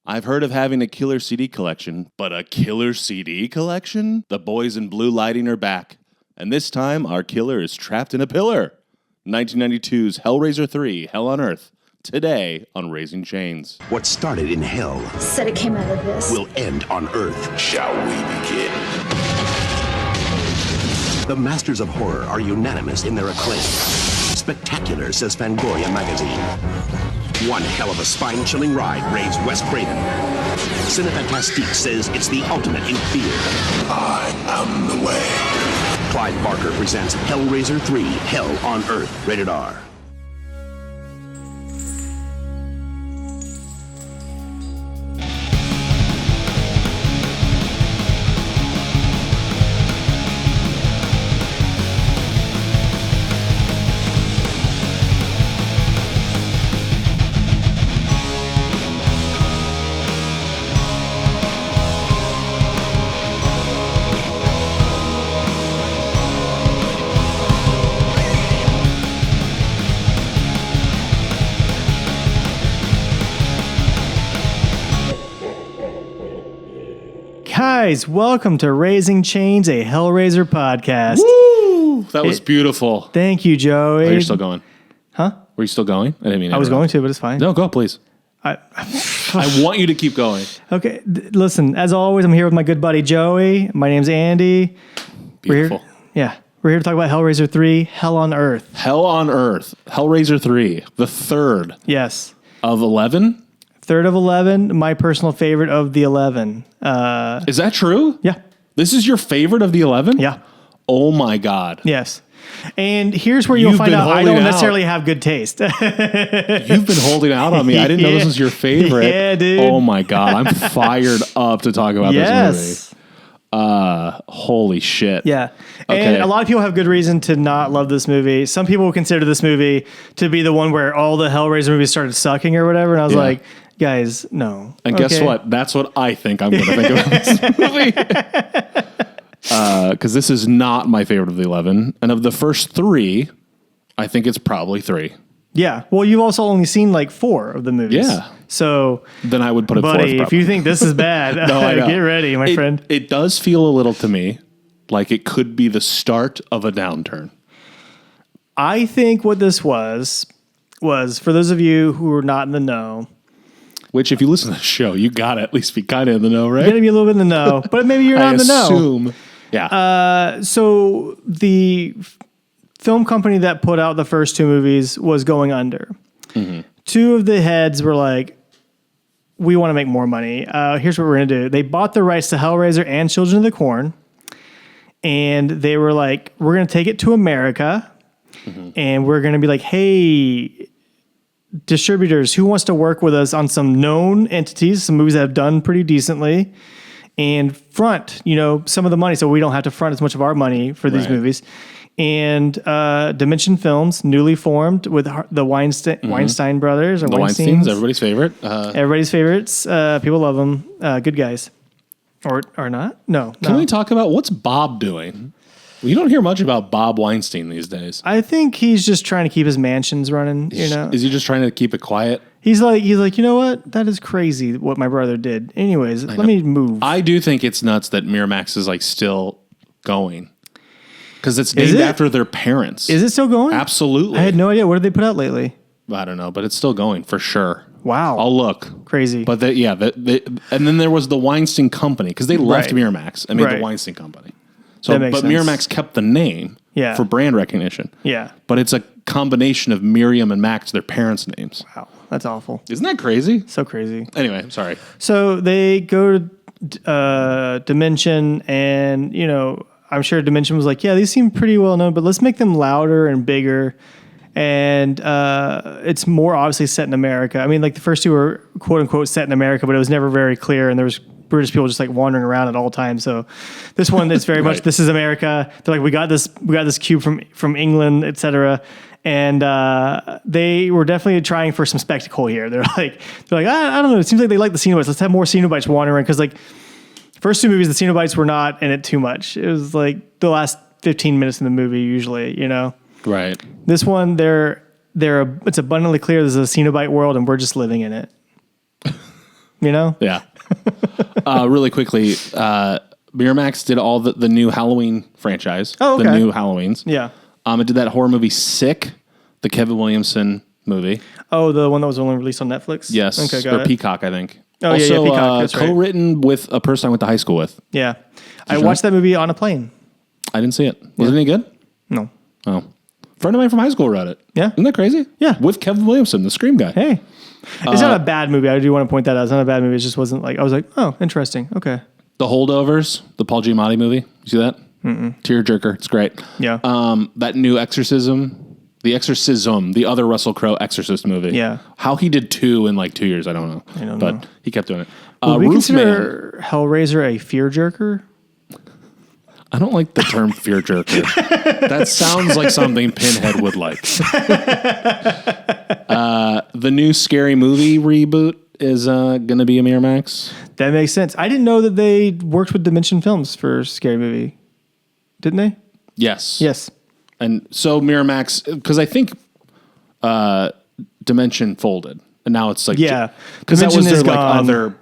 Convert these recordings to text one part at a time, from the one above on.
I've heard of having a killer CD collection, but a killer CD collection? The boys in blue lighting are back, and this time our killer is trapped in a pillar. 1992's HELLRAISER III, Hell on Earth, today on Raising Chains. What started in hell said it came out of this. will end on Earth. Shall we begin? The masters of horror are unanimous in their acclaim. Spectacular, says Fangoria magazine. One hell of a spine-chilling ride, raves Wes Craven. Cinefantastique says it's the ultimate in fear. I am the way. Clive Barker presents HELLRAISER III, Hell on Earth, rated R. Guys, welcome to Raising Chains, a Hellraiser podcast. Woo! That was beautiful. Thank you, Joey. Oh, you're still going. Huh? Were you still going? I didn't mean to I was interrupt. going to, but it's fine. No, go, please. I want you to keep going. Okay, listen, as always, I'm here with my good buddy Joey. My name's Andy. Beautiful. We're here to talk about Hellraiser 3, Hell on Earth. Hell on Earth, HELLRAISER III, the third Yes. of 11. Third of 11, my personal favorite of the 11. Is that true? Yeah. This is your favorite of the 11? Yeah. Oh my God. Yes. And here's where you'll You've find been out I holding don't out. necessarily have good taste. You've been holding out on me. I didn't know this was your favorite. Yeah, dude. Oh my God. I'm fired up to talk about this Yes. movie. Holy shit. Yeah. Okay. And a lot of people have good reason to not love this movie. Some people will consider this movie to be the one where all the Hellraiser movies started sucking or whatever. And I was Yeah. like, guys, no. And guess Okay. what? That's what I think I'm going to think about this movie. Because this is not my favorite of the 11. And of the first three, I think it's probably 3. Yeah. Well, you've also only seen like 4 of the movies. Yeah. So, Then I would put it fourth, buddy, if probably. you think this is bad, No, I know. get ready, my friend. It does feel a little to me like it could be the start of a downturn. I think what this was for those of you who are not in the know, Which, if you listen to the show, you got to at least be kind of in the know, you're right? going to be a little bit in the know, but maybe you're not in the know. assume. Yeah. So the film company that put out the first 2 movies was going under. Mm-hmm. 2 of the heads were like, we want to make more money. Here's what we're going to do. They bought the rights to Hellraiser and Children of the Corn. And they were like, we're going to take it to America. Mm-hmm. And we're going to be like, hey, distributors, who wants to work with us on some known entities, some movies that have done pretty decently, and front, some of the money so we don't have to front as much of our money for these Right. movies. And Dimension Films, newly formed with the Weinstein brothers, or the Weinsteins, everybody's favorite. everybody's favorites. People love them. Good guys. Or not? No. Can we talk about what's Bob doing? You don't hear much about Bob Weinstein these days. I think he's just trying to keep his mansions running, Is he just trying to keep it quiet? He's like, you know what? That is crazy what my brother did. Anyways, let me move. I do think it's nuts that Miramax is like still going. Because it's named it? after their parents. Is it still going? Absolutely. I had no idea. What did they put out lately? I don't know, but it's still going for sure. Wow. I'll look. Crazy. But and then there was the Weinstein Company because they left Right. Miramax and made Right. the Weinstein Company. So, That makes but sense. Miramax kept the name Yeah. for brand recognition. Yeah. But it's a combination of Miriam and Max, their parents' names. Wow. That's awful. Isn't that crazy? So crazy. Anyway, I'm sorry. So they go to Dimension, and, I'm sure Dimension was like, yeah, these seem pretty well known, but let's make them louder and bigger. And it's more obviously set in America. I mean, like the first 2 were quote unquote set in America, but it was never very clear. And there was British people just like wandering around at all times. So this one is very much, this is America. They're like, we got this cube from England, etc. And they were definitely trying for some spectacle here. They're like, I don't know. It seems like they like the cenobites. Let's have more cenobites wandering around. Cause like first 2 movies, the cenobites were not in it too much. It was like the last 15 minutes in the movie usually, Right. This one, it's abundantly clear this is a Cenobite world and we're just living in it. you know? Yeah. Really quickly, Miramax did all the new Halloween franchise. Oh, okay. The new Halloweens. Yeah. It did that horror movie Sick, the Kevin Williamson movie. Oh, the one that was only released on Netflix? Yes. Okay, got or it. Peacock, I think. Oh, also, yeah, Peacock. That's right. co-written with a person I went to high school with. Yeah. I watched that movie on a plane. I didn't see it. Was it any good? No. Oh. A friend of mine from high school wrote it. Yeah. Isn't that crazy? Yeah. With Kevin Williamson, the Scream guy. Hey. It's not a bad movie. I do want to point that out. It's not a bad movie. It just wasn't like, I was like, oh, interesting. Okay. The Holdovers, the Paul Giamatti movie. You see that? Tearjerker. It's great. Yeah. That new The other Russell Crowe Exorcist movie. Yeah. How he did 2 in like 2 years, I don't know. But he kept doing it. Would we Roofman. consider Hellraiser a fear jerker? I don't like the term fear jerker. That sounds like something Pinhead would like. The new Scary Movie reboot is going to be a Miramax. That makes sense. I didn't know that they worked with Dimension Films for Scary Movie. Didn't they? Yes. Yes. And so Miramax, because I think Dimension folded, and now it's like because that was their like other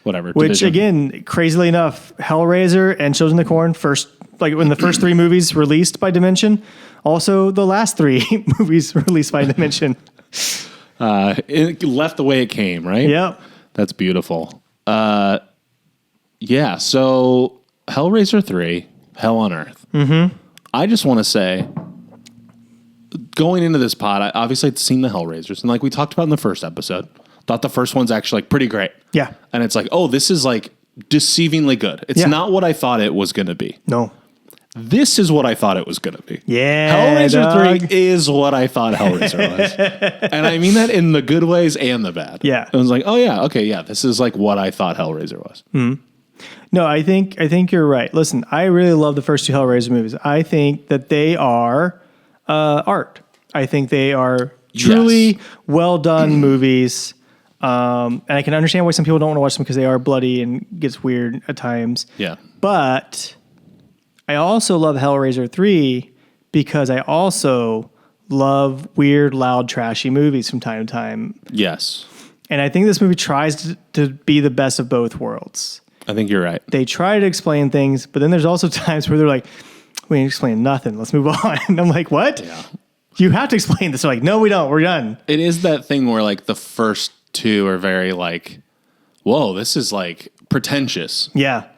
whatever. Which division. again, crazily enough, Hellraiser and Children of the Corn when the first 3 movies released by Dimension, also the last 3 movies released by Dimension. It left the way it came, right? Yep. That's beautiful. Yeah. So Hellraiser 3, Hell on Earth. Mm-hmm. I just want to say, going into this pod, I obviously had seen the Hellraisers, and like we talked about in the first episode, thought the first one's actually like pretty great. Yeah. And it's like, oh, this is like deceivingly good. It's not what I thought it was going to be. No. This is what I thought it was going to be. Yeah. Hellraiser 3 is what I thought Hellraiser was. And I mean that in the good ways and the bad. Yeah. I was like, oh yeah, okay, yeah, this is like what I thought Hellraiser was. No, I think you're right. Listen, I really love the first 2 Hellraiser movies. I think that they are art. I think they are truly well done movies. And I can understand why some people don't want to watch them because they are bloody and gets weird at times. Yeah. But I also love Hellraiser 3 because I also love weird, loud, trashy movies from time to time. Yes. And I think this movie tries to be the best of both worlds. I think you're right. They try to explain things, but then there's also times where they're like, we ain't explaining nothing. Let's move on. And I'm like, what? Yeah. You have to explain this. They're like, no, we don't. We're done. It is that thing where like the first 2 are very like, whoa, this is like pretentious. Yeah.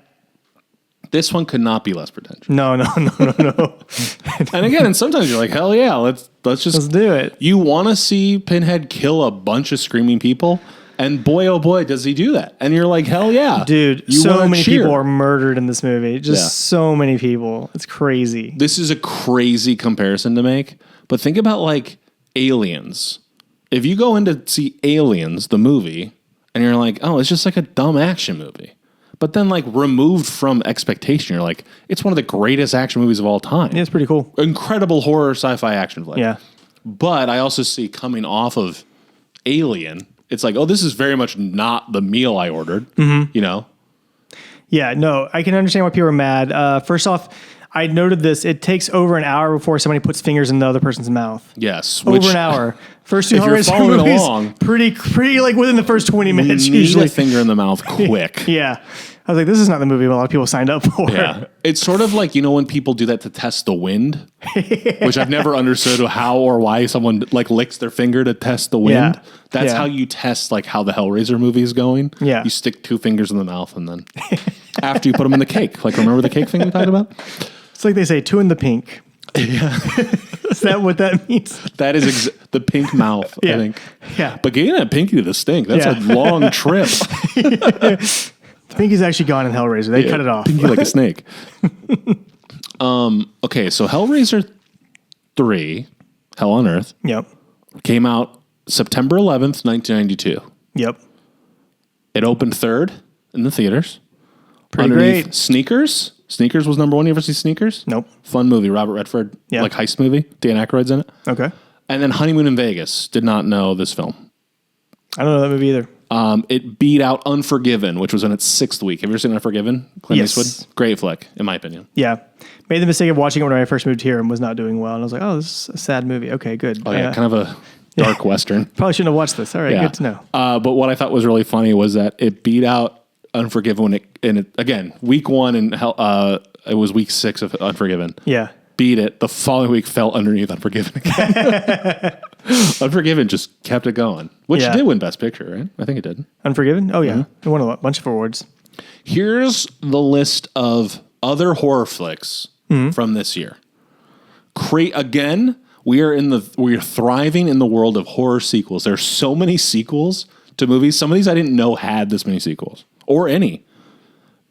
This one could not be less pretentious. No. And again, and sometimes you're like, hell yeah, let's do it. You want to see Pinhead kill a bunch of screaming people, and boy, oh boy, does he do that. And you're like, hell yeah. Dude, you so many cheer. people are murdered in this movie. Just so many people. It's crazy. This is a crazy comparison to make, but think about like Aliens. If you go in to see Aliens, the movie, and you're like, oh, it's just like a dumb action movie. But then like removed from expectation, you're like, it's one of the greatest action movies of all time. Yeah, it's pretty cool. Incredible horror sci-fi action flick. Yeah. But I also see coming off of Alien, it's like, oh, this is very much not the meal I ordered, you know? Yeah, no, I can understand why people are mad. First off, I noted this. It takes over an hour before somebody puts fingers in the other person's mouth. Yes. Over an hour. First 2 if you're Hellraiser following movies, along, pretty like within the first 20 minutes you need usually. a finger in the mouth quick. Yeah. I was like, this is not the movie a lot of people signed up for. Yeah. It's sort of like, you know, when people do that to test the wind, which I've never understood how or why someone like licks their finger to test the wind. Yeah. That's how you test like how the Hellraiser movie is going. Yeah. You stick 2 fingers in the mouth and then after you put them in the cake. Like, remember the cake thing we talked about? It's like they say, 2 in the pink. Yeah. Is that what that means? That is the pink mouth, I think. Yeah. But getting that pinky to the stink, that's a long trip. The pinky's actually gone in Hellraiser. They cut it off. Pinky like a snake. Okay, so Hellraiser 3, Hell on Earth, Yep. came out September 11th, 1992. Yep. It opened 3rd in the theaters. Pretty Underneath great. Sneakers. Sneakers was number 1. You ever see Sneakers? Nope. Fun movie. Robert Redford. Yeah. Like heist movie. Dan Aykroyd's in it. Okay. And then Honeymoon in Vegas. Did not know this film. I don't know that movie either. It beat out Unforgiven, which was in its 6th week. Have you ever seen Unforgiven? Clint Yes. Eastwood? Great flick, in my opinion. Yeah. Made the mistake of watching it when I first moved here and was not doing well. And I was like, oh, this is a sad movie. Okay, good. Oh, yeah. Kind of a dark Western. Probably shouldn't have watched this. All right, Yeah. good to know. But what I thought was really funny was that it beat out Unforgiven when again, week 1 and it was week 6 of Unforgiven. Yeah. Beat it. The following week fell underneath Unforgiven again. Unforgiven just kept it going, which Yeah. did win Best Picture, right? I think it did. Unforgiven? Oh, yeah. Mm-hmm. It won a bunch of awards. Here's the list of other horror flicks from this year. Again, we are thriving in the world of horror sequels. There's so many sequels to movies. Some of these I didn't know had this many sequels or any.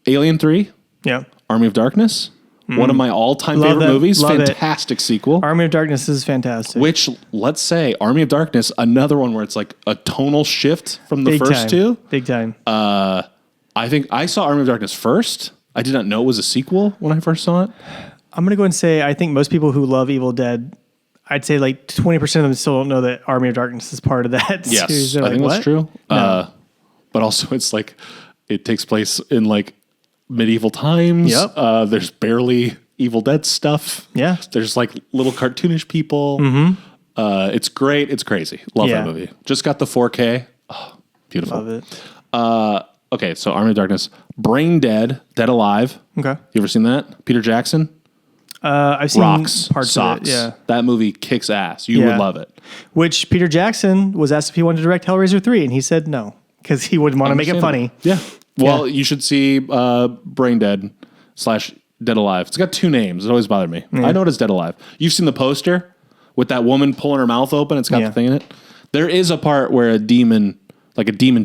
Alien 3, Yeah. Army of Darkness, one of my all-time Love favorite that. movies. Love it. Fantastic sequel. Army of Darkness is fantastic. Which, let's say, Army of Darkness, another one where it's like a tonal shift from the Big first time. two. Big time. I think I saw Army of Darkness first. I did not know it was a sequel when I first saw it. I'm going to go and say I think most people who love Evil Dead, I'd say like 20% of them still don't know that Army of Darkness is part of that Yes, series. They're I like, think what? that's true. No. But also, it's like it takes place in like medieval times. Yep. There's barely Evil Dead stuff. Yeah. There's like little cartoonish people. It's great. It's crazy. Love Yeah. that movie. Just got the 4K. Oh, beautiful. Love it. Okay, so Army of Darkness, Brain Dead, Dead Alive. Okay. You ever seen that? Peter Jackson. I've seen Rocks, parts socks. of it. Yeah. That movie kicks ass. You would Yeah. love it. Which Peter Jackson was asked if he wanted to direct Hellraiser 3, and he said no because he wouldn't want to make it funny. Yeah. Well, you should see Brain Dead / Dead Alive. It's got 2 names. It always bothered me. I know it is Dead Alive. You've seen the poster with that woman pulling her mouth open. It's got Yeah. the thing in it. There is a part where a demon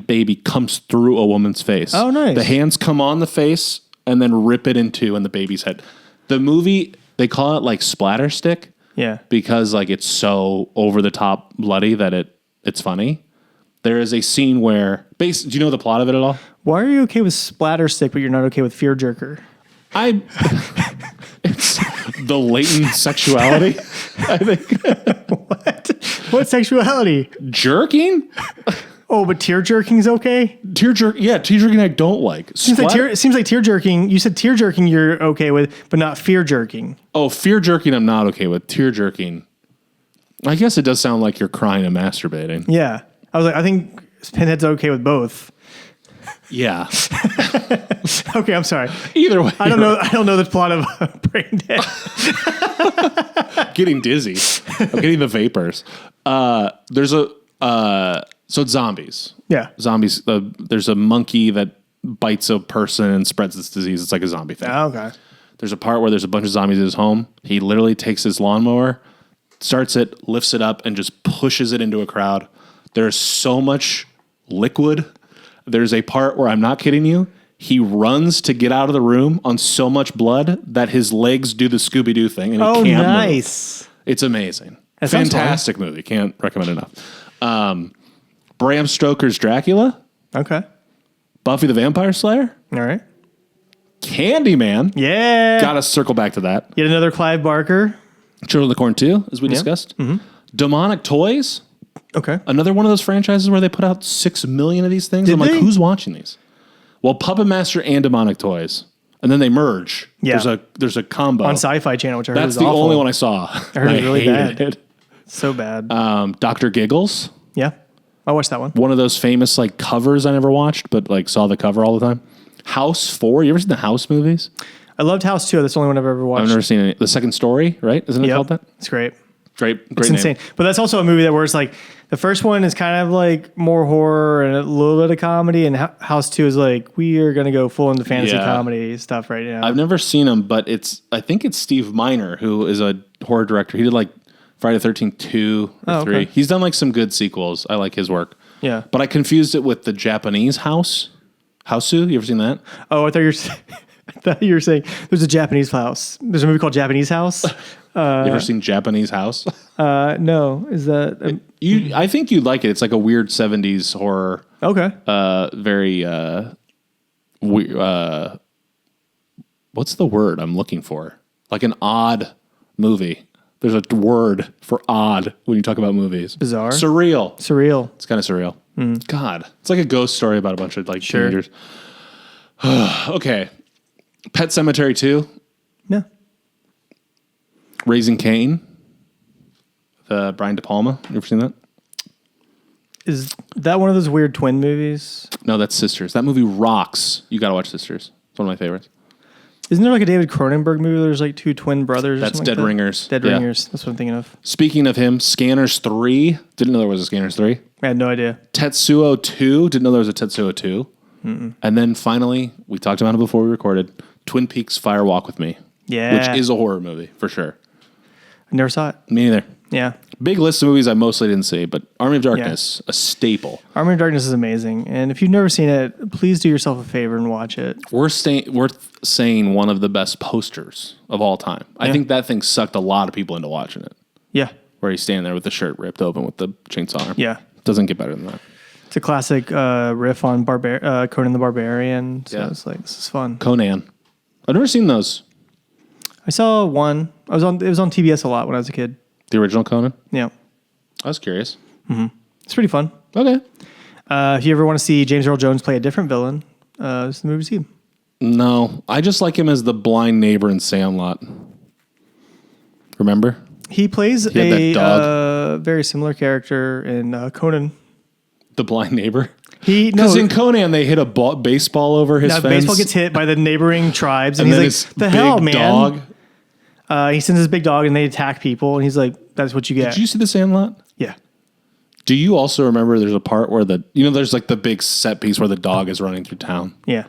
baby comes through a woman's face. Oh, nice. The hands come on the face and then rip it into the baby's head. The movie, they call it like splatter stick Yeah. because like it's so over the top bloody that it's funny. There is a scene where do you know the plot of it at all? Why are you okay with Splatter Stick, but you're not okay with Fear Jerker? It's the latent sexuality, I think. What sexuality? Jerking? Oh, but tear jerking is okay? Tear jerking I don't like. Seems like tear jerking. You said tear jerking you're okay with, but not fear jerking. Oh, fear jerking I'm not okay with. Tear jerking. I guess it does sound like you're crying and masturbating. Yeah. I was like, I think Pinhead's okay with both. Yeah. Okay, I'm sorry. Either way. I don't know the plot of Brain Dead. Getting dizzy. I'm getting the vapors. So it's zombies. Yeah. Zombies. There's a monkey that bites a person and spreads this disease. It's like a zombie thing. Oh, okay. There's a part where there's a bunch of zombies at his home. He literally takes his lawnmower, starts it, lifts it up, and just pushes it into a crowd. There's so much liquid. There's a part where, I'm not kidding you, he runs to get out of the room on so much blood that his legs do the Scooby-Doo thing and he Oh, can't nice. move. It's amazing. That sounds Fantastic movie. Can't recommend enough. Bram Stoker's Dracula. Okay. Buffy the Vampire Slayer. All right. Candyman. Yeah. Gotta circle back to that. Yet another Clive Barker. Children of the Corn 2, as we discussed. Demonic Toys. Okay. Another one of those franchises where they put out 6 million of these things. Did I'm like, they? who's watching these? Well, Puppet Master and Demonic Toys. And then they merge. Yeah. There's a combo. On Sci-Fi Channel, which I heard That's was the awful. only one I saw. I heard it was really hated bad. it. So bad. Dr. Giggles. Yeah. I watched that one. One of those famous like covers I never watched, but like saw the cover all the time. House 4. You ever seen the House movies? I loved House 2. That's the only one I've ever watched. I've never seen any. The Second Story, right? Isn't it Yep. called that? It's great. Great It's name. insane. But that's also a movie that where it's like the first one is kind of like more horror and a little bit of comedy, and House 2 is like we are going to go full into fantasy Yeah. comedy stuff right now. I've never seen him, but I think it's Steve Miner, who is a horror director. He did like Friday the 13th 2 or 3. okay. He's done like some good sequels. I like his work. Yeah. But I confused it with the Japanese House. Houseu? You ever seen that? Oh, I thought you were saying there's a Japanese house. There's a movie called Japanese House. You ever seen Japanese House? No, is that I think you'd like it. It's like a weird 70s horror. okay? Very what's the word I'm looking for? Like an odd movie. There's a word for odd when you talk about movies. Bizarre? Surreal. Surreal. It's kind of surreal. God, it's like a ghost story about a bunch of like Sure. teenagers. Okay. Pet Cemetery 2, No. Raising Cain, the Brian De Palma. You ever seen that? Is that one of those weird twin movies? No, that's Sisters. That movie rocks. You got to watch Sisters. It's one of my favorites. Isn't there like a David Cronenberg movie where there's like two twin brothers? Or That's something Dead like that? Ringers. Dead Yeah. Ringers. That's what I'm thinking of. Speaking of him, Scanners 3. Didn't know there was a Scanners 3. I had no idea. Tetsuo 2. Didn't know there was a Tetsuo 2. And then finally, we talked about it before we recorded, Twin Peaks Fire Walk with Me. Yeah. Which is a horror movie, for sure. I never saw it. Me neither. Yeah. Big list of movies I mostly didn't see, but Army of Darkness, a staple. Army of Darkness is amazing. And if you've never seen it, please do yourself a favor and watch it. Worth saying one of the best posters of all time. I think that thing sucked a lot of people into watching it. Yeah. Where he's standing there with the shirt ripped open with the chainsaw arm. Yeah. Doesn't get better than that. It's a classic riff on Conan the Barbarian. So Yeah. it's like, this is fun. Conan. I've never seen those. I saw one. It was on TBS a lot when I was a kid. The original Conan? Yeah. I was curious. It's pretty fun. Okay. If you ever want to see James Earl Jones play a different villain, this is the movie to see. No, I just like him as the blind neighbor in Sandlot. Remember? He plays had that dog. very similar character in Conan. The blind neighbor? Because Because in Conan, they hit a baseball over his fence. baseball gets hit by the neighboring tribes, and, and then he's his like, "The big hell, man!" dog. He sends his big dog, and they attack people, and he's like, "That's what you get." Did you see the Sandlot? Yeah. Do you also remember there's a part where there's like the big set piece where the dog is running through town? Yeah.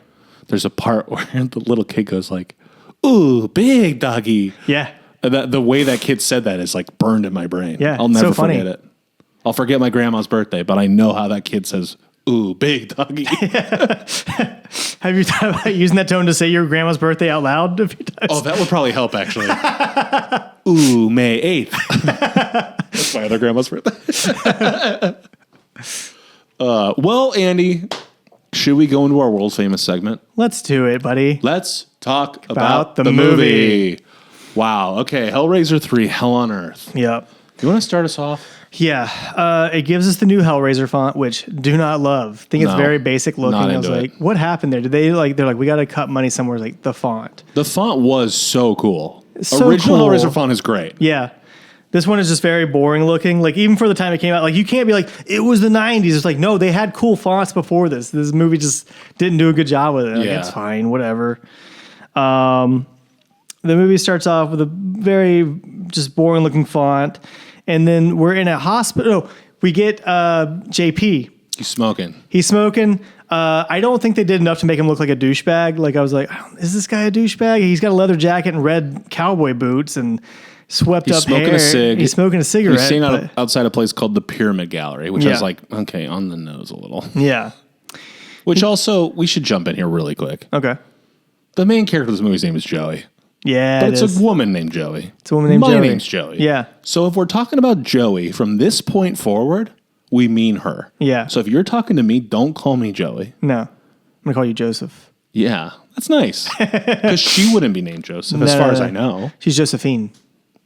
There's a part where the little kid goes like, "Ooh, big doggy." Yeah. And the way that kid said that is like burned in my brain. Yeah, I'll it's never so funny. forget it. I'll forget my grandma's birthday, but I know how that kid says, "Ooh, big doggy." Have you thought about using that tone to say your grandma's birthday out loud a few times? Oh, that would probably help, actually. Ooh, May 8th. That's my other grandma's birthday. Well, Andy, should we go into our world famous segment? Let's do it, buddy. Let's talk About about the the movie. movie. Wow. Okay. Hellraiser 3, Hell on Earth. Yep. You want to start us off? Yeah. It gives us the new Hellraiser font, which do not love. I think it's No, very basic looking. not I was into like, it. what happened there? Did they're like, we got to cut money somewhere, like the font. The font was so cool. So Original cool. Hellraiser font is great. Yeah. This one is just very boring looking. Like, even for the time it came out, like, you can't be like, it was the 90s. It's like, no, they had cool fonts before this. This movie just didn't do a good job with it. Like, Yeah. it's fine, whatever. The movie starts off with a very just boring looking font. And then we're in a hospital. We get JP. He's smoking. He's smoking. I don't think they did enough to make him look like a douchebag. Like, I was like, is this guy a douchebag? He's got a leather jacket and red cowboy boots and swept He's up smoking hair. a cig. He's smoking a cigarette. He's staying but- outside a place called the Pyramid Gallery, which I Yeah. was like, okay, on the nose a little. Yeah. Which also, we should jump in here really quick. Okay. The main character of this movie's name is Joey. Yeah, But it it's is. a woman named Joey. It's a woman named My Joey. name's Joey. Yeah. So if we're talking about Joey from this point forward, we mean her. Yeah. So if you're talking to me, don't call me Joey. No. I'm going to call you Joseph. Yeah, that's nice. Because she wouldn't be named Joseph, as No, far no, as no. I know. She's Josephine.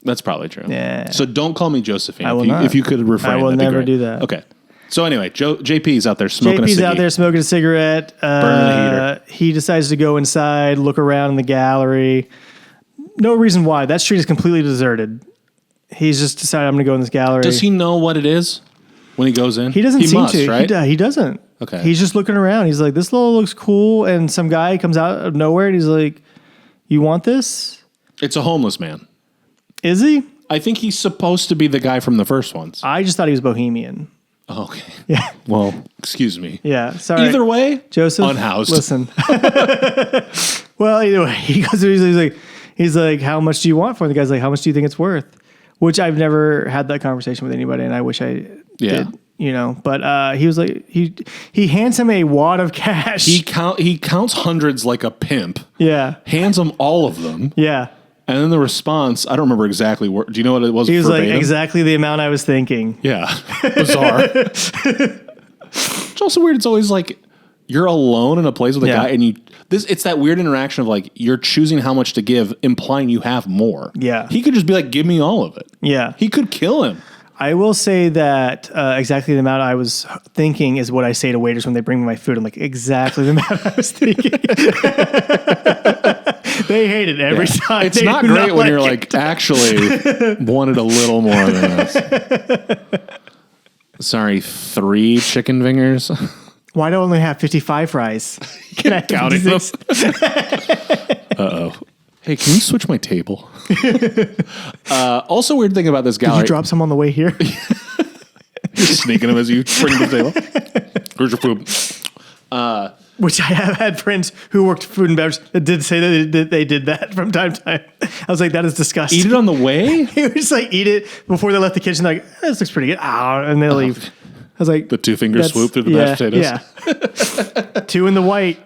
That's probably true. Yeah. So don't call me Josephine. I will if you, not. If you could refrain, I will that'd be never great. do that. Okay. So anyway, JP's out there smoking a JP's ciggy. out there smoking a cigarette. Burning the heater. He decides to go inside, look around in the gallery. No reason why. That street is completely deserted. He's just decided, I'm going to go in this gallery. Does he know what it is when he goes in? He doesn't seem must, to. right? He doesn't. Okay. He's just looking around. He's like, this little looks cool. And some guy comes out of nowhere and he's like, you want this? It's a homeless man. Is he? I think he's supposed to be the guy from the first ones. I just thought he was Bohemian. Okay. Yeah. Well, excuse me. Yeah. Sorry. Either way, Joseph, unhoused. Listen. Well, either way, he goes. He's like, how much do you want for it? The guy's like, how much do you think it's worth? Which I've never had that conversation with anybody, and I wish I did. You know, but he was like, he hands him a wad of cash. He counts hundreds like a pimp. Yeah. Hands him all of them. Yeah. And then the response, I don't remember exactly. Do you know what it was? He was verbatim? like, exactly the amount I was thinking. Yeah. Bizarre. It's also weird. It's always like you're alone in a place with a Yeah. guy and it's that weird interaction of like you're choosing how much to give, implying you have more. Yeah. He could just be like, give me all of it. Yeah. He could kill him. I will say that exactly the amount I was thinking is what I say to waiters when they bring me my food. I'm like, exactly the amount I was thinking. They hate it every time. It's They not do great when you're it. like, actually wanted a little more than this. Sorry, 3 chicken fingers. Why do I only have 55 fries? Can I have Counting them. 56? Hey, can you switch my table? Also, weird thing about this Did gallery. you drop some on the way here? You're sneaking them as you bring the table. Here's your food. Which I have had friends who worked food and beverage that did say that they did that from time to time. I was like, that is disgusting. Eat it on the way? He would just like eat it before they left the kitchen. Like, this looks pretty good. And they leave. I was like, The 2-finger that's- swoop through the mashed potatoes. Yeah. 2 in the white.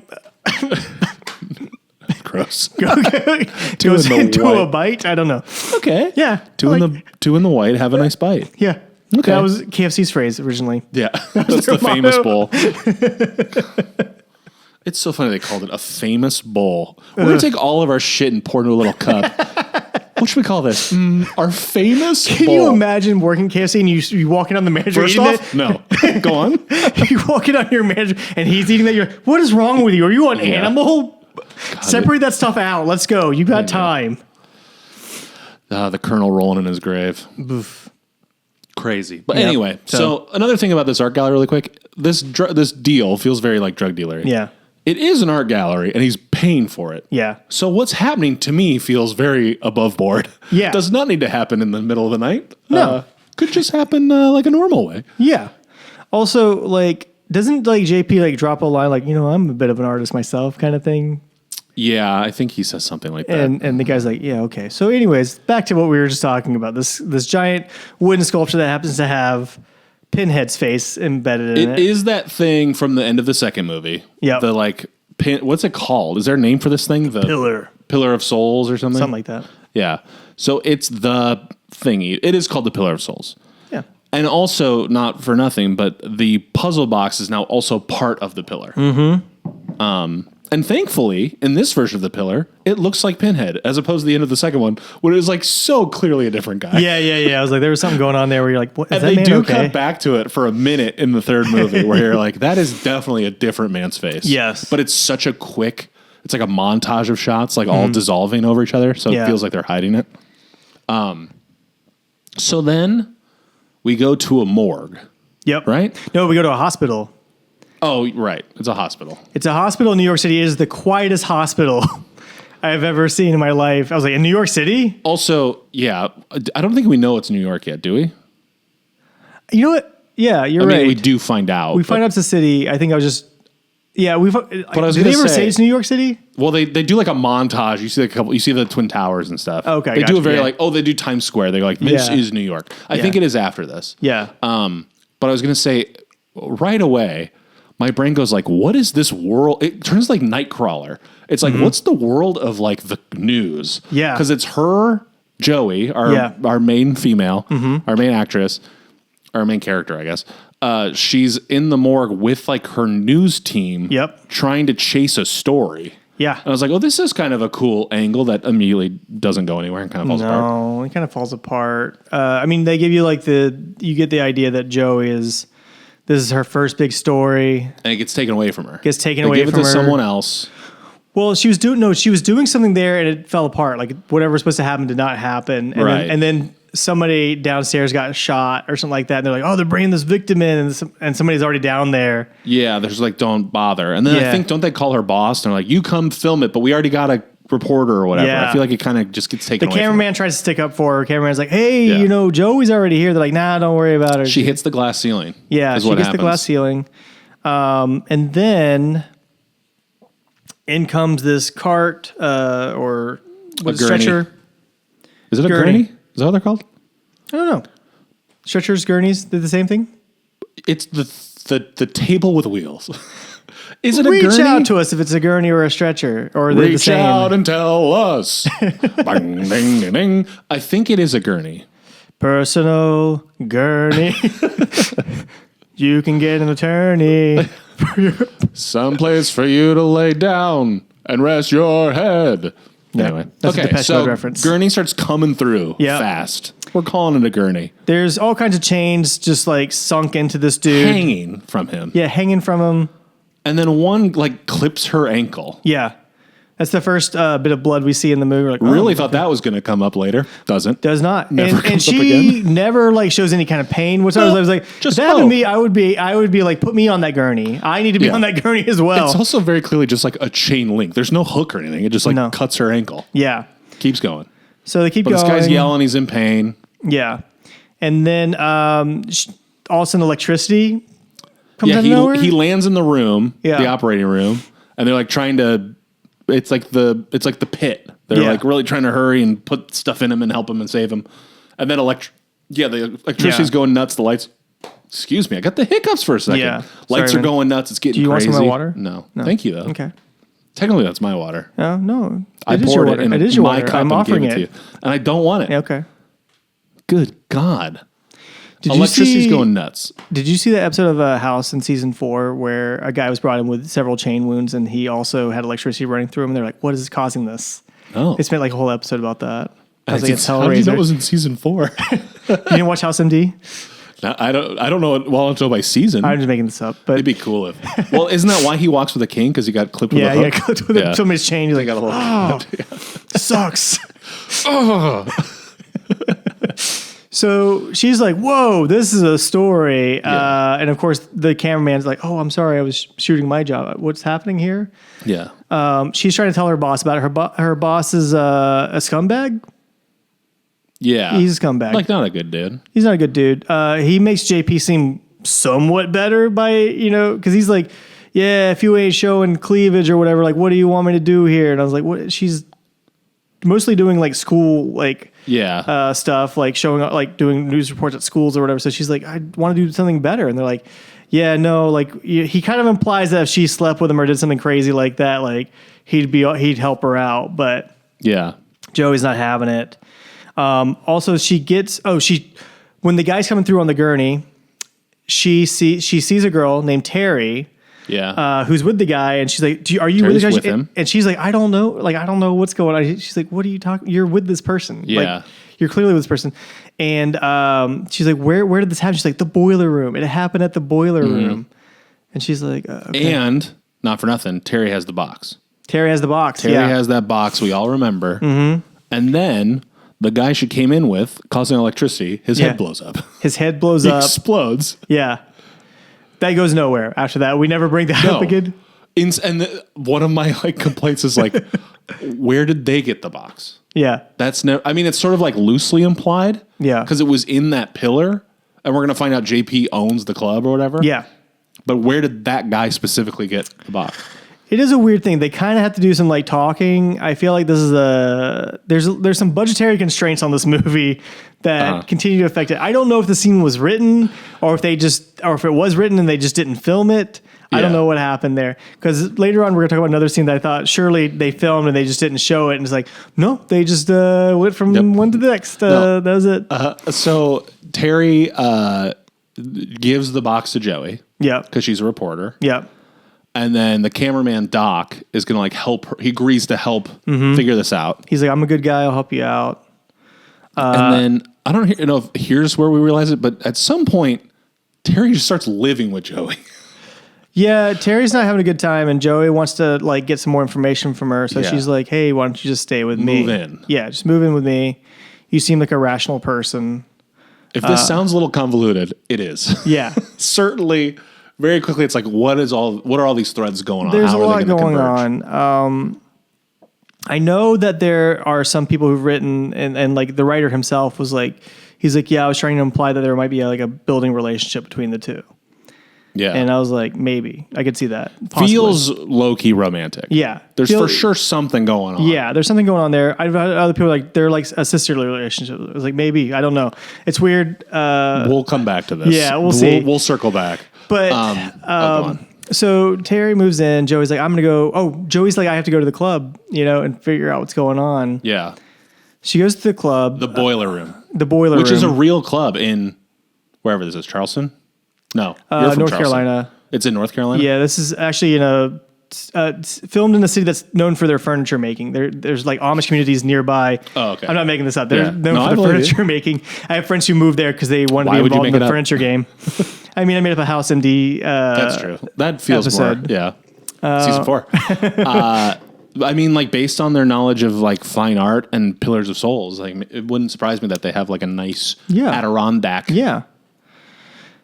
Gross. Goes in the into a white. bite. I don't know. Okay. Yeah. 2 in the white. Have a nice bite. Yeah. Okay. That was KFC's phrase originally. Yeah. That's the their famous motto. bowl. It's so funny they called it a famous bowl. We're going to take all of our shit and pour into a little cup. What should we call this? Our famous Can bowl. you imagine working KFC and you walking on the manager First eating off, no. Go on. it? You walking on your manager and he's eating that. You're like, what is wrong with you? Are you an animal? Separate that stuff out. Let's go. You got time. The colonel rolling in his grave. Oof. Crazy. But Yep. anyway, So- so another thing about this art gallery really quick. This deal feels very like drug dealer. Yeah. It is an art gallery and he's paying for it. Yeah. So what's happening to me feels very above board. Yeah. Does not need to happen in the middle of the night. No. Could just happen like a normal way. Yeah. Also, like, doesn't like JP like drop a line like, I'm a bit of an artist myself kind of thing? Yeah, I think he says something like that. And the guy's like, yeah, okay. So anyways, back to what we were just talking about. This giant wooden sculpture that happens to have Pinhead's face embedded in It it. is that thing from the end of the second movie. Yep. The like what's it called? Is there a name for this thing? The Pillar of Souls or something? Something like that. Yeah. So it's the thingy. It is called the Pillar of Souls. Yeah. And also, not for nothing, but the puzzle box is now also part of the pillar. Mm-hmm. And thankfully, in this version of the pillar, it looks like Pinhead, as opposed to the end of the second one, where it was like so clearly a different guy. Yeah. I was like, there was something going on there where you're like, what is And that they man do okay? cut back to it for a minute in the third movie, where you're like, that is definitely a different man's face. Yes. But it's such a quick, it's like a montage of shots, like all dissolving over each other, so Yeah. it feels like they're hiding it. So then we go to a morgue, Yep. right? No, we go to a hospital. Oh, right. It's a hospital. It's a hospital in New York City. It is the quietest hospital I've ever seen in my life. I was like, in New York City? Also, yeah, I don't think we know it's New York yet, do we? You know what? Yeah, you're I right. mean, we do find out. We find out it's a city. I think I was just... Yeah, we've... I was did they gonna ever say- say it's New York City? Well, they do like a montage. You see you see the Twin Towers and stuff. Okay, They do a gotcha, very yeah. they do Times Square. They're like, this Yeah. is New York. I Yeah. think it is after this. Yeah. But I was going to say right away, my brain goes like, what is this world? It turns like Nightcrawler. It's like, what's the world of like the news? Yeah. Because it's her, Joey, our main female, our main actress, our main character, I guess. She's in the morgue with like her news team. Yep. Trying to chase a story. Yeah. And I was like, oh, this is kind of a cool angle that immediately doesn't go anywhere and kind of falls apart. No, it kind of falls apart. I mean, they give you like you get the idea that Joey this is her first big story. And it gets taken away from her. Gets taken They away give it from to her. someone else. Well, she was doing something there and it fell apart. Like whatever was supposed to happen did not happen. And Right. then somebody downstairs got shot or something like that. And they're like, oh, they're bringing this victim in, and somebody's already down there. Yeah, there's like, don't bother. And then I Yeah. think, don't they call her boss? And they're like, you come film it, but we already got a reporter or whatever. Yeah. I feel like it kind of just gets taken The away from cameraman tries to stick up for her. Cameraman's like, hey, Yeah. Joey's already here. They're like, nah, don't worry about her. her. She hits the glass ceiling. Yeah, is she what gets happens. the glass ceiling. And then in comes this cart or what is gurney. stretcher. Is it a Gurney. gurney? Is that what they're called? I don't know. Stretchers, gurneys, they're the same thing? It's the table with wheels. Is it a Reach gurney? out to us if it's a gurney or a stretcher. Or they're the Reach same. out and tell us. Bang, ding, ding, ding. I think it is a gurney. Personal gurney. You can get an attorney. Someplace for you to lay down and rest your head. Anyway, that's a okay, Depeche so Mode reference. gurney starts coming through Yep. fast. We're calling it a gurney. There's all kinds of chains just like sunk into this dude. Hanging from him. Yeah, hanging from him. And then one like clips her ankle. Yeah. That's the first bit of blood we see in the movie. We're like, Really thought that was going to come up later. Doesn't. does not. Never And comes up she again. never like shows any kind of pain. Which I was like, just if that happened to hope. me, I would be like, put me on that gurney. I need to be Yeah. on that gurney as well. It's also very clearly just like a chain link. There's no hook or anything. It just like No. cuts her ankle. Yeah. Keeps going. So they keep But going. this guy's yelling. He's in pain. Yeah. And then all of a sudden electricity comes out Yeah, of nowhere. he lands in the room, Yeah. the operating room, and they're like trying to. It's like the pit. They're Yeah. like really trying to hurry and put stuff in him and help him and save him. And then the electricity's Yeah. going nuts. The lights. Excuse me, I got the hiccups for a second. Yeah. Lights Sorry, are man. going nuts. It's getting Do you want crazy. some of my water? No. Thank you though. Okay. Technically, that's my water. No. I It is poured your it water. in It is your my water. cup I'm and offering gave it to you, and I don't want it. Yeah, okay. Good God. Did Electricity's going nuts. Did you see the episode of House in season 4 where a guy was brought in with several chain wounds and he also had electricity running through him? And they're like, "What is causing this?" Oh. They spent like a whole episode about that. I was like, it's How did you know Hellraiser. it was in season 4? You didn't watch House MD? No, I don't know. Well, I don't know by season. I'm just making this up, but It'd be cool if. Well, isn't that why he walks with a cane? Because he got clipped with yeah, a hook. yeah, clipped with somebody's chain. He's like, Got a little. sucks. Oh. So she's like, "Whoa, this is a story." And of course, the cameraman's like, "Oh, I'm sorry, I was shooting my job. What's happening here?" Yeah. She's trying to tell her boss about it. Her boss is a scumbag. Yeah. He's a scumbag. Like not a good dude. He's not a good dude. He makes JP seem somewhat better by, because he's like, "Yeah, if you ain't showing cleavage or whatever, like, what do you want me to do here?" And I was like, "What?" She's mostly doing like school, like, Yeah. stuff, like showing up, like doing news reports at schools or whatever. So she's like, "I want to do something better." And they're like, "Yeah, no," like he kind of implies that if she slept with him or did something crazy like that, like he'd help her out. But Yeah. Joey's not having it. Also, when the guy's coming through on the gurney, she sees a girl named Terry, Yeah. who's with the guy, and she's like, "Are you with Terry's the guy?" with him. And she's like, "I don't know. Like, I don't know what's going on." She's like, "What are you talking? You're with this person. Yeah. Like, you're clearly with this person." And she's like, "Where did this happen?" She's like, "The boiler room. It happened at the boiler room." And she's like, okay. And not for nothing, Terry has the box. Terry has the box. Terry yeah. has that box we all remember. Mm-hmm. And then the guy she came in with, causing electricity, his Yeah. head blows up. His head blows He up. explodes. Yeah. That goes nowhere after that. We never bring that up again. One of my complaints is like, where did they get the box? Yeah. That's never. I mean, it's sort of like loosely implied. Yeah. Because it was in that pillar, and we're gonna find out JP owns the club or whatever. Yeah. But where did that guy specifically get the box? It is a weird thing. They kind of have to do some like talking. I feel like this is there's some budgetary constraints on this movie that continue to affect it. I don't know if the scene was written or if it was written and they just didn't film it. I don't Yeah. know what happened there. Because later on we're gonna talk about another scene that I thought surely they filmed and they just didn't show it. And it's like, no, they just went from one to the next. No. That was it. So Terry gives the box to Joey. Yeah. Because she's a reporter. Yeah. And then the cameraman Doc is going to help her. He agrees to help figure this out. He's like, "I'm a good guy. I'll help you out." And then I don't know if here's where we realize it, but at some point, Terry just starts living with Joey. Yeah, Terry's not having a good time, and Joey wants to get some more information from her. So Yeah. she's like, "Hey, why don't you just stay with me? Move in." Yeah, just move in with me. You seem like a rational person." If this sounds a little convoluted, it is. Yeah, Certainly, very quickly, it's like, what are all these threads going on? there's How a are lot they gonna going converge? on. I know that there are some people who've written, and like the writer himself was like, he's like, "Yeah, I was trying to imply that there might be a building relationship between the two." Yeah. And I was like, maybe I could see that. Possibly. Feels low-key romantic. Yeah. There's for sure something going on. Yeah, there's something going on there. I've had other people they're like a sisterly relationship. It was like, maybe, I don't know. It's weird. We'll come back to this. Yeah, we'll see. We'll circle back. But go on. so Terry moves in. Joey's like, I'm gonna go. Oh, Joey's like, I have to go to the club, and figure out what's going on. Yeah. She goes to the club, The boiler room. the boiler Which room, is a real club in wherever this is. Charleston? No. You're from North Charleston. Carolina. It's in North Carolina? Yeah, this is actually filmed in a city that's known for their furniture making. There's like Amish communities nearby. Oh, okay. I'm not making this up. They're Yeah. known No, for I the believe you. furniture making. I have friends who moved there because they wanted Why to be would you involved in make the it up? furniture game. I mean, I made up a House MD. That's true. That feels episode. more. Yeah. Season 4. I mean, like based on their knowledge of like fine art and Pillars of Souls, like it wouldn't surprise me that they have like a nice Adirondack. Yeah.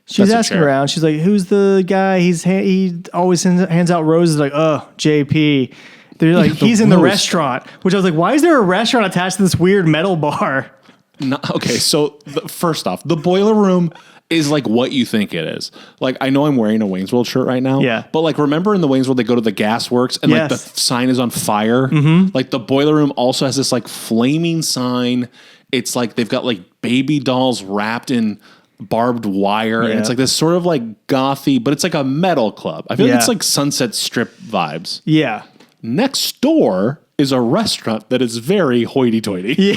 She's asking around. She's like, "Who's the guy? He always hands out roses." Like, "Oh, JP." They're like, "He's in the restaurant." Which I was like, "Why is there a restaurant attached to this weird metal bar?" No, okay, so first off, the boiler room is like what you think it is. Like, I know I'm wearing a Wayne's World shirt right now. Yeah. But like, remember in the Wayne's World, they go to the gas works and like the sign is on fire. Like the boiler room also has this like flaming sign. It's like they've got like baby dolls wrapped in barbed wire, and it's like this sort of like gothy, but it's like a metal club. I feel like it's like Sunset Strip vibes. Yeah. Next door is a restaurant that is very hoity-toity. Yeah.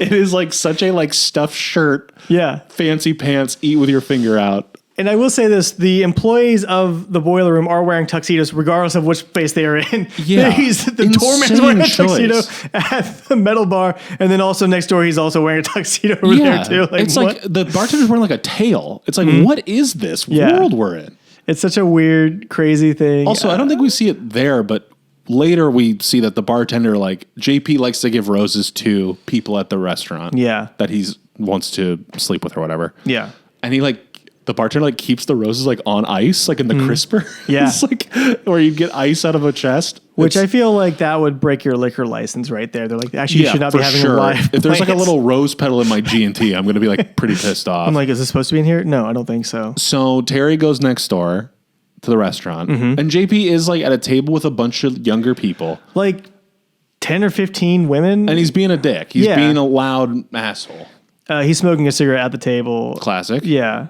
It is like such a like stuffed shirt. Yeah. Fancy pants, eat with your finger out. And I will say this, the employees of the boiler room are wearing tuxedos regardless of which space they are in. Yeah. The doorman's wearing a tuxedo at the metal bar, and then also next door he's also wearing a tuxedo over there too. Like, it's what? Like the bartender's wearing like a tail. It's like, what is this world we're in? It's such a weird, crazy thing. Also, I don't think we see it there, but later we see that the bartender, like JP likes to give roses to people at the restaurant. Yeah. That he's wants to sleep with or whatever. Yeah. And he like, the bartender like keeps the roses like on ice, like in the crisper. Yeah. It's like where you get ice out of a chest. Which I feel like that would break your liquor license right there. They're like, actually, you should not be having a live. If there's like a little rose petal in my G&T, I'm going to be like pretty pissed off. I'm like, is this supposed to be in here? No, I don't think so. So Terry goes next door to the restaurant, and JP is like at a table with a bunch of younger people. Like 10 or 15 women. And he's being a dick. He's being a loud asshole. He's smoking a cigarette at the table. Classic. Yeah.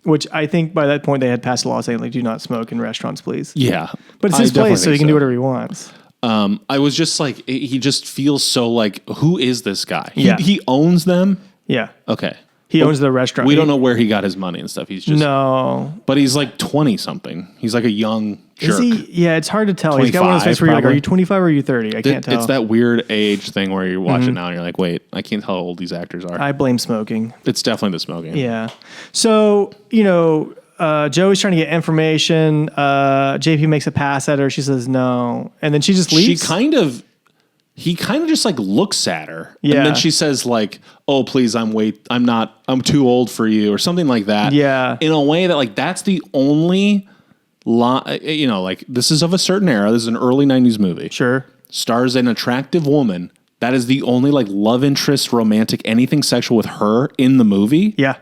Which I think by that point they had passed a law saying, like, do not smoke in restaurants, please. Yeah. But it's his place, so he can do whatever he wants. I was just like, he just feels so like, who is this guy? He owns them? Yeah. Okay. He owns the restaurant. We don't know where he got his money and stuff. He's just... No. But he's like 20-something. He's like a young jerk. Is he? Yeah, it's hard to tell. He's got one of those faces where you're like, are you 25 or are you 30? I can't tell. It's that weird age thing where you watch it now and you're like, wait, I can't tell how old these actors are. I blame smoking. It's definitely the smoking. Yeah. So, Joey's trying to get information. JP makes a pass at her. She says no. And then she just leaves. He kind of just like looks at her. Yeah. And then she says like, oh, please, I'm too old for you or something like that. Yeah. In a way that like, that's the only like this is of a certain era. This is an early 90s movie. Sure. Stars an attractive woman. That is the only like love interest, romantic, anything sexual with her in the movie. Yeah.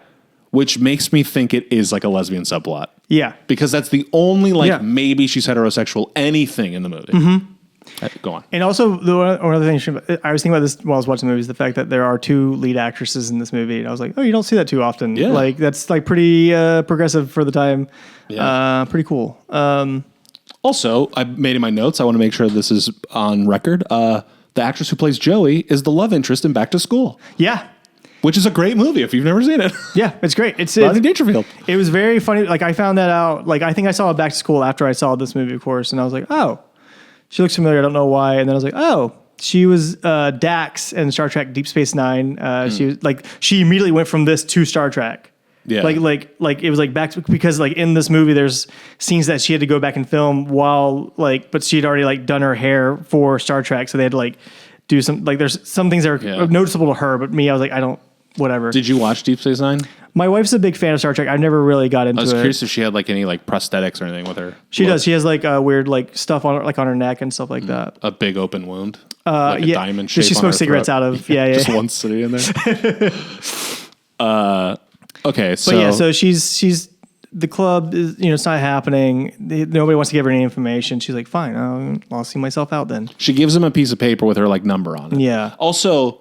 Which makes me think it is like a lesbian subplot. Yeah. Because that's the only maybe she's heterosexual, anything in the movie. Mm-hmm. Go on. And also, one other thing I was thinking about this while I was watching the movie is the fact that there are 2 lead actresses in this movie. And I was like, oh, you don't see that too often. Yeah. Like, that's like pretty progressive for the time. Yeah. Pretty cool. Also, I made in my notes, I want to make sure this is on record. The actress who plays Joey is the love interest in Back to School. Yeah. Which is a great movie if you've never seen it. Yeah, it's great. It's Rodney Dangerfield. It was very funny. Like, I found that out. Like, I think I saw it Back to School after I saw this movie, of course. And I was like, oh, she looks familiar. I don't know why. And then I was like, oh, she was Dax in Star Trek Deep Space Nine. She was like, she immediately went from this to Star Trek. Yeah. Like it was like back to, because like in this movie, there's scenes that she had to go back and film while like, but she'd already like done her hair for Star Trek. So they had to like do some, like there's some things that are noticeable to her, but me, I was like, I don't, whatever. Did you watch Deep Space Nine? My wife's a big fan of Star Trek. I never really got into it. I was curious if she had like any like prosthetics or anything with her. She does. She has like weird like stuff on her neck and stuff like that. A big open wound. Like a diamond shape. She smokes cigarettes out of. Yeah. Just one city in there. Okay. So but yeah, so she's the club is, it's not happening. Nobody wants to give her any information. She's like, fine, I'll see myself out then. She gives him a piece of paper with her like number on it. Yeah. Also,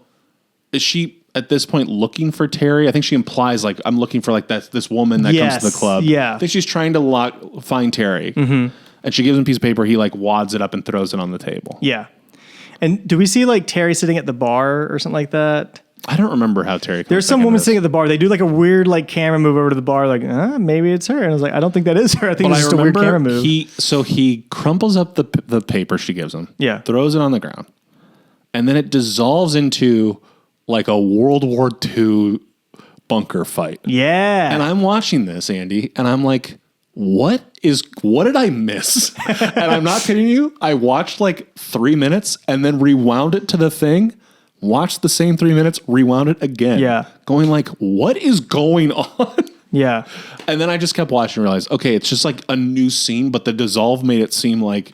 is she at this point looking for Terry? I think she implies like, I'm looking for like this woman that comes to the club. Yeah. I think she's trying to find Terry. Mm-hmm. And she gives him a piece of paper. He like wads it up and throws it on the table. Yeah. And do we see like Terry sitting at the bar or something like that? I don't remember how Terry comes. There's some woman sitting at the bar. They do like a weird like camera move over to the bar. Like, maybe it's her. And I was like, I don't think that is her. I think it's just a weird camera move. He crumples up the paper she gives him. Yeah. Throws it on the ground. And then it dissolves into like a World War II bunker fight. Yeah. And I'm watching this, Andy, and I'm like, what did I miss? And I'm not kidding you. I watched like 3 minutes and then rewound it to the thing, watched the same 3 minutes, rewound it again. Yeah. Going like, what is going on? Yeah. And then I just kept watching and realized, okay, it's just like a new scene, but the dissolve made it seem like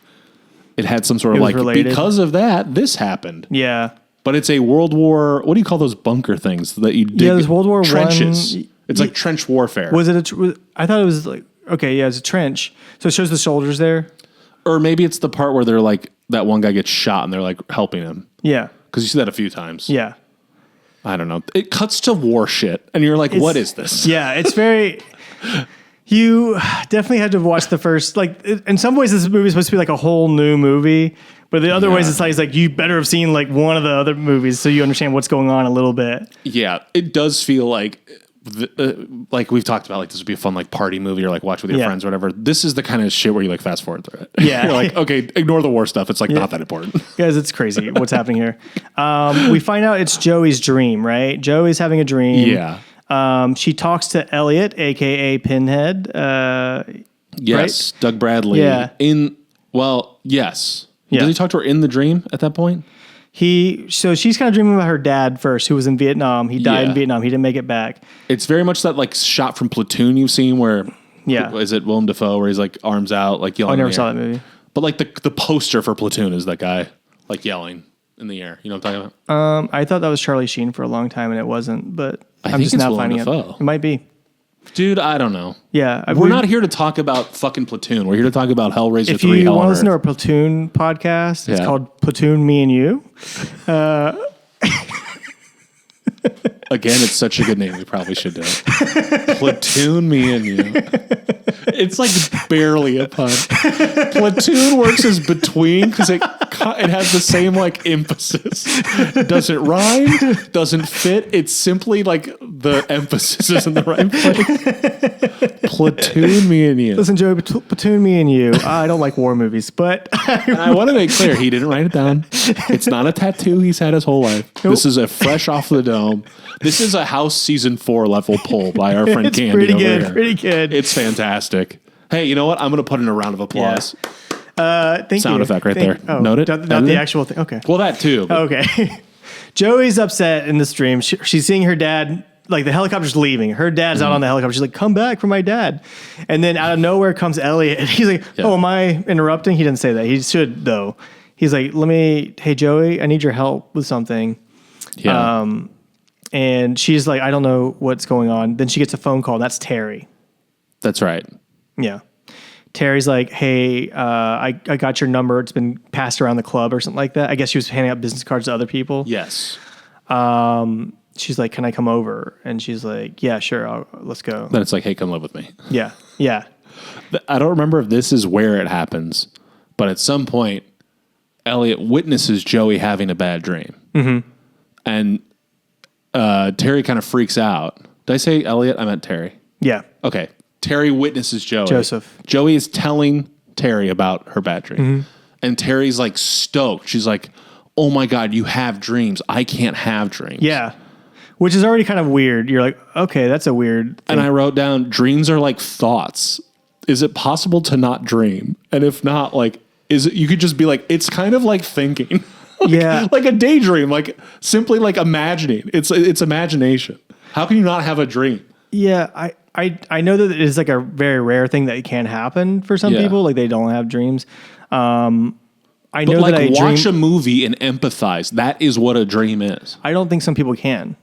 it had some sort of like, related. because of that, this happened. Yeah. But it's a World War, what do you call those bunker things that you dig? Yeah, there's World War trenches. I. It's like trench warfare. Was it I thought it was like, okay, yeah, it's a trench. So it shows the soldiers there. Or maybe it's the part where they're like, that one guy gets shot and they're like helping him. Yeah. Because you see that a few times. Yeah. I don't know. It cuts to war shit. And you're like, what is this? Yeah, it's very... You definitely had to watch the first... Like, in some ways, this movie is supposed to be like a whole new movie. But the other ways, it's like you better have seen like one of the other movies so you understand what's going on a little bit. Yeah, it does feel like... like we've talked about, like this would be a fun like party movie or like watch with your friends or whatever. This is the kind of shit where you like fast forward through it. Yeah. You're like, okay, ignore the war stuff. It's like not that important. Guys, it's crazy what's happening here. We find out it's Joey's dream, right? Joey's having a dream. Yeah. She talks to Elliot, aka Pinhead. Yes, right? Doug Bradley. Yeah. Yes. Yeah. Does he talk to her in the dream at that point? So she's kind of dreaming about her dad first, who was in Vietnam. He died in Vietnam. He didn't make it back. It's very much that like shot from Platoon you've seen where, is it Willem Dafoe where he's like arms out, like yelling? I never saw that movie. But like the poster for Platoon is that guy like yelling in the air. You know what I'm talking about? I thought that was Charlie Sheen for a long time, and it wasn't. But I'm just it's now Willem finding Dafoe. it. It might be. Dude, I don't know. Yeah. We're not here to talk about fucking Platoon. We're here to talk about Hellraiser 3. If you want to listen to our Platoon podcast, it's called Platoon, Me and You. Again, it's such a good name. We probably should do it. Platoon, Me and You. It's like barely a pun. Platoon works as between because it has the same like emphasis. Doesn't rhyme, doesn't fit. It's simply like the emphasis is in the right place. Platoon, Me and You. Listen, Joey, Platoon, Me and You. I don't like war movies, but and I want to make clear he didn't write it down. It's not a tattoo he's had his whole life. Nope. This is a fresh off the dome. This is a House season 4 level pull by our friend Candy. Pretty good. Here. Pretty good. It's fantastic. Hey, you know what? I'm going to put in a round of applause. Thank you. Sound effect right there. Oh, Note it. Not the actual thing. Okay. Well, that too. Okay. Joey's upset in the stream. She's seeing her dad. Like the helicopter's leaving. Her dad's out on the helicopter. She's like, "Come back for my dad." And then out of nowhere comes Elliot. He's like, "Oh, am I interrupting?" He didn't say that. He should though. He's like, "Hey Joey, I need your help with something." Yeah. And she's like, "I don't know what's going on." Then she gets a phone call. And that's Terry. That's right. Yeah. Terry's like, "Hey, I got your number. It's been passed around the club or something like that." I guess she was handing out business cards to other people. Yes. She's like, "Can I come over?" And she's like, "Yeah, sure. Let's go." Then it's like, "Hey, come live with me." Yeah. Yeah. I don't remember if this is where it happens, but at some point, Elliot witnesses Joey having a bad dream. Mm-hmm. And Terry kind of freaks out. Did I say Elliot? I meant Terry. Yeah. Okay. Terry witnesses Joey. Joseph. Joey is telling Terry about her bad dream. Mm-hmm. And Terry's like stoked. She's like, "Oh my God, you have dreams. I can't have dreams." Yeah. Which is already kind of weird. You're like, okay, that's a weird thing. And I wrote down, dreams are like thoughts. Is it possible to not dream? And if not, like, is it, you could just be like, it's kind of like thinking. Like a daydream, like simply like imagining. It's imagination. How can you not have a dream? Yeah, I know that it is like a very rare thing that can happen for some people. Like they don't have dreams. I know like, that I watch a movie and empathize. That is what a dream is. I don't think some people can.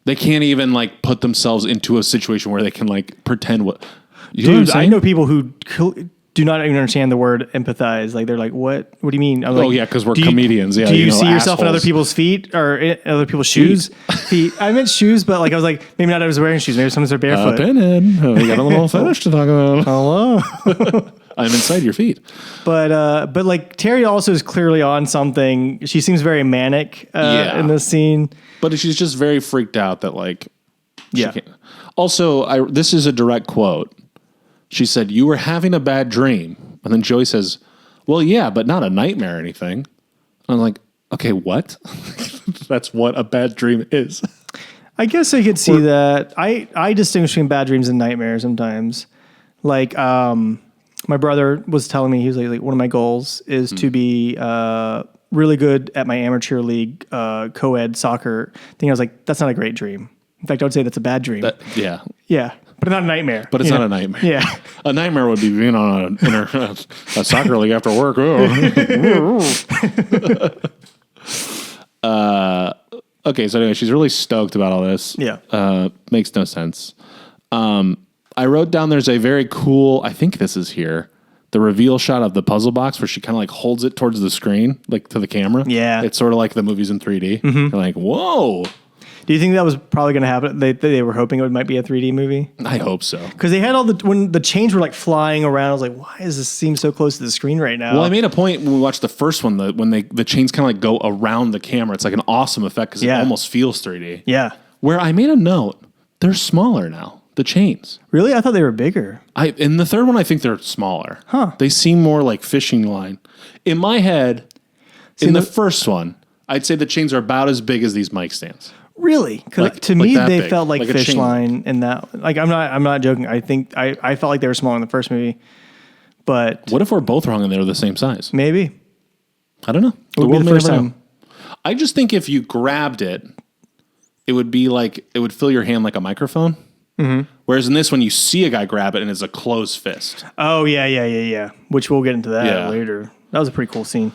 They can't even like put themselves into a situation where they can like pretend what. Dude, I know people who do not even understand the word empathize. Like they're like, "What? What do you mean?" I'm like, because we're comedians. Yeah. Do you see yourself in other people's feet or in other people's shoes? Feet. I meant shoes, but like I was like, maybe not. I was wearing shoes. Maybe someone's barefoot. Pinhead. We got a little fetish to talk about. Hello. I'm inside your feet. But like Terry also is clearly on something. She seems very manic in this scene. But she's just very freaked out that like, she can't. Also, this is a direct quote. She said, "You were having a bad dream." And then Joey says, "Well, yeah, but not a nightmare or anything." And I'm like, okay, what? That's what a bad dream is. I guess I could see that. I distinguish between bad dreams and nightmares sometimes. Like, my brother was telling me, he was like one of my goals is to be really good at my amateur league co-ed soccer thing. I was like, that's not a great dream. In fact, I would say that's a bad dream. Yeah. Yeah, but not a nightmare. But it's not a nightmare. Yeah. A nightmare would be being on a soccer league after work. Okay, so anyway, she's really stoked about all this. Yeah. Makes no sense. I wrote down there's a very cool, I think this is here, the reveal shot of the puzzle box where she kind of like holds it towards the screen, like to the camera. Yeah. It's sort of like the movies in 3D. You're like, whoa. Do you think that was probably going to happen? They were hoping it might be a 3D movie? I hope so. Because they had when the chains were like flying around, I was like, why does this seem so close to the screen right now? Well, I made a point when we watched the first one, when the chains kind of like go around the camera. It's like an awesome effect because it almost feels 3D. Yeah. Where I made a note, they're smaller now. The chains. Really? I thought they were bigger. In the third one, I think they're smaller. Huh. They seem more like fishing line. In my head, in the first one, I'd say the chains are about as big as these mic stands. Really? Because to like me, that they big, felt like like a fish chain. line in that. Like I'm not joking. I think I felt like they were smaller in the first movie, but What if we're both wrong and they're the same size? maybe I don't know. it would be world the may first never know. time. I just think if you grabbed it, it would be like, it would fill your hand like a microphone. Mm-hmm. Whereas in this one, you see a guy grab it and it's a closed fist. Oh yeah. Which we'll get into that Yeah. later. That was a pretty cool scene.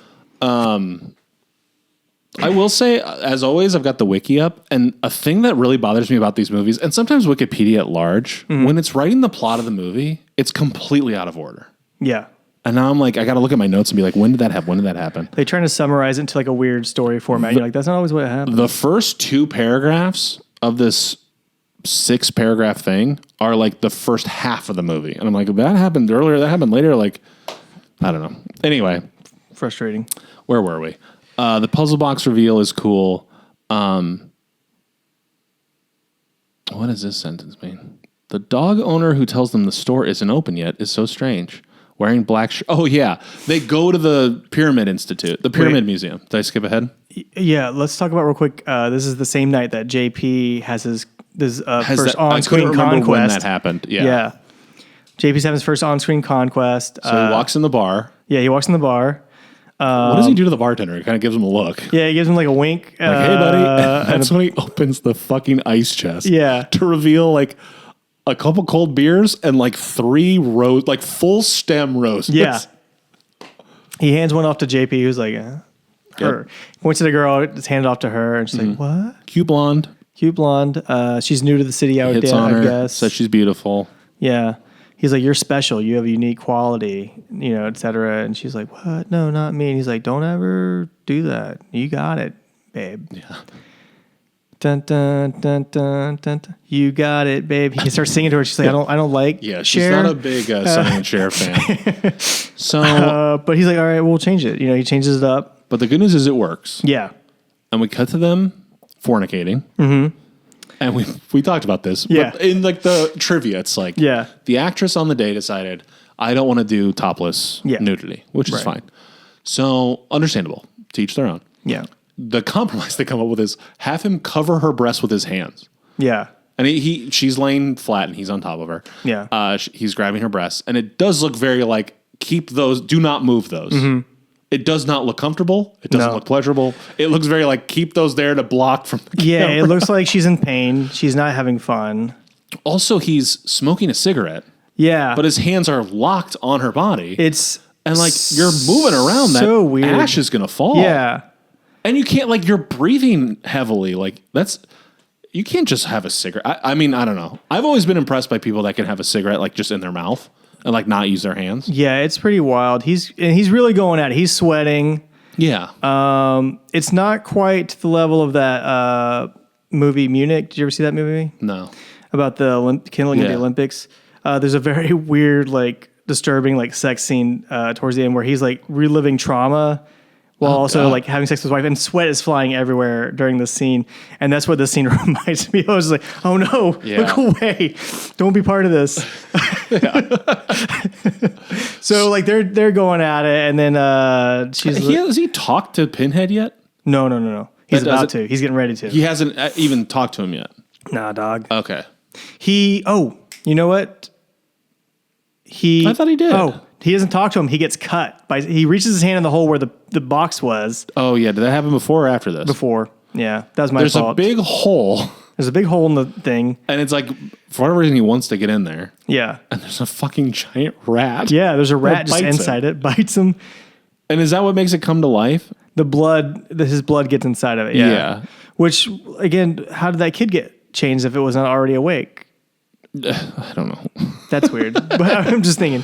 I will say, as always, I've got the wiki up, and a thing that really bothers me about these movies, and sometimes Wikipedia at large, when it's writing the plot of the movie, it's completely out of order. Yeah. And now I'm like, I got to look at my notes and be like, when did that happen? When did that happen? They trying to summarize it into like a weird story format. You're like, that's not always what happened. The first 2 paragraphs of this 6-paragraph thing are like the first half of the movie. And I'm like, that happened earlier, that happened later. Like, I don't know. Anyway, Frustrating. where were we? The puzzle box reveal is cool. What does this sentence mean? The dog owner who tells them the store isn't open yet is so strange. Wearing black Oh yeah. They go to the Pyramid Institute, the Pyramid Museum. Did I skip ahead? Yeah. Let's talk about real quick. This is the same night that JP has his first I on-screen couldn't remember conquest. when that happened. Yeah. JP's having his first on-screen conquest. So he walks in the bar. Yeah, he walks in the bar. What does he do to the bartender? He kind of gives him a look. Yeah, he gives him like a wink. Like, hey, buddy. And that's when he opens the fucking ice chest. Yeah. To reveal like a couple cold beers and like 3 like full stem roses. Yeah. He hands one off to JP, who's like, her. Yep. Points to the girl, just hand it off to her, and she's like, what? Cute blonde. Cute blonde. She's new to the city, I Hits on her. guess. Says she's beautiful. Yeah. He's like, you're special. You have a unique quality, et cetera. And she's like, what? No, not me. And he's like, don't ever do that. You got it, babe. Yeah. Dun, dun, dun, dun, dun, dun. You got it, babe. He can start singing to her. She's like, I don't like Yeah, she's Cher. not a big Sonny and Cher fan. So, But he's like, all right, we'll change it. He changes it up. but the good news is it works. Yeah. And we cut to them fornicating. Mm-hmm. And we talked about this. Yeah. But in like the trivia, it's like Yeah. the actress on the day decided, I don't want to do topless nudity, which is Right. fine. So understandable. To each their own. Yeah. The compromise they come up with is have him cover her breasts with his hands. Yeah. And she's laying flat and he's on top of her. Yeah. He's grabbing her breasts. And it does look very like, keep those, do not move those. Mm-hmm. It does not look comfortable. It doesn't No. look pleasurable. It looks very like, keep those there to block from the Yeah. camera. It looks like she's in pain. She's not having fun. Also, he's smoking a cigarette, Yeah. but his hands are locked on her body. it's And like, you're moving around, that so weird. ash is going to fall. Yeah. And you can't, like, you're breathing heavily. Like, you can't just have a cigarette. I mean, I don't know. I've always been impressed by people that can have a cigarette, like, just in their mouth and, like, not use their hands. Yeah. It's pretty wild. He's really going at it. He's sweating. Yeah. It's not quite to the level of that movie Munich. Did you ever see that movie No. about the kindling of the Yeah. Olympics? There's a very weird, like, disturbing, like, sex scene towards the end where he's like reliving trauma while also God. like having sex with his wife, and sweat is flying everywhere during the scene. And that's what this scene reminds me of. I was like, oh no, Yeah. look away, don't be part of this. So like they're going at it, and then she's Has he talked to Pinhead yet? no. He's But does about to. He's getting ready to. He hasn't even talked to him yet. Nah, dog. Okay. You know what? I thought he did. Oh, he doesn't talk to him. He gets cut. He reaches his hand in the hole where the box was. Oh, yeah. Did that happen before or after this? Before. Yeah, that was my There's fault. a big hole. There's a big hole in the thing. And it's like, for whatever reason, he wants to get in there. Yeah. And there's a fucking giant rat. Yeah, there's a rat just bites inside it, bites him. And is that what makes it come to life? His blood gets inside of it. Yeah. Yeah. Which, again, how did that kid get changed if it was not already awake? I don't know. That's weird. But I'm just thinking.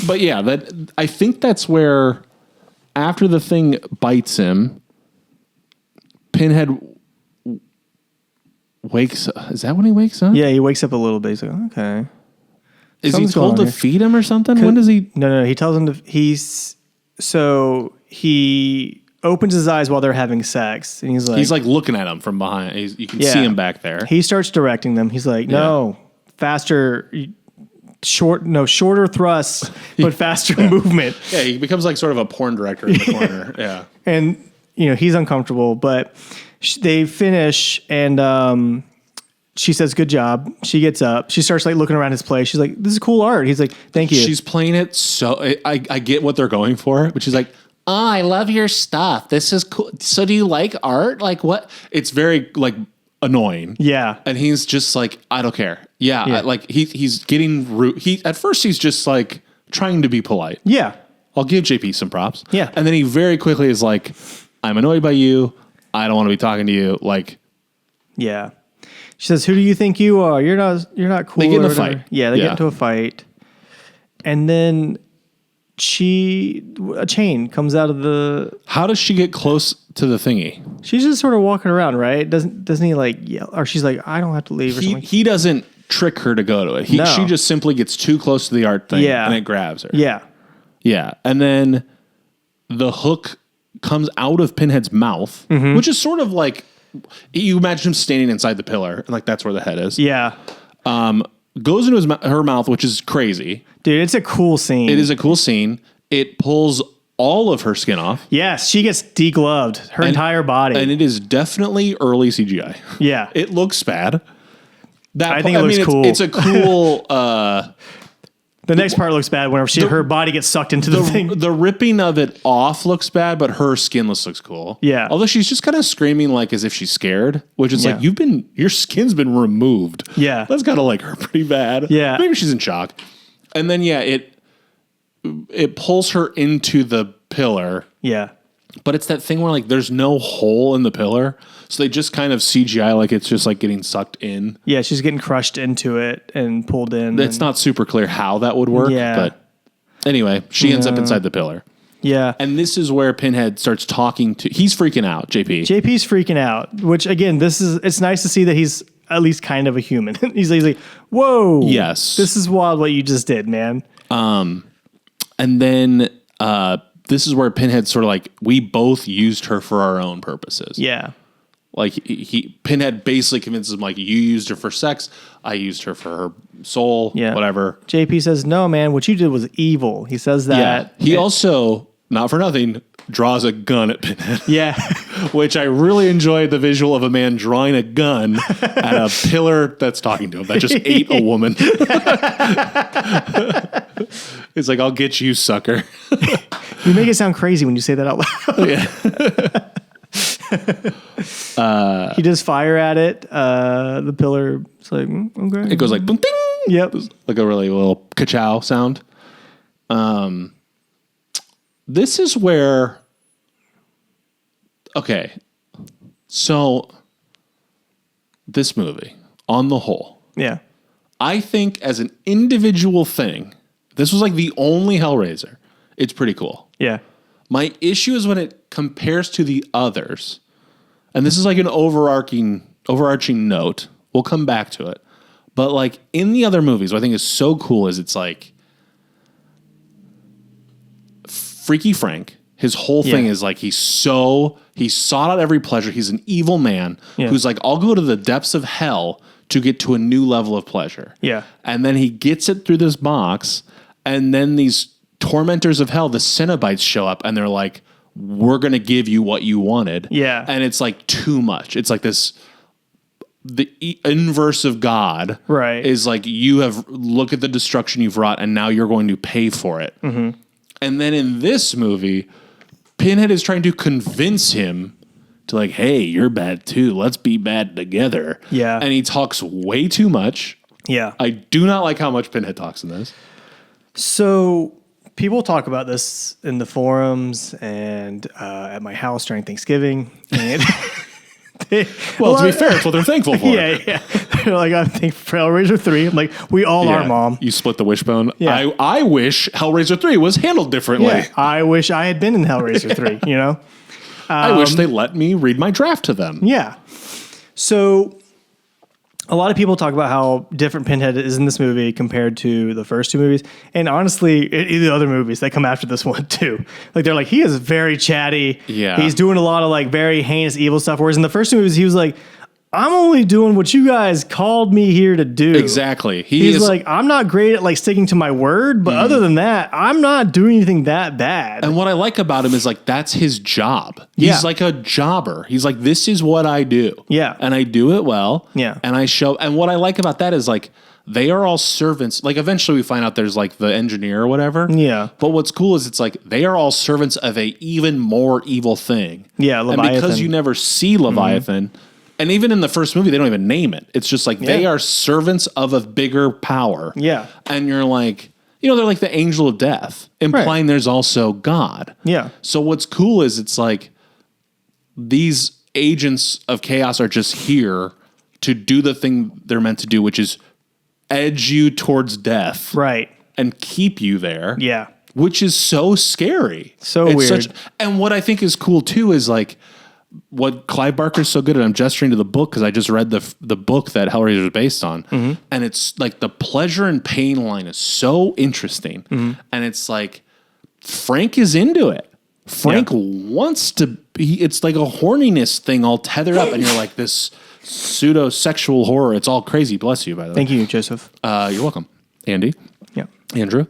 But yeah, I think that's where, after the thing bites him, Pinhead wakes up. Is that when he wakes up? Yeah, he wakes up a little bit. He's like, okay. Is Something's he told going to on feed him or something? When does he? No. He tells him he opens his eyes while they're having sex. And He's like looking at him from behind. You can see him back there. He starts directing them. He's like, no, faster, shorter thrusts, but faster movement. Yeah, he becomes like sort of a porn director in the corner. Yeah. And, he's uncomfortable, but they finish and she says, good job. She gets up. She starts like looking around his place. She's like, this is cool art. He's like, thank you. She's playing it so... I get what they're going for, but she's like, oh, I love your stuff. This is cool. So do you like art? Like what? It's very like annoying. Yeah. And he's just like, I don't care. Yeah. He's getting rude. At first he's just like trying to be polite. Yeah. I'll give JP some props. Yeah. And then he very quickly is like, I'm annoyed by you. I don't want to be talking to you. Like, yeah. She says, who do you think you are? You're not cool. They get in or a whatever. fight. Yeah, they get into a fight. And then a chain comes out of the... how does she get close to the thingy? She's just sort of walking around, right? Doesn't he like yell? Or she's like, I don't have to leave or something. He doesn't trick her to go to it. No. She just simply gets too close to the art thing and it grabs her. Yeah. Yeah. And then the hook comes out of Pinhead's mouth, which is sort of like, you imagine him standing inside the pillar, and like that's where the head is. Yeah. Goes into her mouth, which is crazy. Dude, it's a cool scene. It is a cool scene. It pulls all of her skin off. Yes, she gets degloved, her entire body. And it is definitely early CGI. Yeah. It looks bad. I think it looks cool. It's a cool... the next part looks bad whenever her body gets sucked into the thing. The ripping of it off looks bad, but her skinless looks cool. Yeah. Although she's just kind of screaming like as if she's scared, which is like, your skin's been removed. Yeah. That's gotta like hurt pretty bad. Yeah. Maybe she's in shock. And then it pulls her into the pillar. Yeah. But it's that thing where like there's no hole in the pillar. So they just kind of CGI like it's just like getting sucked in. Yeah, she's getting crushed into it and pulled in. It's not super clear how that would work. Yeah. But anyway, she ends up inside the pillar. Yeah. And this is where Pinhead starts talking to... He's freaking out, JP. JP's freaking out, which again, it's nice to see that he's at least kind of a human. he's like, whoa. Yes. This is wild what you just did, man. And then this is where Pinhead sort of like, we both used her for our own purposes. Yeah. Like Pinhead basically convinces him like, you used her for sex. I used her for her soul. Yeah. Whatever. JP says, no, man, what you did was evil. He says that. Yeah. He also, not for nothing, draws a gun at Pinhead. Yeah. Which I really enjoyed the visual of a man drawing a gun at a pillar that's talking to him that just ate a woman. It's like, I'll get you, sucker. You make it sound crazy when you say that out loud. Yeah. He does fire at it. The pillar, it's like, okay. It goes like, boom, ding. Yep. Like a really little ka-chow sound. This is where, okay, so this movie, on the whole, Yeah. I think as an individual thing, this was like the only Hellraiser. It's pretty cool. Yeah. My issue is when it compares to the others, and this is like an overarching note. We'll come back to it. But like in the other movies, what I think is so cool is it's like Freaky Frank, his whole thing is like he sought out every pleasure. He's an evil man who's like, I'll go to the depths of hell to get to a new level of pleasure. Yeah. And then he gets it through this box, and then these tormentors of hell, the cenobites, show up, and they're like, we're going to give you what you wanted. Yeah. And it's like too much. It's like this inverse of God. Right. Is like, look at the destruction you've wrought, and now you're going to pay for it. Mm-hmm. And then in this movie, Pinhead is trying to convince him to like, hey, you're bad too. Let's be bad together. Yeah. And he talks way too much. Yeah. I do not like how much Pinhead talks in this. So people talk about this in the forums and at my house during Thanksgiving. And well, to be fair, it's what they're thankful for. Yeah. They're like, I'm thankful for HELLRAISER 3. I'm like, we all are, Mom. You split the wishbone. Yeah. I wish HELLRAISER 3 was handled differently. Yeah. I wish I had been in HELLRAISER 3, you know? I wish they let me read my draft to them. Yeah. So a lot of people talk about how different Pinhead is in this movie compared to the first two movies. And honestly, the other movies that come after this one too. Like they're like, he is very chatty. Yeah. He's doing a lot of like very heinous evil stuff. Whereas in the first two movies, he was like, I'm only doing what you guys called me here to do. Exactly. He's like, I'm not great at like sticking to my word, but other than that, I'm not doing anything that bad. And what I like about him is like, that's his job. He's like a jobber. He's like, this is what I do. Yeah. And I do it well. Yeah. And and what I like about that is like, they are all servants. Like eventually we find out there's like the engineer or whatever. Yeah. But what's cool is it's like, they are all servants of a even more evil thing. Yeah, Leviathan. And because you never see Leviathan, and even in the first movie, they don't even name it. It's just like they are servants of a bigger power. Yeah. And you're like, they're like the angel of death, implying there's also God. Yeah. So what's cool is it's like these agents of chaos are just here to do the thing they're meant to do, which is edge you towards death. Right. And keep you there. Yeah. Which is so scary. So It's weird. And what I think is cool too is like, what Clive Barker's so good at, I'm gesturing to the book because I just read the book that Hellraiser is based on. Mm-hmm. And it's like the pleasure and pain line is so interesting. Mm-hmm. And it's like, Frank is into it. Frank wants to be, it's like a horniness thing all tethered up. And you're like this pseudo sexual horror. It's all crazy. Bless you, by the way. Thank you, Joseph. You're welcome. Andy. Yeah. Andrew.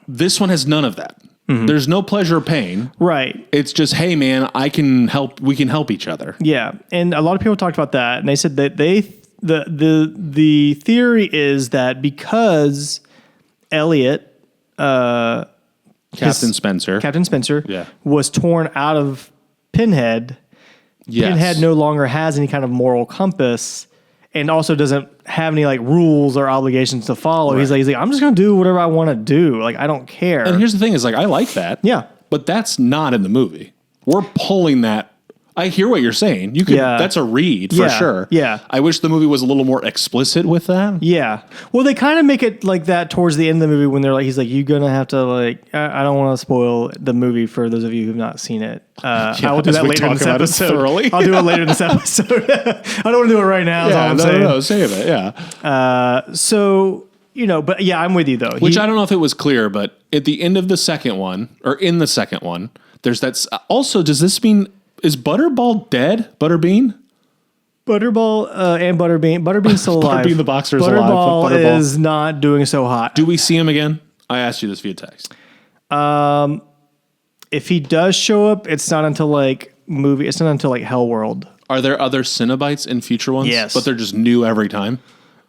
This one has none of that. Mm-hmm. There's no pleasure or pain. Right. It's just, hey man, I can help. We can help each other. Yeah. And a lot of people talked about that, and they said that the theory is that because Elliot, Captain Spencer, was torn out of Pinhead, Pinhead no longer has any kind of moral compass, and also doesn't have any like rules or obligations to follow. Right. He's like, I'm just going to do whatever I want to do. Like, I don't care. And here's the thing is like, I like that. Yeah. But that's not in the movie. We're pulling that. I hear what you're saying. You could, that's a read for sure. Yeah. I wish the movie was a little more explicit with that. Yeah. Well, they kind of make it like that towards the end of the movie when they're like, he's like, you're going to have to like, I don't want to spoil the movie for those of you who've not seen it. I will do that later in this episode. I'll do it later in this episode. I don't want to do it right now. No, save it. Yeah. So, but yeah, I'm with you though. Which I don't know if it was clear, but at the end of the second one, or in the second one, there's that. Also, does this mean, is Butterball dead? Butterbean? Butterball and Butterbean. Butterbean's still alive. Butterbean the boxer is alive. Butterball is not doing so hot. Do we see him again? I asked you this via text. If he does show up, it's not until like Hell World. Are there other cenobites in future ones? Yes. But they're just new every time?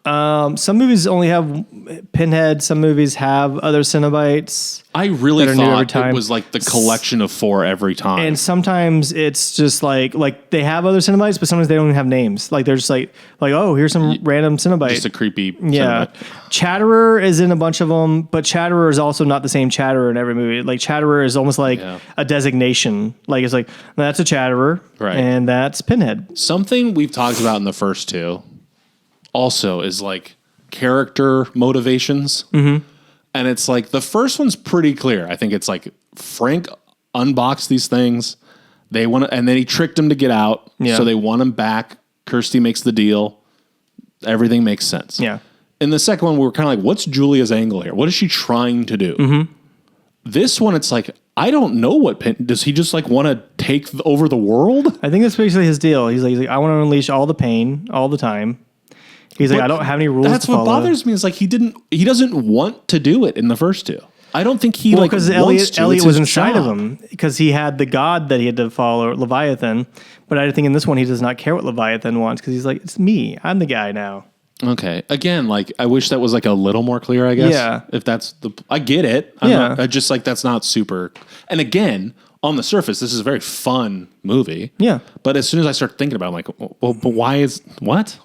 Some movies only have Pinhead. Some movies have other cenobites. I really thought it was like the collection of 4 every time. And sometimes it's just like they have other cenobites, but sometimes they don't even have names. Like they're just like oh, here's some random cenobite. Just a creepy cenobite. Chatterer is in a bunch of them, but Chatterer is also not the same Chatterer in every movie. Like Chatterer is almost like a designation. Like it's like, that's a Chatterer, right? And that's Pinhead. Something we've talked about in the first 2 also is like character motivations. Mm-hmm. And it's like the first one's pretty clear. I think it's like Frank unboxed these things. They want to, and then he tricked him to get out. Yeah. So they want him back. Kirsty makes the deal. Everything makes sense. Yeah. In the second one, we were kind of like, what's Julia's angle here? What is she trying to do? Mm-hmm. This one, it's like, I don't know does he just like want to take over the world? I think that's basically his deal. He's like, I want to unleash all the pain all the time. He's like, I don't have any rules to follow. That's what bothers me is like he doesn't want to do it in the first 2. I don't think he because wants to. Elliot It's was his inside of job. him because he had the god that he had to follow, Leviathan. But I think in this one he does not care what Leviathan wants because he's like, it's me. I'm the guy now. Okay. Again, I wish that was a little more clear, I guess. Yeah. If that's I get it. I just that's not super. And again, on the surface, this is a very fun movie. Yeah. But as soon as I start thinking about it, I'm like, well, but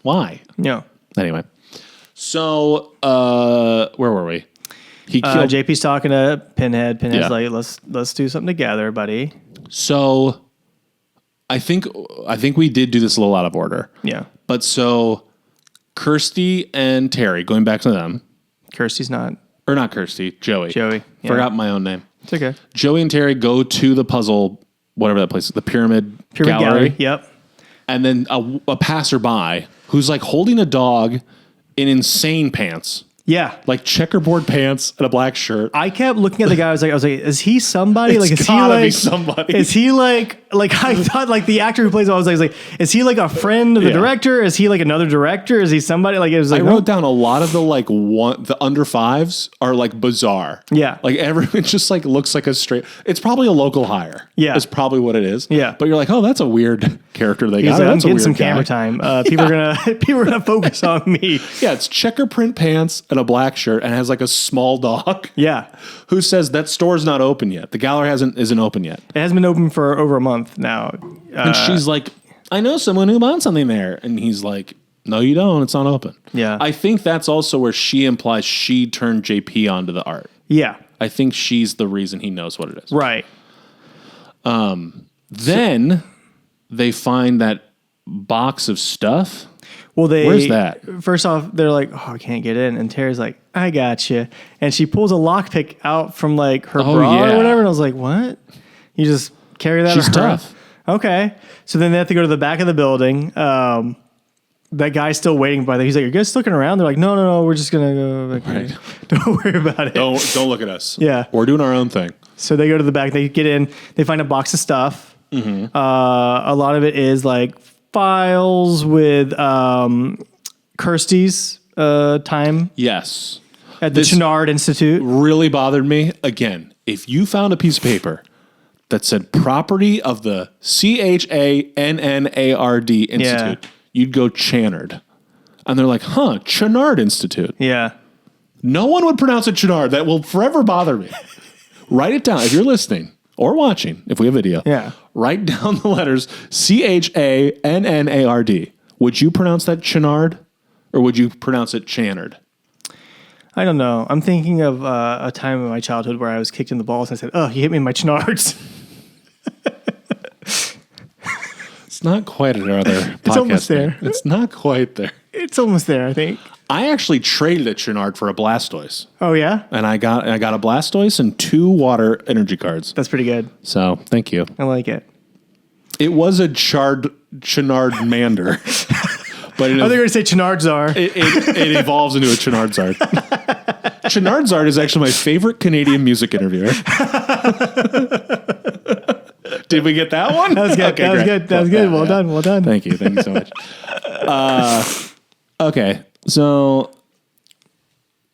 why? Yeah. Anyway. So, where were we? He killed. JP's talking to Pinhead. Pinhead's Yeah. like, let's do something together, buddy. So, I think we did do this a little out of order. Yeah. But so, Kirsty and Terry, going back to them, Kirsty's not. or not Kirsty, Joey. Joey, yeah. Forgot my own name. It's okay. Joey and Terry go to the puzzle, whatever that place is, the Pyramid Gallery. Yep. And then a passerby who's holding a dog in insane pants. Yeah. Like checkerboard pants and a black shirt. I kept looking at the guy. I was like, is he somebody? It's Is gotta he be somebody. Is he like I thought the actor who plays him, I was like, is he a friend of the Yeah. director? Is he another director? Is he somebody? It was I wrote down a lot of the under fives are bizarre. Yeah. Everyone just looks like a straight. It's probably a local hire. Yeah. It's probably what it is. Yeah. But you're like, oh, that's a weird character they He's got. like, I'm That's a getting weird some guy. camera time. People are gonna focus on me. Yeah, it's checker print pants and a black shirt and has a small dog. Yeah. Who says that store's not open yet? The gallery isn't open yet. It hasn't been open for over a month now. And she's like, I know someone who bought something there. And he's like, no, you don't. It's not open. Yeah. I think that's also where she implies she turned JP onto the art. Yeah. I think she's the reason he knows what it is. Right. Then they find that box of stuff. Well, Where's that? First off, they're like, "Oh, I can't get in," and Terry's like, "I got you," and she pulls a lockpick out from her bra yeah. or whatever, and I was like, "What? You just carry that?" She's around? tough. Okay, so then they have to go to the back of the building. That guy's still waiting by there. He's like, "Are you guys looking around?" They're like, "No, we're just gonna go back here. Don't worry about it." Don't look at us. Yeah. We're doing our own thing. So they go to the back. They get in. They find a box of stuff. Mm-hmm. A lot of it is files with Kirsty's time Yes. at the Chenard Institute. Really bothered me. Again, if you found a piece of paper that said property of the CHANNARD Institute, you'd go Channard. And they're like, Chenard Institute. Yeah. No one would pronounce it Chenard. That will forever bother me. Write it down if you're listening or watching, if we have video. Yeah. Write down the letters CHANNARD. Would you pronounce that Chenard or would you pronounce it Channard? I don't know. I'm thinking of a time in my childhood where I was kicked in the balls and I said, "Oh, you hit me in my Chenards." It's not quite another podcast. It's almost there. name. It's not quite there. It's almost there, I think. I actually traded a Chennard for a Blastoise, Oh, yeah? and I got a Blastoise and 2 water energy cards. That's pretty good. So thank you. I like it. It was a Chennard Mander, but I think you're going to say Chenardzar. it evolves into a Chennardzard. Chennardzard is actually my favorite Canadian music interviewer. Did we get that one? That was good. Okay, that was great. good. That was good. Well Yeah. done. Well done. Thank you so much. Okay, so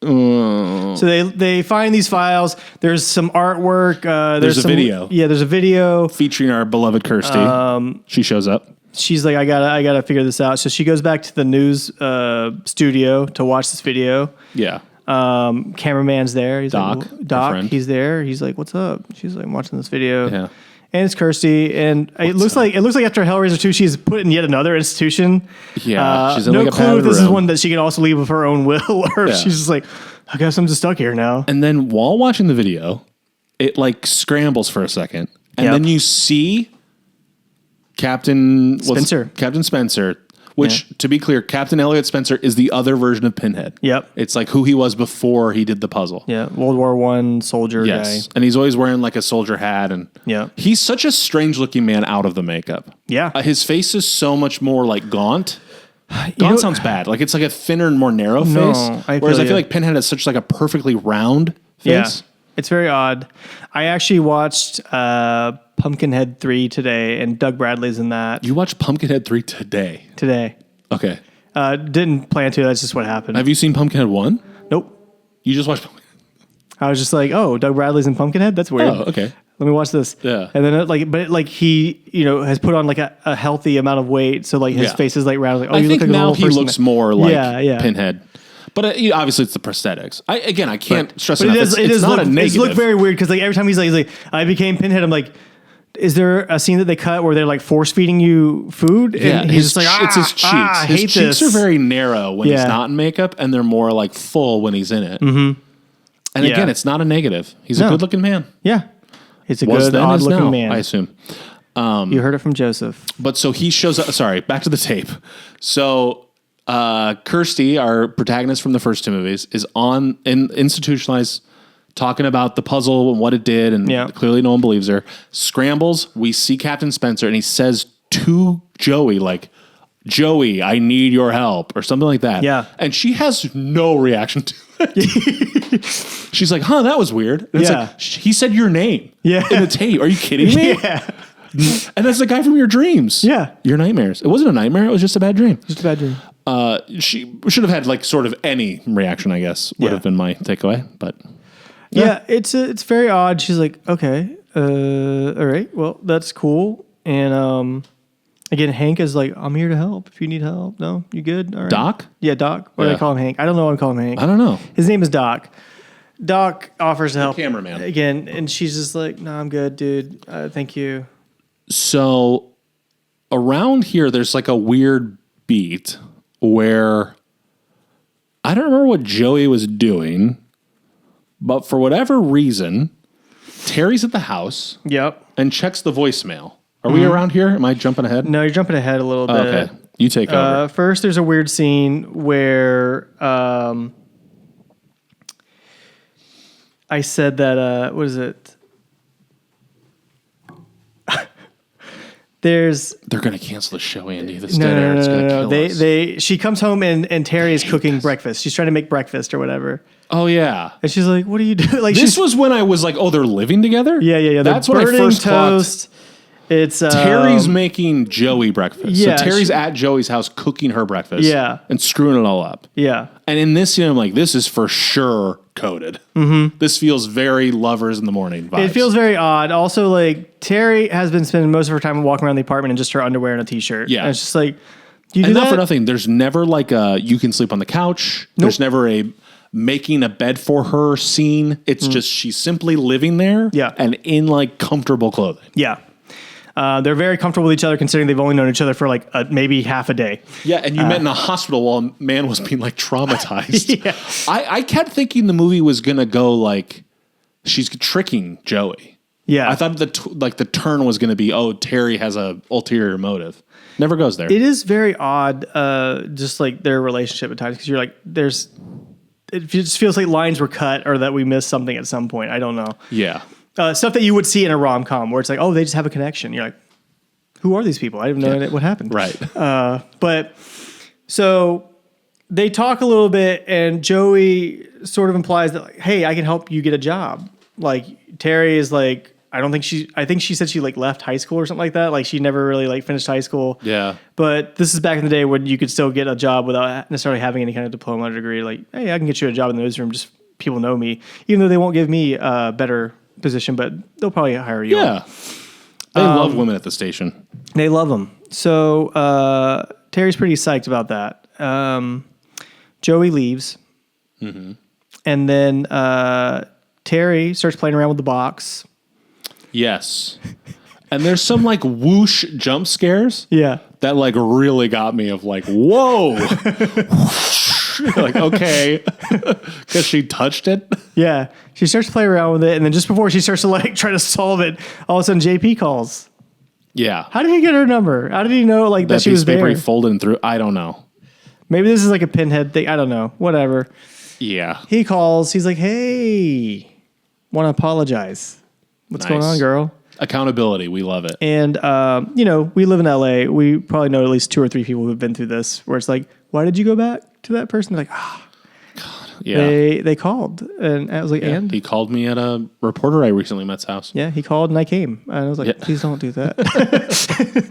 So they find these files. There's some artwork. There's a some video. Yeah, there's a video. featuring our beloved Kirsty, she shows up. She's like, I gotta figure this out. So she goes back to the news studio to watch this video. Yeah, Cameraman's there. He's Doc, like, our Doc, friend. he's there. He's like, what's up? She's like, I'm watching this video. yeah. And it's Kirsty, and it looks like after Hellraiser 2, she's put in yet another institution. Yeah, she's in no like a clue if padded this is room. one that she can also leave of her own will, or if Yeah. she's just like, I guess I'm just stuck here now. And then while watching the video, it scrambles for a second, and Yep. then you see Captain Spencer, which, to be clear, Captain Elliot Spencer is the other version of Pinhead. Yep. It's who he was before he did the puzzle. Yeah, World War I soldier Yes. guy. And he's always wearing a soldier hat. And Yeah. he's such a strange looking man out of the makeup. Yeah. His face is so much more gaunt. know- Gaunt sounds bad. It's a thinner and more narrow No, face. I Whereas feel I feel ya. like Pinhead has such a perfectly round Yeah, face. it's very odd. I actually watched Pumpkinhead 3 today, and Doug Bradley's in that You watched Pumpkinhead 3 today. today. Okay. Didn't plan to. That's just what happened. Have you seen Pumpkinhead 1? Nope. You just watched Pumpkinhead. I was just like, oh, Doug Bradley's in Pumpkinhead? That's weird. Oh, okay. Let me watch this. Yeah. And then he, has put on like a healthy amount of weight. So like his face is like round. Like, oh, I you think look like now a he looks more like Pinhead. But obviously it's the prosthetics. I can't stress enough. It's not a negative. It looked very weird because like every time he's like, I became Pinhead. I'm like, is there a scene that they cut where they're like force feeding you food? And yeah, he's just like, it's his cheeks. I hate his cheeks this. are very narrow when he's not in makeup, and they're more like full when he's in it. Mm-hmm. And again, it's not a negative. He's a good-looking man. Yeah, it's a good, odd-looking man. I assume. You heard it from Joseph. But so he shows up. Sorry, back to the tape. So Kirsty, our protagonist from the first two movies, is institutionalized, talking about the puzzle and what it did, and clearly no one believes her. Scrambles. We see Captain Spencer, and he says to Joey, like, Joey, I need your help, or something like that. Yeah. And she has no reaction to it. She's like, huh, that was weird. And it's like, he said your name in the tape. Are you kidding me? Yeah. And that's the guy from your dreams. Yeah. Your nightmares. It wasn't a nightmare. It was just a bad dream. Just a bad dream. She should have had like sort of any reaction, I guess, would have been my takeaway. But yeah, it's very odd. She's like, okay, all right, well, that's cool. And again, Hank is like, I'm here to help if you need help. No, you good? All right. Doc? Yeah, Doc. Or do I call him Hank? I don't know why I'm calling him Hank. I don't know. His name is Doc. Doc offers to help. Cameraman. Again, and she's just like, no, I'm good, dude. Thank you. So around here, there's like a weird beat where I don't remember what Joey was doing, but for whatever reason, Terry's at the house and checks the voicemail. Are we around here? Am I jumping ahead? No, you're jumping ahead a little bit. Okay. You take over. First, there's a weird scene where I said that, what is it? They're going to cancel the show, Andy. This dead air is going to kill us. She comes home and Terry is cooking breakfast. She's trying to make breakfast or whatever. Oh, yeah. And she's like, what are you doing? Like, this was when I was like, oh, they're living together? Yeah. That's when I first toast. clocked. It's Terry's making Joey breakfast. Yeah, so Terry's at Joey's house cooking her breakfast. Yeah. And screwing it all up. Yeah. And in this scene, I'm like, this is for sure coded. Mm-hmm. This feels very Lovers in the Morning vibes. It feels very odd. Also, like, Terry has been spending most of her time walking around the apartment in just her underwear and a t-shirt. Yeah. And it's just like, you do and that? not for nothing, there's never like a, you can sleep on the couch. Nope. There's never a making a bed for her scene. It's just, she's simply living there. Yeah. And in like comfortable clothing. Yeah. They're very comfortable with each other considering they've only known each other for like maybe half a day. Yeah, and you met in a hospital while a man was being like traumatized. Yeah. I kept thinking the movie was going to go like she's tricking Joey. Yeah. I thought the turn was going to be, oh, Terry has a ulterior motive. Never goes there. It is very odd, just like their relationship at times because you're like, it just feels like lines were cut or that we missed something at some point. I don't know. Yeah. Stuff that you would see in a rom-com where it's like, oh, they just have a connection. You're like, who are these people? I didn't know what happened. Right. But so they talk a little bit and Joey sort of implies that, like, hey, I can help you get a job. Like Terry is like, I think she said she like left high school or something like that. Like she never really like finished high school. Yeah. But this is back in the day when you could still get a job without necessarily having any kind of diploma or degree. Like, hey, I can get you a job in the newsroom. Just people know me, even though they won't give me a better position, but they'll probably hire you. Yeah. They love women at the station. They love them. So Terry's pretty psyched about that. Joey leaves. Mm-hmm. And then Terry starts playing around with the box. Yes. And there's some like whoosh jump scares. Yeah. That like really got me of like, whoa. Like, okay. Because she touched it. Yeah. She starts to play around with it. And then just before she starts to like try to solve it, all of a sudden JP calls. Yeah. How did he get her number? How did he know like that she was there? That piece of paper he folded through. I don't know. Maybe this is like a Pinhead thing. I don't know. Whatever. Yeah. He calls. He's like, hey, want to apologize. What's going on, girl? Accountability. We love it. And, we live in LA. We probably know at least 2 or 3 people who've been through this where it's like, why did you go back to that person? They're like, God. Yeah. They called. And I was like, and? He called me at a reporter I recently met's house. Yeah. He called and I came. And I was like, please don't do that.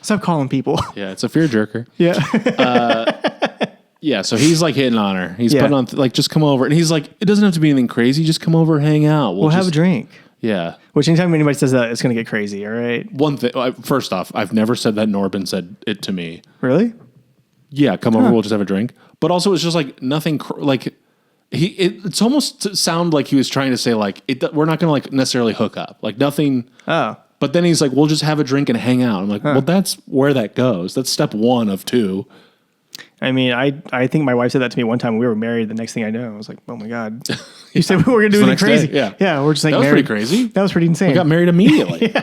Stop calling people. Yeah. It's a fear jerker. Yeah. Yeah, so he's like hitting on her. He's Yeah. putting on like, just come over, and he's like, it doesn't have to be anything crazy. Just come over, hang out. We'll have a just- drink. Yeah. Which anytime anybody says that, it's going to get crazy. All right. One thing. First off, I've never said that. Norbin said it to me. Really? Yeah, come over. We'll just have a drink. But also, it's just like nothing. Like it's almost sound like he was trying to say like we're not going to like necessarily hook up. Like nothing. Oh. But then he's like, we'll just have a drink and hang out. I'm like, well, that's where that goes. That's step 1 of 2. I mean, I think my wife said that to me one time when we were married. The next thing I know, I was like, oh my God. You said we were going to do the anything next day, crazy. yeah. Yeah, we're just like That was married. pretty crazy. That was pretty insane. We got married immediately.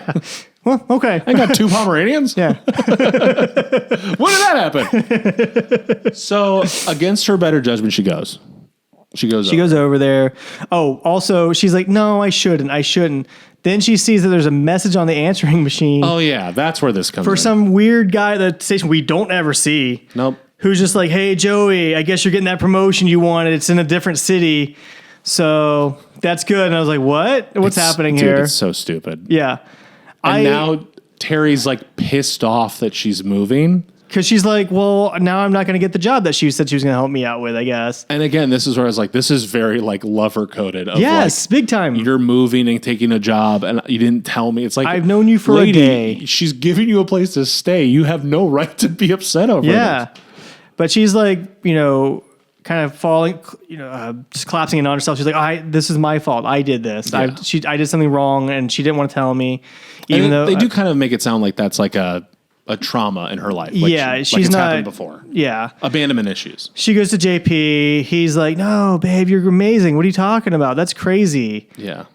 Well, okay. I got 2 Pomeranians. Yeah. When did that happen? So against her better judgment, she goes. She goes over there. Oh, also, she's like, no, I shouldn't. Then she sees that there's a message on the answering machine Oh yeah, that's where this comes for in. some weird guy at the station we don't ever see. Nope. Who's just like, hey, Joey, I guess you're getting that promotion you wanted. It's in a different city. So that's good. And I was like, what? What's happening Dude, here? it's so stupid. Yeah. And now Terry's like pissed off that she's moving. Because she's like, well, now I'm not going to get the job that she said she was going to help me out with, I guess. And again, this is where I was like, this is very like lover coded. Yes, big time. You're moving and taking a job and you didn't tell me. It's like, I've known you for a day. She's giving you a place to stay. You have no right to be upset over Yeah. this. But she's like, kind of falling, just collapsing in on herself. She's like, this is my fault. I did this. Yeah. I did something wrong and she didn't want to tell me. Even And though they do kind of make it sound like that's like a trauma in her life. Like Yeah, she's like it's not happened before. Yeah. Abandonment issues. She goes to JP. He's like, no, babe, you're amazing. What are you talking about? That's crazy. Yeah.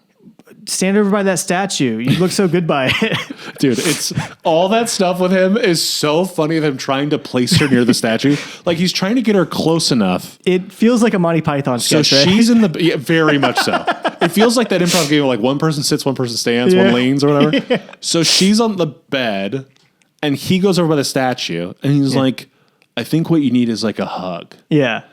Stand over by that statue. You look so good by it. Dude, it's all that stuff with him is so funny of him trying to place her near the statue. Like he's trying to get her close enough. It feels like a Monty Python So sketch, right? she's in the, yeah, very much so. It feels like that improv game where like one person sits, one person stands, one leans or whatever. So she's on the bed and he goes over by the statue and he's like, I think what you need is like a hug. Yeah.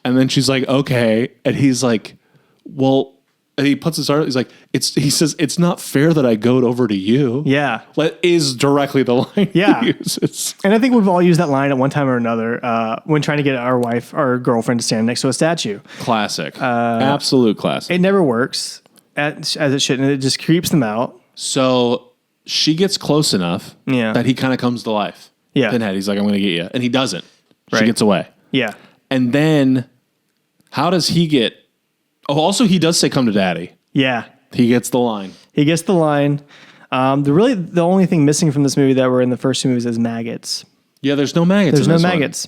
And then she's like, okay. And he's like, well, and he puts his arm, he's like, he says, it's not fair that I go over to you. Yeah. That is directly the line Yeah. he uses. And I think we've all used that line at one time or another when trying to get our girlfriend to stand next to a statue. Classic. Absolute classic. It never works as it shouldn't. It just creeps them out. So she gets close enough that he kind of comes to life. Yeah. Pinhead, he's like, I'm going to get you. And he doesn't. She Right. gets away. Yeah. And then how does he get... Oh, also he does say, come to daddy. Yeah. He gets the line. He gets the line. The only thing missing from this movie that were in the first two movies is maggots. Yeah, there's no maggots. There's in no this one. maggots.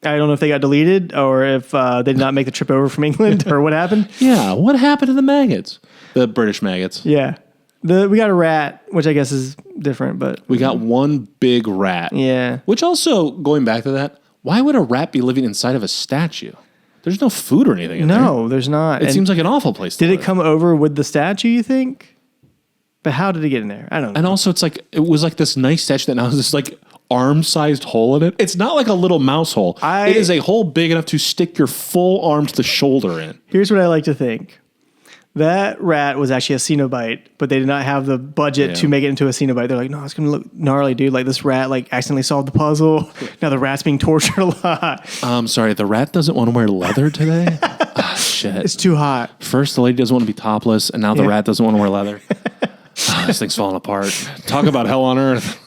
I don't know if they got deleted or if they did not make the trip over from England or what happened. Yeah, what happened to the maggots? The British maggots. Yeah. We got a rat, which I guess is different, but We got one big rat. yeah. Which also, going back to that, why would a rat be living inside of a statue? There's no food or anything in there. No, there's not. It And seems like an awful place to did live. it come over with the statue, you think? But how did it get in there? I don't know. And also, it's like, it was like this nice statue that now has this like arm-sized hole in it. It's not like a little mouse hole. It is a hole big enough to stick your full arm to the shoulder in. Here's what I like to think. That rat was actually a cenobite, but they did not have the budget to make it into a cenobite. They're like, no, it's going to look gnarly, dude. Like this rat like accidentally solved the puzzle. Now the rat's being tortured a lot. I'm sorry, the rat doesn't want to wear leather today? Ah, shit. It's too hot. First, the lady doesn't want to be topless, and now the rat doesn't want to wear leather. This thing's falling apart. Talk about hell on earth.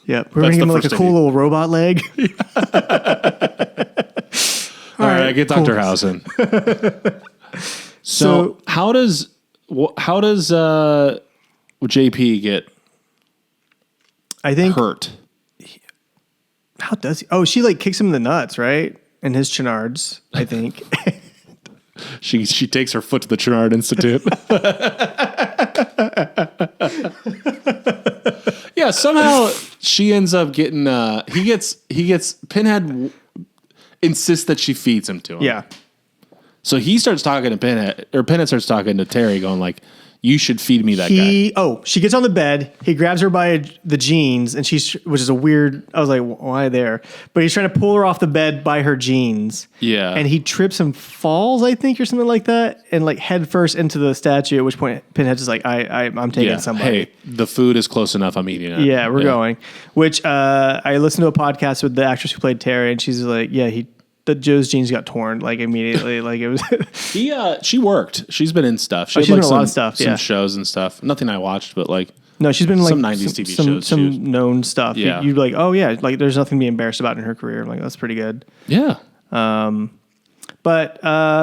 Yep. We're going to give him like a first cool thing. little robot leg. All right, get Dr. cool. Housen. So how does JP get I think. hurt? How does he? Oh, she like kicks him in the nuts, right? And his chenards, I think. She takes her foot to the Chernard Institute. Yeah, somehow she ends up getting. He gets Pinhead insists that she feeds him to him. Yeah. So he starts talking to Pinhead, or Pinhead starts talking to Terry, going like, "You should feed me that guy." Oh, she gets on the bed. He grabs her by the jeans, and which is a weird. I was like, why there? But he's trying to pull her off the bed by her jeans. Yeah. And he trips and falls, I think, or something like that, and like head first into the statue. At which point, Pinhead's just like, I'm taking Yeah. somebody. Hey, the food is close enough. I'm eating it. Yeah, we're going. Which I listened to a podcast with the actress who played Terry, and she's like, yeah, Joe's jeans got torn like immediately. Like it was. She worked. She's been in stuff. She's been in a lot of stuff. Some shows and stuff. Nothing I watched, but like. No, she's been in like some 90s TV shows. Some known stuff. Yeah. You'd be like, oh yeah, like there's nothing to be embarrassed about in her career. I'm like, that's pretty good. Yeah. But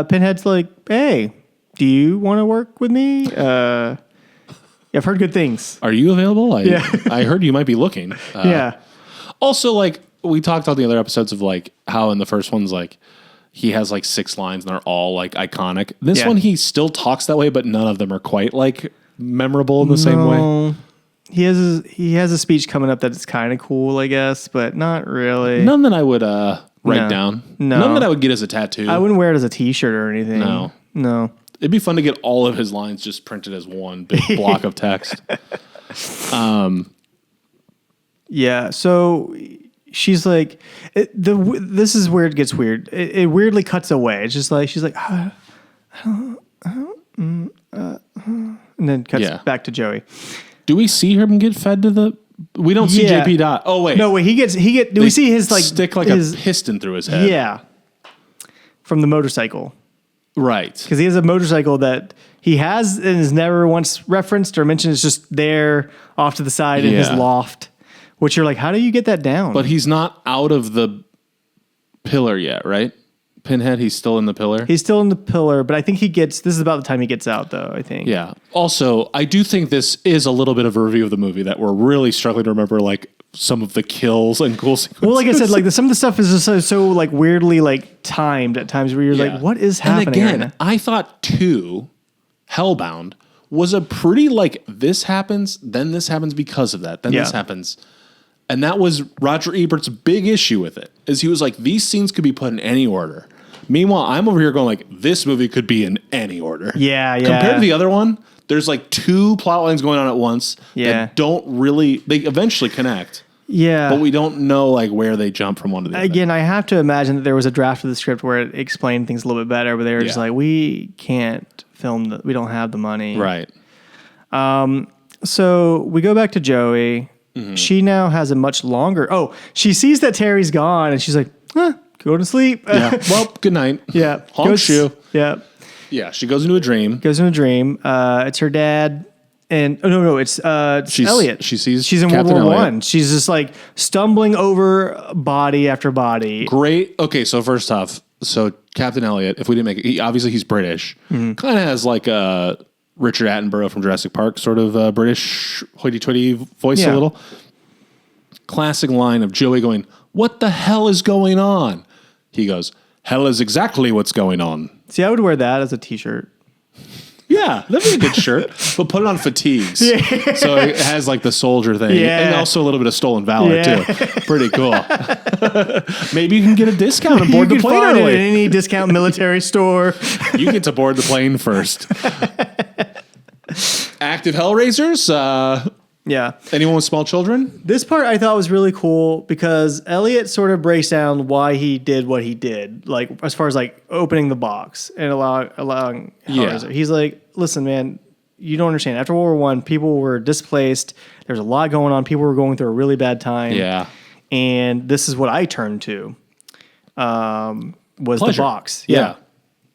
Pinhead's like, hey, do you want to work with me? I've heard good things. Are you available? Yeah. I heard you might be looking. Yeah. Also, like, we talked on the other episodes of, like, how in the first one's, like, he has, like, 6 lines and they're all, like, iconic. This one, he still talks that way, but none of them are quite, like, memorable in the same way. He has a speech coming up that's kind of cool, I guess, but not really. None that I would write down. No. None that I would get as a tattoo. I wouldn't wear it as a T-shirt or anything. No. It'd be fun to get all of his lines just printed as one big block of text. Yeah, so she's like, this is where it gets weird. It weirdly cuts away. It's just like, she's like, and then cuts back to Joey. Do we see him get fed to the... We don't see JP Dot. Oh, wait. No, wait, do we see his, like... Stick like a piston through his head. Yeah. From the motorcycle. Right. Because he has a motorcycle that he has and is never once referenced or mentioned. It's just there off to the side in his loft. Which you're like, how do you get that down? But he's not out of the pillar yet, right? Pinhead, he's still in the pillar? He's still in the pillar, but I think this is about the time he gets out, though, I think. Yeah. Also, I do think this is a little bit of a review of the movie that we're really struggling to remember, like, some of the kills and cool sequences. Well, like I said, like some of the stuff is just so like weirdly like timed at times where you're like, what is happening? And again, right now? I thought 2, Hellbound, was a pretty like, this happens, then this happens because of that, then this happens. And that was Roger Ebert's big issue with it, is he was like, these scenes could be put in any order. Meanwhile, I'm over here going like, this movie could be in any order. Yeah. Compared to the other one, there's like 2 plot lines going on at once that don't really, they eventually connect. Yeah. But we don't know like where they jump from one to the other. Again, I have to imagine that there was a draft of the script where it explained things a little bit better, but they were just like, we can't film we don't have the money. Right. So we go back to Joey. Mm-hmm. She now has a much longer, she sees that Terry's gone and she's like, go to sleep. Yeah. Well, good night. Yeah. Honk shoe. Yeah. Yeah. She goes into a dream. It's her dad. And it's Elliot. She's in Captain World War Elliot. I. She's just like stumbling over body after body. Great. Okay, so first off, Captain Elliot, if we didn't make it, obviously he's British. Mm-hmm. Kind of has like a Richard Attenborough from Jurassic Park sort of British hoity-toity voice a little. Classic line of Joey going, "What the hell is going on?" He goes, "Hell is exactly what's going on." See, I would wear that as a T-shirt. Yeah, that'd be a good shirt. But put it on fatigues. Yeah. So it has like the soldier thing. Yeah. And also a little bit of stolen valor too. Pretty cool. Maybe you can get a discount and board the plane early. It at any discount military store. You get to board the plane first. Active Hellraisers. Yeah. Anyone with small children? This part I thought was really cool because Elliot sort of breaks down why he did what he did, like as far as like opening the box and allowing Hellraiser. He's like, listen, man, you don't understand. After World War I, people were displaced. There's a lot going on. People were going through a really bad time. Yeah. And this is what I turned to. Was Pleasure. The box. Yeah.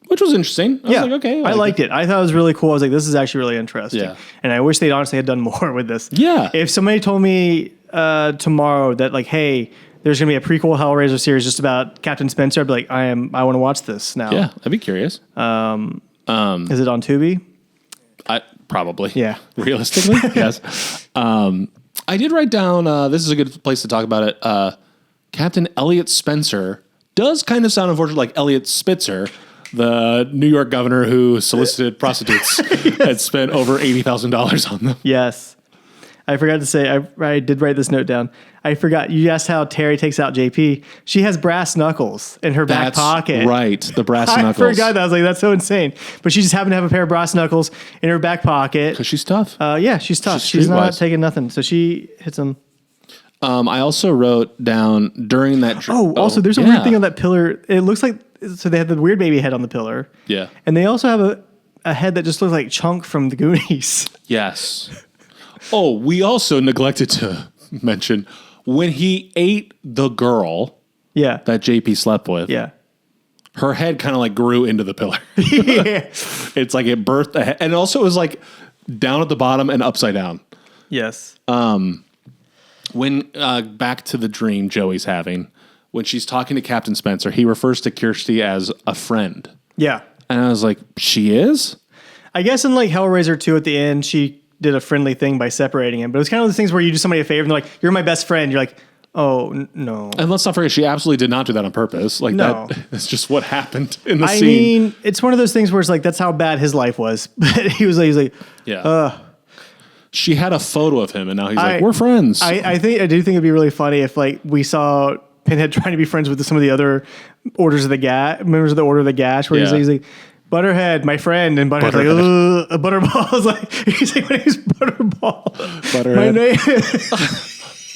Which was interesting. I was like, okay. I liked it. I thought it was really cool. I was like, this is actually really interesting. Yeah. And I wish they'd honestly had done more with this. Yeah. If somebody told me tomorrow that like, hey, there's going to be a prequel Hellraiser series just about Captain Spencer, I'd be like, I want to watch this now. Yeah, I'd be curious. Is it on Tubi? Probably. Yeah. Realistically, yes. I did write down, this is a good place to talk about it. Captain Elliot Spencer does kind of sound unfortunate like Elliot Spitzer, the New York governor who solicited prostitutes and spent over $80,000 on them. Yes. I forgot to say, I did write this note down. I forgot. You asked how Terry takes out JP. She has brass knuckles in her back pocket. Right. The brass knuckles. I forgot that. I was like, that's so insane. But she just happened to have a pair of brass knuckles in her back pocket. Because she's tough. Yeah, she's tough. She's not taking nothing. So she hits him. I also wrote down during that... Also, there's a weird thing on that pillar. It looks like... So they have the weird baby head on the pillar. Yeah. And they also have a head that just looks like Chunk from the Goonies. Yes. Oh, we also neglected to mention when he ate the girl that JP slept with. Yeah. her head kind of like grew into the pillar. Yeah. It's like it birthed a head. And also it was like down at the bottom and upside down. Yes. When back to the dream Joey's having, when she's talking to Captain Spencer, he refers to Kirsty as a friend. Yeah. And I was like, she is? I guess in like Hellraiser 2 at the end, she did a friendly thing by separating him. But it was kind of those things where you do somebody a favor and they're like, you're my best friend. You're like, oh, no. And let's not forget, she absolutely did not do that on purpose. Like, No. that's just what happened in the I scene. mean, it's one of those things where it's like, that's how bad his life was. But he was like, Yeah. She had a photo of him, and now he's like, I- we're friends. I do think it'd be really funny if like we saw Pinhead trying to be friends with some of the other members of the Order of the Gash, where Yeah. he's like, Butterhead, my friend, and Butterhead's like, Butterball is like, he's like, my name's Butterball. Butterhead. My name.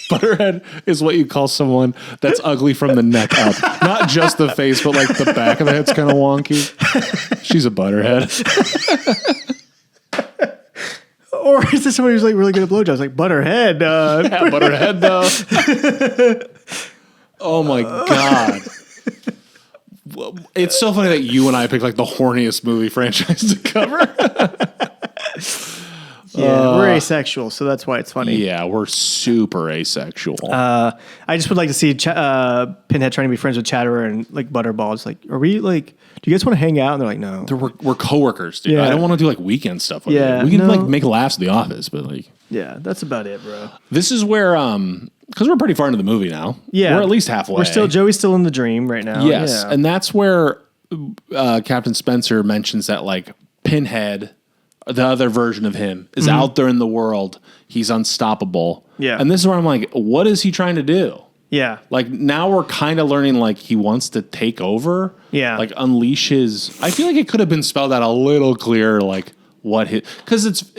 Butterhead is what you call someone that's ugly from the neck up. Not just the face, but like the back of the head's kind of wonky. She's a butterhead. Or is this somebody who's like really good at blowjobs? Like Butterhead. Yeah, Butterhead though. Oh my God. It's so funny that you and I picked like the horniest movie franchise to cover. Yeah, we're asexual, so that's why it's funny. Yeah, we're super asexual. I just would like to see Pinhead trying to be friends with Chatterer and like Butterball. It's like, are we like, do you guys want to hang out? And they're like, no. we're coworkers, dude. Yeah. I don't want to do like weekend stuff with Yeah, you. We can no. like make laughs at the office, but like Yeah, that's about it, bro. this is where because we're pretty far into the movie now. Yeah. We're at least halfway. Joey's still in the dream right now. Yes, Yeah. and that's where Captain Spencer mentions that like Pinhead, the other version of him, is out there in the world. He's unstoppable. Yeah. And this is where I'm like, what is he trying to do? Yeah. Like now we're kind of learning like he wants to take over. Yeah. Like unleash his. I feel like it could have been spelled out a little clearer, like what his. Because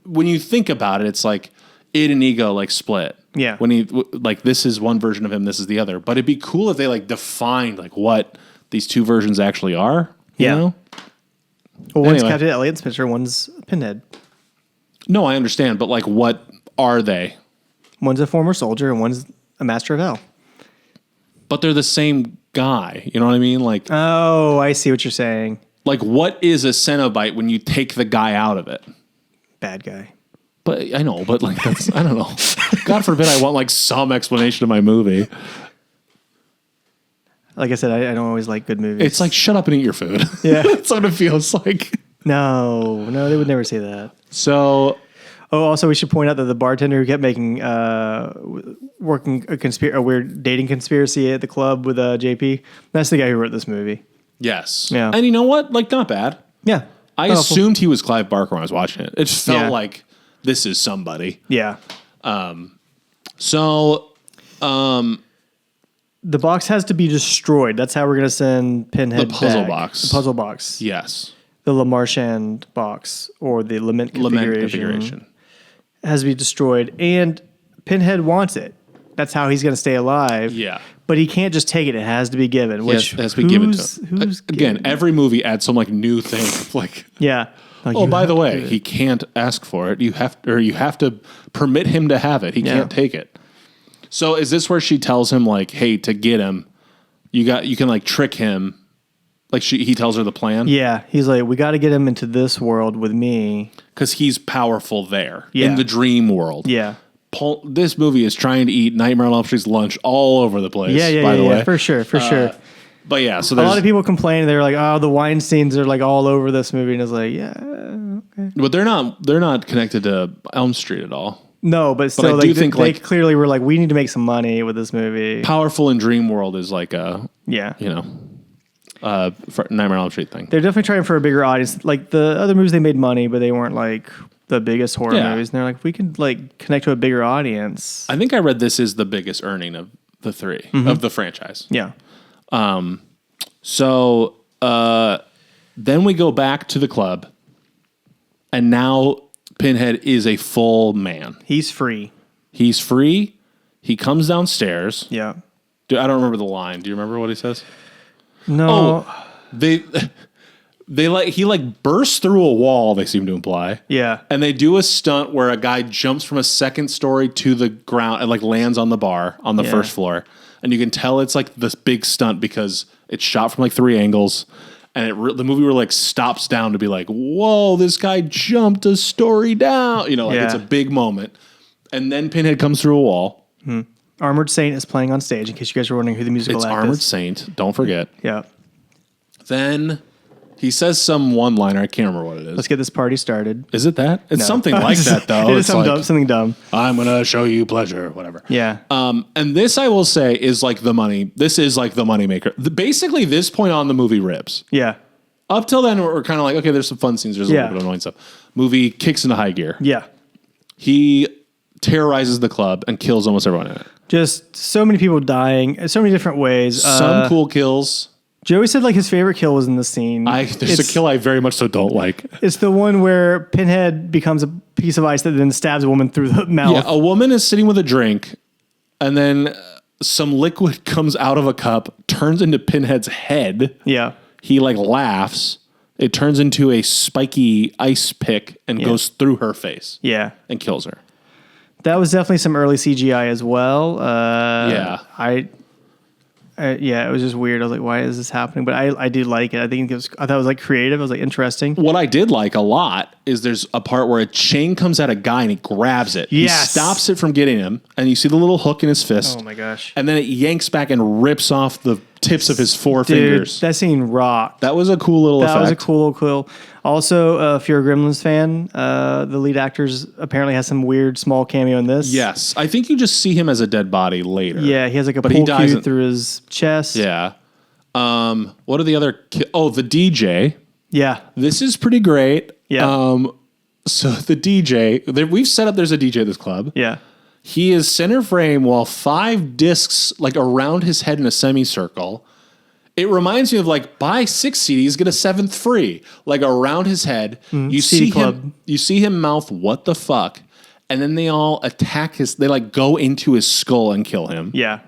when you think about it, it's like id and ego like split. Yeah. When he like this is one version of him, this is the other. But it'd be cool if they like defined like what these two versions actually are. You Yeah. know? Well, one's Anyway. Captain Elliot Spencer, one's Pinhead. No, I understand, but like what are they? One's a former soldier and one's a master of hell. But they're the same guy. You know what I mean? Like Oh, I see what you're saying. like what is a cenobite when you take the guy out of it? Bad guy. But I know, but like that's I don't know. God forbid I want like some explanation of my movie. Like I said, I don't always like good movies. It's like shut up and eat your food. Yeah. That's what it feels like. No, they would never say that. So Oh, also, we should point out that the bartender who kept making, working a weird dating conspiracy at the club with JP, that's the guy who wrote this movie. yes. Yeah. And you know what? Like not bad. Yeah. I Not awful. assumed he was Clive Barker when I was watching it. It felt Yeah. like this is somebody. Yeah. So The box has to be destroyed. That's how we're going to send Pinhead The puzzle back. box. The puzzle box. yes. The Lamarchand box or the Lament configuration. Has to be destroyed. And Pinhead wants it. That's how he's going to stay alive. Yeah. But he can't just take it. It has to be given. Which Yes, it has to be given to him. Who's Again, giving- every movie adds some like new thing. Like Yeah. Like, oh, you by have the to way, do it. he can't ask for it. You have to permit him to have it. He can't take it. So is this where she tells him like, hey, to get him, you can like trick him. Like he tells her the plan. Yeah, he's like, we got to get him into this world with me. Because he's powerful there Yeah. in the dream world. Yeah. This movie is trying to eat Nightmare on Elm Street's lunch all over the place. Yeah, by the way, for sure. But yeah, so A there's lot of people complain. They're like, oh, the wine scenes are like all over this movie. And it's like, yeah, okay. but they're not connected to Elm Street at all. No, but I still, do like, think, they like- clearly were like, we need to make some money with this movie. Powerful in Dream World is like a Yeah. Nightmare on Elm Street thing. They're definitely trying for a bigger audience. Like the other movies, they made money, but they weren't like the biggest horror Yeah. movies. And they're like, if we could like connect to a bigger audience. I think I read this is the biggest earning of the three of the franchise. Yeah. So then we go back to the club, and now Pinhead is a full man. He's free. He's free. He comes downstairs. Yeah. I don't remember the line. Do you remember what he says? No. They he bursts through a wall, they seem to imply. Yeah. And they do a stunt where a guy jumps from a second story to the ground and like lands on the bar on the first floor. And you can tell it's like this big stunt because it's shot from like 3 angles. And the movie like stops down to be like, whoa, this guy jumped a story down. You know, like it's a big moment. And then Pinhead comes through a wall. Armored Saint is playing on stage, in case you guys were wondering who the musical act is. It's Armored Saint. Don't forget. Yeah. Then he says some one-liner. I can't remember what it is. Let's get this party started. Is it that? It's something like that, though. It is something dumb. I'm going to show you pleasure, whatever. Yeah. And this, I will say, is like the money. This is like the moneymaker. Basically, this point on, the movie rips. Yeah. Up till then, we're kind of like, okay, there's some fun scenes. There's a little bit of annoying stuff. Movie kicks into high gear. Yeah. He terrorizes the club and kills almost everyone in it. Just so many people dying, so many different ways. Some cool kills. Joey said like his favorite kill was in the scene. There's a kill I very much so don't like. It's the one where Pinhead becomes a piece of ice that then stabs a woman through the mouth. Yeah, a woman is sitting with a drink, and then some liquid comes out of a cup, turns into Pinhead's head. Yeah. He like laughs. It turns into a spiky ice pick and goes through her face. Yeah. And kills her. That was definitely some early CGI as well. It was just weird. I was like, why is this happening? But I did like it. I thought it was like creative. I was like interesting. What I did like a lot is there's a part where a chain comes at a guy and he grabs it. Yes. He stops it from getting him, and you see the little hook in his fist. Oh my gosh. And then it yanks back and rips off the tips of his 4 fingers. That scene rocked. That was a cool little effect. That was a cool kill. Also, if you're a Gremlins fan, the lead actors apparently has some weird small cameo in this. Yes. I think you just see him as a dead body later. Yeah, he has like a pull cue through his chest. Yeah. What are the other... the DJ. Yeah. This is pretty great. Yeah. So the DJ... We've set up there's a DJ at this club. Yeah. He is center frame while 5 discs like around his head in a semicircle. It reminds me of like buy 6 CDs, get a 7th free. Like around his head. You see him. You see him mouth what the fuck, and then they all attack they like go into his skull and kill him. Yeah.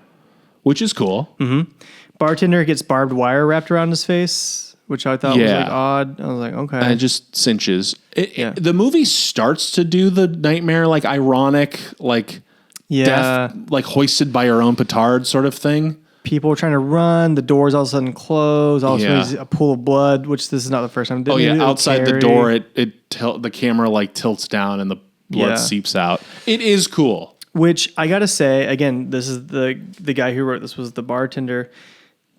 Which is cool. Mm-hmm. Bartender gets barbed wire wrapped around his face, which I thought was like odd. I was like, okay. And it just cinches. The movie starts to do the nightmare, like ironic, like death, like hoisted by your own petard sort of thing. People are trying to run. The doors all of a sudden close. All of a sudden, a pool of blood, which this is not the first time. Outside the door, the camera like tilts down and the blood seeps out. It is cool. Which I gotta say, again, this is the guy who wrote this was the bartender.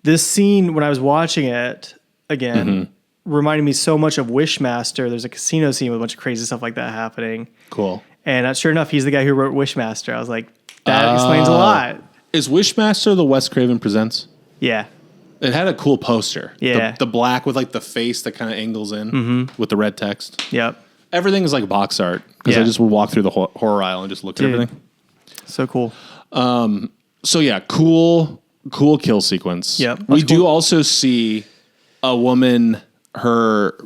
This scene, when I was watching it again, reminded me so much of Wishmaster. There's a casino scene with a bunch of crazy stuff like that happening. Cool. And sure enough, he's the guy who wrote Wishmaster. I was like, that explains a lot. Is Wishmaster the Wes Craven Presents? Yeah. It had a cool poster. Yeah. The black with like the face that kind of angles in with the red text. Yep. Everything is like box art because I just would walk through the horror aisle and just look at everything. So cool. So yeah, cool kill sequence. Yep. We do also see a woman, her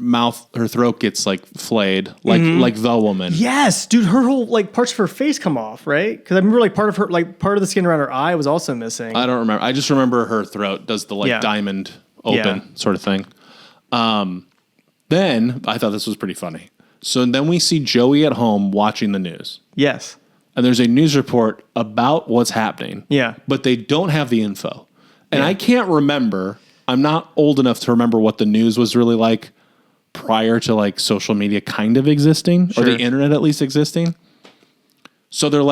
throat gets like flayed, like the woman. Yes, dude, her whole like parts of her face come off, right? Because I remember like part of the skin around her eye was also missing. I don't remember. I just remember her throat does the diamond open sort of thing. Then I thought this was pretty funny. So then we see Joey at home watching the news. Yes. And there's a news report about what's happening. Yeah. But they don't have the info. And I can't remember. I'm not old enough to remember what the news was really like prior to like social media kind of existing or the internet at least existing. So they're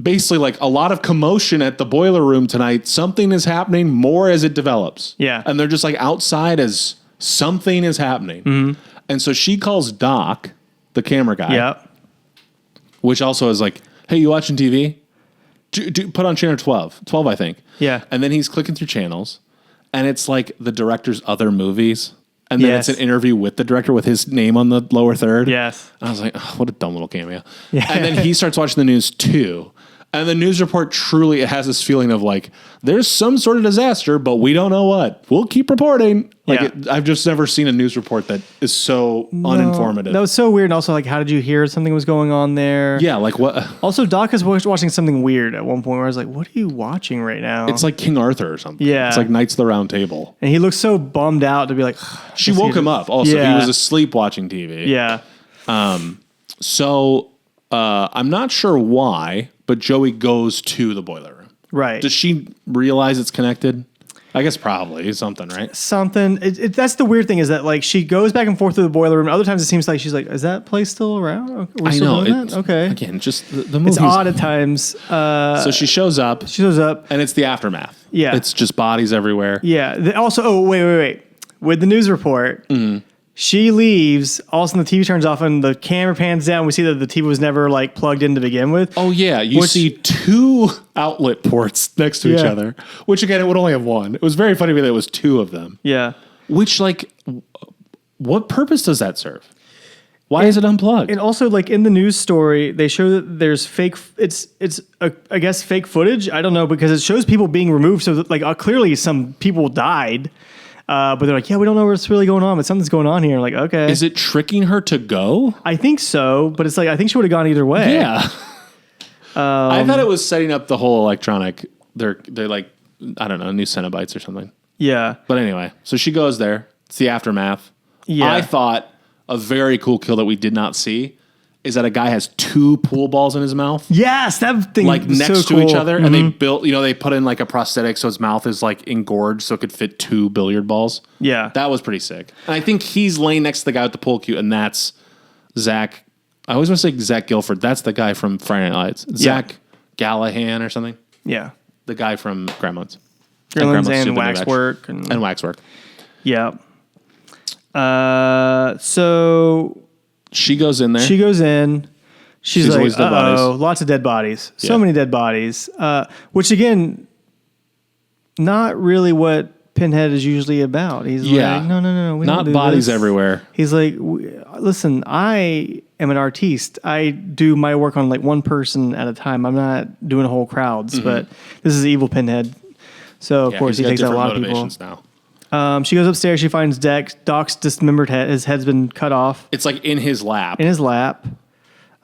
basically like a lot of commotion at the boiler room tonight. Something is happening more as it develops. Yeah. And they're just like outside as something is happening. Mm-hmm. And so she calls Doc, the camera guy. Yep. Which also is like, hey, you watching TV? Put on channel 12, I think. Yeah. And then he's clicking through channels, and it's like the director's other movies. And then it's an interview with the director with his name on the lower third. Yes. And I was like, oh, what a dumb little cameo. Yeah. And then he starts watching the news too. And the news report truly has this feeling of like, there's some sort of disaster, but we don't know what. We'll keep reporting. Like I've just never seen a news report that is so uninformative. That was so weird. And also, like, how did you hear something was going on there? Yeah, like what? Also, Doc is watching something weird at one point where I was like, what are you watching right now? It's like King Arthur or something. Yeah. It's like Knights of the Round Table. And he looks so bummed out to be like... She woke him up also. Yeah. He was asleep watching TV. Yeah. So I'm not sure why, but Joey goes to the boiler room. Right. Does she realize it's connected? I guess probably something, right? Something. That's the weird thing is that like she goes back and forth through the boiler room. Other times it seems like she's like, is that place still around? Are we I still know. doing that? Okay. Again, just the movie. It's odd at times. So she shows up. She shows up. And it's the aftermath. Yeah. It's just bodies everywhere. Yeah. Also, wait. With the news report, she leaves. All of a sudden, the TV turns off and the camera pans down. We see that the TV was never like plugged in to begin with. Oh yeah, you see two outlet ports next to each other. Which again, it would only have one. It was very funny that it was two of them. Yeah. Which like, what purpose does that serve? Why is it unplugged? And also, like in the news story, they show that there's fake. I guess fake footage. I don't know because it shows people being removed. So that, like clearly some people died. But they're like, yeah, we don't know what's really going on, but something's going on here. Like, okay. Is it tricking her to go? I think so, but it's like, I think she would have gone either way. Yeah. I thought it was setting up the whole electronic. They're like, I don't know, new cenobites or something. Yeah. But anyway, so she goes there. It's the aftermath. Yeah. I thought a very cool kill that we did not see is that a guy has two pool balls in his mouth. Yes, that thing like was next so to cool. each other. And they built, they put in like a prosthetic so his mouth is like engorged so it could fit two billiard balls. Yeah. That was pretty sick. And I think he's laying next to the guy with the pool cue, and that's Zach. I always want to say Zach Gilford. That's the guy from Friday Night Lights. Zach Gallahan or something. Yeah. The guy from Gremlins. Gremlins Super and New Waxwork. And Waxwork. Yeah. So she goes in there. She's like, always dead bodies. Lots of dead bodies. So Yeah. many dead bodies. Which again, not really what Pinhead is usually about. He's like, no, we not don't do bodies this. everywhere. He's like, listen, I am an artiste. I do my work on like one person at a time. I'm not doing whole crowds, but this is evil Pinhead. So of course he takes out a lot of people. Now. She goes upstairs. She finds Doc's dismembered head. His head's been cut off It's like in his lap. in his lap.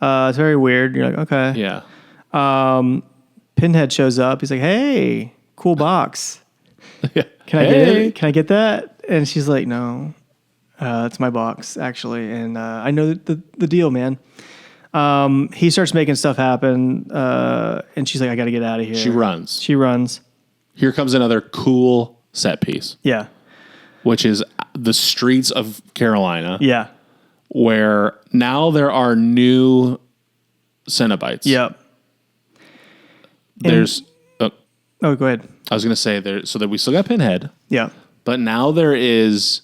It's very weird. You're like, okay. Yeah. Pinhead shows up. He's like, hey, cool box. Yeah. Can I get it? Can I get that? And she's like, no, it's my box actually. And I know the deal, man. He starts making stuff happen. And she's like, I got to get out of here. She runs. She runs. Here comes another cool set piece, Yeah. which is the streets of Carolina, Yeah. where now there are new cenobites. Yep. There's, Oh, go ahead. I was going to say there, so that we still got Pinhead, Yeah. but now there is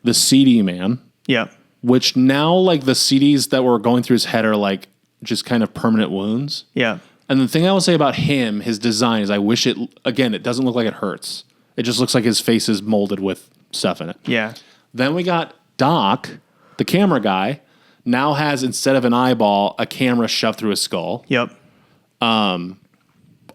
the CD man, Yeah. which now like the CDs that were going through his head are like just kind of permanent wounds. Yeah. And the thing I will say about him, his design is I wish it doesn't look like it hurts. It just looks like his face is molded with stuff in it. Yeah. Then we got Doc, the camera guy, now has, instead of an eyeball, a camera shoved through his skull. Yep.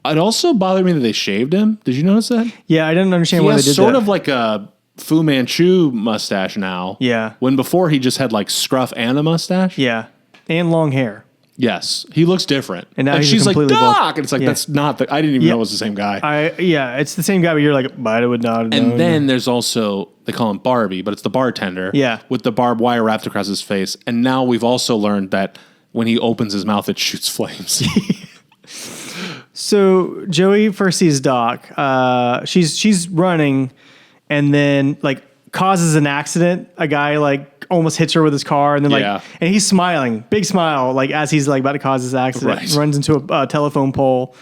It also bothered me that they shaved him. Did you notice that? Yeah, I didn't understand He why they has did sort that. of like a Fu Manchu mustache now. Yeah. When before he just had like scruff and a mustache. Yeah. And long hair. Yes. He looks different. And now like he's she's like, completely bald. Doc! And it's like, Yeah. that's not I didn't even Yeah. know it was the same guy. It's the same guy, but you're like, I would not have known. And then there's also, they call him Barbie, but it's the bartender. Yeah. With the barbed wire wrapped across his face. And now we've also learned that when he opens his mouth, it shoots flames. So Joey first sees Doc. She's running, and then like causes an accident. A guy like almost hits her with his car, and then Yeah. and he's smiling, big smile, like as he's like about to cause this accident. Right. Runs into a telephone pole,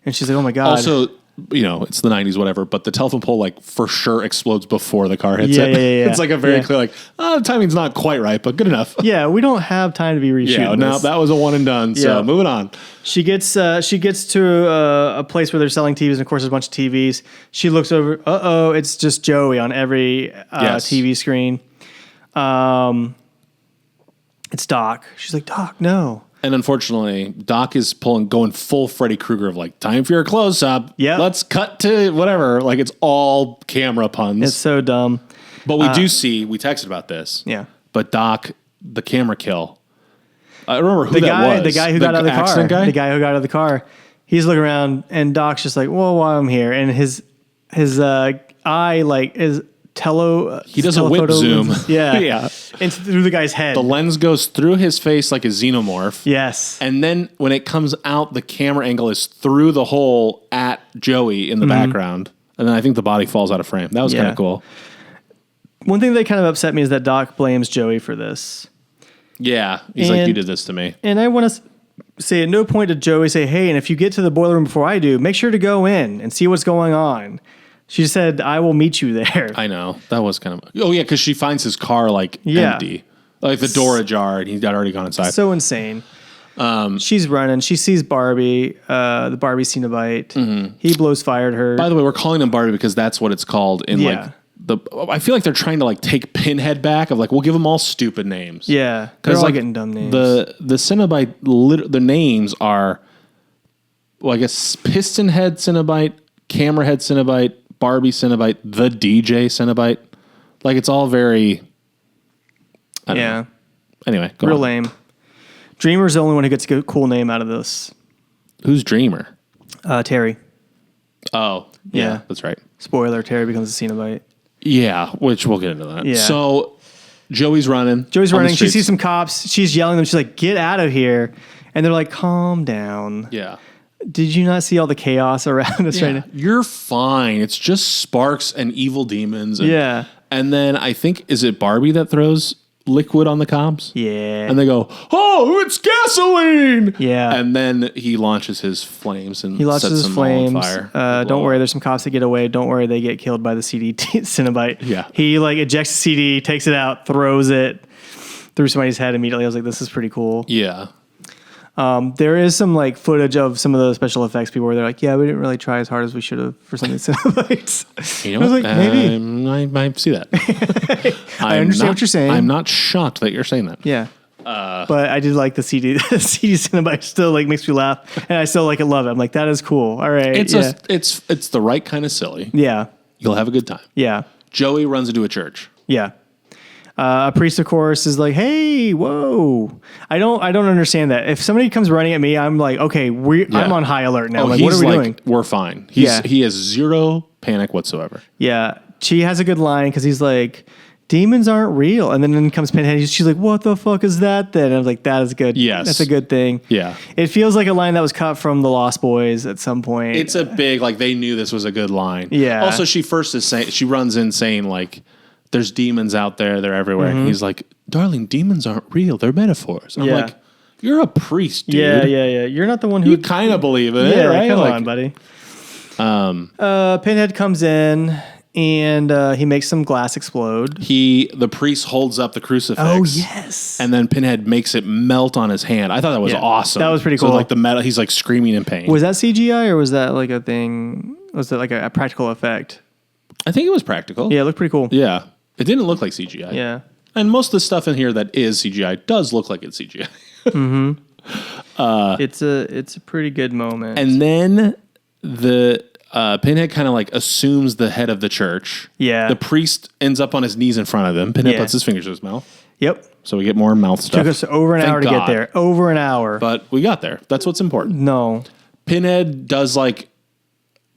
and she's like, "Oh my god!" Also, it's the 90s, whatever, but the telephone pole like for sure explodes before the car hits Yeah, it. yeah. It's like a very Yeah. clear, like, the timing's not quite right, but good enough. yeah, we don't have time to be reshooting. Yeah, no, this. that was a one and done. So Yeah. moving on. She gets to a place where they're selling TVs, and of course, there's a bunch of TVs. She looks over. It's just Joey on every Yes. TV screen. It's Doc. She's like, Doc, no. And unfortunately, Doc is going full Freddy Krueger of like, time for your close up. Yep. Let's cut to whatever. Like it's all camera puns. It's so dumb. But we do see, we texted about this. Yeah. But Doc, the camera kill. I remember who that was. The guy who got out of the car. accident guy? The guy who got out of the car. He's looking around, and Doc's just like, well, while I'm here. And his eye, like, is he does a whip zoom. Yeah. Yeah. Into through the guy's head. The lens goes through his face like a xenomorph. Yes. And then when it comes out, the camera angle is through the hole at Joey in the background. And then I think the body falls out of frame. That was kind of cool. One thing that kind of upset me is that Doc blames Joey for this. Yeah. He's like, you did this to me. And I want to say at no point did Joey say, hey, and if you get to the boiler room before I do, make sure to go in and see what's going on. She said, I will meet you there. I know. That was kind of... Oh, yeah, because she finds his car, like, empty. Like, the door ajar, and he's already gone inside. So insane. She's running. She sees Barbie, the Barbie Cenobite. Mm-hmm. He blows fire at her. By the way, we're calling him Barbie because that's what it's called in, like... I feel like they're trying to like take Pinhead back of like we'll give them all stupid names. Yeah, they're all like, getting dumb names. The Cenobite, the names are, well, I guess Piston Head Cenobite, Camera Head Cenobite, Barbie Cenobite, the DJ Cenobite. Like it's all very. I don't know. Anyway, real lame. Dreamer's the only one who gets a cool name out of this. Who's Dreamer? Terry. Oh, yeah, that's right. Spoiler: Terry becomes a Cenobite. Yeah, which we'll get into that. Yeah. So Joey's running. She sees some cops. She's yelling at them. She's like, get out of here. And they're like, calm down. Yeah. Did you not see all the chaos around us right now? You're fine. It's just sparks and evil demons. And, And then I think, is it Barbie that throws liquid on the cops? Yeah. And they go, oh, it's gasoline. Yeah. And then he launches his flames and sets them flames. all on fire. Don't worry, there's some cops that get away. Don't worry, they get killed by the CD Cenobite. Yeah. He like ejects the CD, takes it out, throws it through somebody's head immediately. I was like, this is pretty cool. Yeah. There is some like footage of some of the special effects people where they're like, yeah, we didn't really try as hard as we should have for some of these Cenobites. You know, I was like, maybe. I might see that. I understand what you're saying. I'm not shocked that you're saying that. Yeah. But I did like the CD. The CD Cenobite still like makes me laugh, and I still like love it. I'm like, that is cool. All right. It's the right kind of silly. Yeah. You'll have a good time. Yeah. Joey runs into a church. Yeah. A priest, of course, is like, "Hey, whoa!" I don't understand that. If somebody comes running at me, I'm like, "Okay, I'm on high alert now." Like, what are we doing? We're fine. He has zero panic whatsoever. Yeah, she has a good line because he's like, "Demons aren't real," and then in comes Pinhead. She's like, "What the fuck is that?" Then and I was like, "That is good. Yes, that's a good thing." Yeah, it feels like a line that was cut from The Lost Boys at some point. It's a big like they knew this was a good line. Yeah. Also, she runs in saying like, there's demons out there. They're everywhere. And he's like, darling, demons aren't real. They're metaphors. And I'm like, you're a priest, dude. Yeah. You're not the one who... You kind of believe it, right? Come on, buddy. Pinhead comes in and he makes some glass explode. The priest holds up the crucifix. Oh, yes. And then Pinhead makes it melt on his hand. I thought that was awesome. That was pretty cool. So like the metal, he's like screaming in pain. Was that CGI or was that like a thing? Was that like a practical effect? I think it was practical. Yeah, it looked pretty cool. Yeah. It didn't look like CGI. Yeah. And most of the stuff in here that is CGI does look like it's CGI. It's a pretty good moment. And then the Pinhead kind of like assumes the head of the church. Yeah. The priest ends up on his knees in front of him. Pinhead puts his fingers in his mouth. Yep. So we get more mouth stuff. Took us over an hour to get there. Over an hour. But we got there. That's what's important. No. Pinhead does like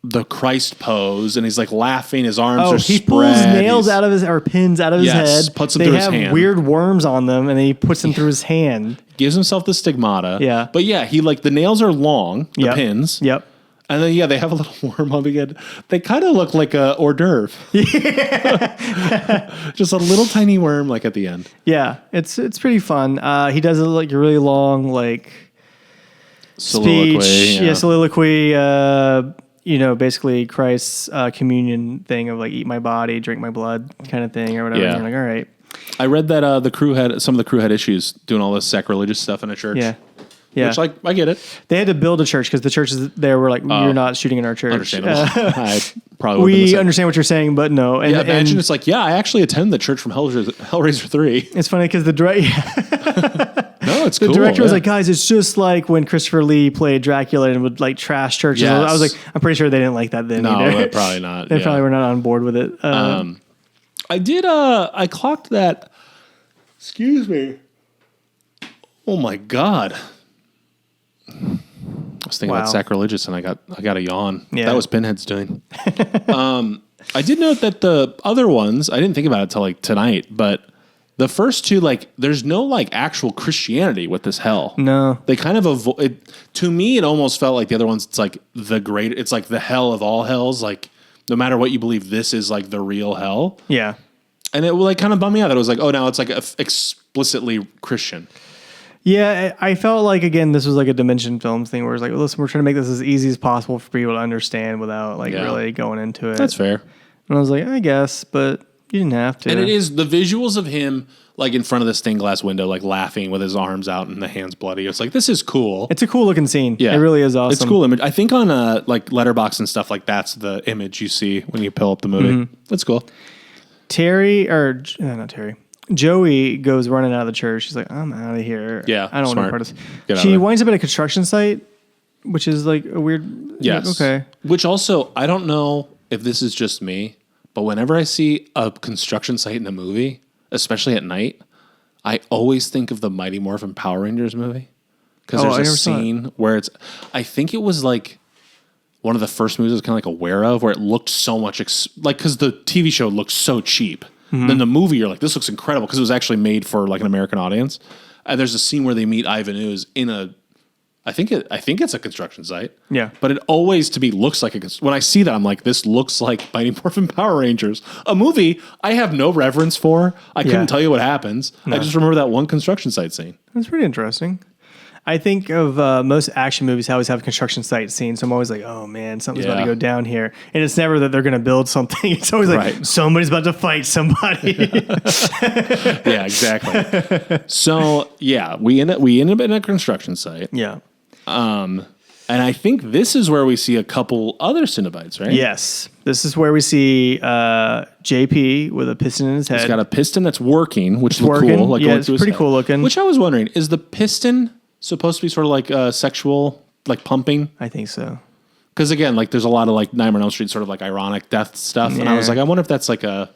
the Christ pose, and he's like laughing. His arms are spread. He pulls nails out of his, or pins out of his head. Puts them through his hand. They have weird worms on them, and then he puts them through his hand. Gives himself the stigmata. Yeah. But yeah, he like the nails are long, the pins. Yep. And then they have a little worm on the end. They kind of look like a hors d'oeuvre. Yeah. Just a little tiny worm like at the end. Yeah, it's pretty fun. He does like a really long like soliloquy. Speech. Yeah, soliloquy. Basically Christ's communion thing of like eat my body, drink my blood kind of thing or whatever. Yeah. And you're like, all right. I read that some of the crew had issues doing all this sacrilegious stuff in a church. Yeah. Yeah. Which, like, I get it. They had to build a church because the churches there were like, you're not shooting in our church. Understandable. I probably we understand what you're saying, but no. And, imagine it's like, I actually attend the church from Hellraiser 3. It's funny because No, No, it's the cool. director was like, guys, it's just like when Christopher Lee played Dracula and would like trash churches. Yes. I was like, I'm pretty sure they didn't like that then either. No, probably not. They probably were not on board with it. I clocked that. Excuse me. Oh my God. I was thinking about sacrilegious and I got a yawn. Yeah. That was Pinhead's doing. I did note that the other ones, I didn't think about it till like tonight, but the first two, like, there's no like actual Christianity with this hell. No. They kind of avoid. To me, it almost felt like the other ones. It's like it's like the hell of all hells. Like, no matter what you believe, this is like the real hell. Yeah. And it like kind of bummed me out that it was like, oh, now it's like explicitly Christian. Yeah, I felt like, again, this was like a Dimension Films thing where it's like, listen, we're trying to make this as easy as possible for people to understand without like really going into it. That's fair. And I was like, I guess, but you didn't have to. And it is the visuals of him like in front of the stained glass window, like laughing with his arms out and the hands bloody. It's like, this is cool. It's a cool looking scene. Yeah. It really is awesome. It's a cool image. I think on like Letterboxd and stuff like that's the image you see when you pull up the movie. That's cool. Not Terry. Joey goes running out of the church. She's like, I'm out of here. Yeah, I don't want to be smart. part of Get out this. of She there. winds up at a construction site, which is like a weird. Yes. Okay. Which also, I don't know if this is just me, but whenever I see a construction site in a movie, especially at night, I always think of the Mighty Morphin Power Rangers movie. Because there's a scene where it's, I think it was like one of the first movies I was kind of like aware of where it looked so much, because the TV show looked so cheap. Then the movie, you're like, this looks incredible because it was actually made for like an American audience. And there's a scene where they meet Ivan Ooze in I think it's a construction site. Yeah. But it always to me looks like when I see that, I'm like, this looks like Mighty Morphin Power Rangers, a movie I have no reverence for. I couldn't tell you what happens. No. I just remember that one construction site scene. That's pretty interesting. I think of most action movies always have construction site scenes. So I'm always like, oh man, something's about to go down here. And it's never that they're going to build something. It's always like somebody's about to fight somebody. Yeah, exactly. So yeah, we end up in a construction site. Yeah. And I think this is where we see a couple other cenobites, right? Yes. This is where we see JP with a piston in his head. He's got a piston that's working, which is working. cool. Like yeah, it's pretty cool looking. Which I was wondering, is the piston supposed to be sort of like sexual, like pumping? I think so. Because again, like there's a lot of like Nightmare on Elm Street sort of like ironic death stuff. And I was like, I wonder if that's like a...